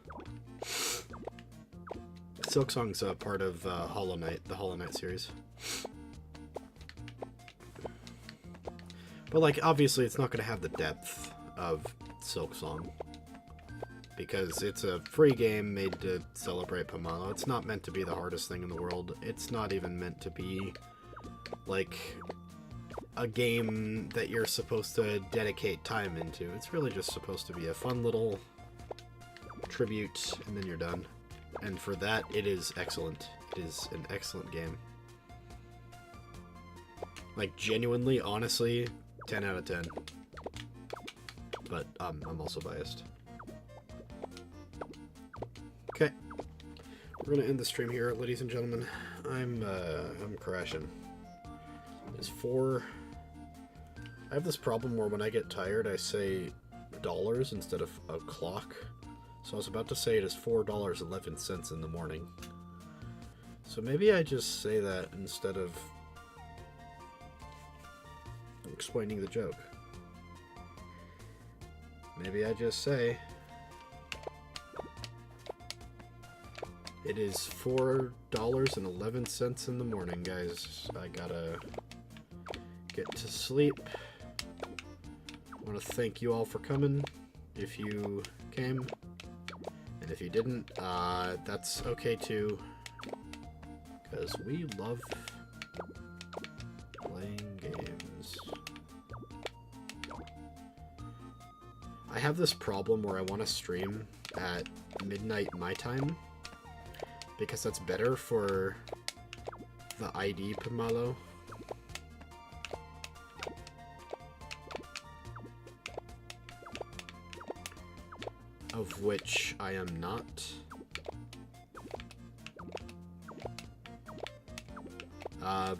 Silksong's a part of Hollow Knight, the Hollow Knight series. But like, obviously, it's not going to have the depth of Silksong because it's a free game made to celebrate Pomalo. It's not meant to be the hardest thing in the world. It's not even meant to be like a game that you're supposed to dedicate time into. It's really just supposed to be a fun little tribute, and then you're done. And for that, it is excellent. It is an excellent game. Like, genuinely, honestly, 10 out of 10. But I'm also biased. Okay. We're gonna end the stream here, ladies and gentlemen. I'm crashing. It's 4... I have this problem where when I get tired, I say dollars instead of a clock. So I was about to say it is $4.11 in the morning. So maybe I just say that instead of explaining the joke. Maybe I just say it is $4.11 in the morning, guys. I gotta get to sleep. I want to thank you all for coming, if you came. And if you didn't, that's okay too, because we love playing games. I have this problem where I want to stream at midnight my time, because that's better for the ID Pomalo. Of which I am not.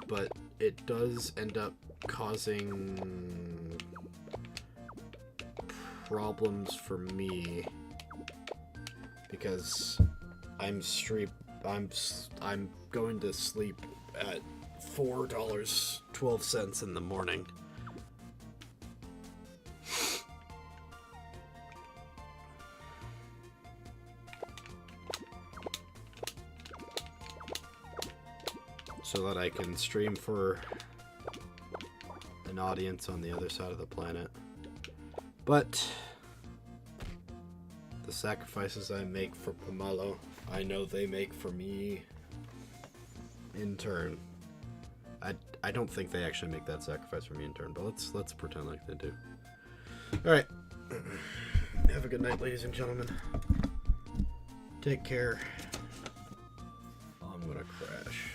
But it does end up causing problems for me because I'm going to sleep at $4.12 in the morning. So that I can stream for an audience on the other side of the planet. But the sacrifices I make for Pomalo, I know they make for me in turn. I don't think they actually make that sacrifice for me in turn, but let's pretend like they do. Alright. Have a good night, ladies and gentlemen. Take care. I'm gonna crash.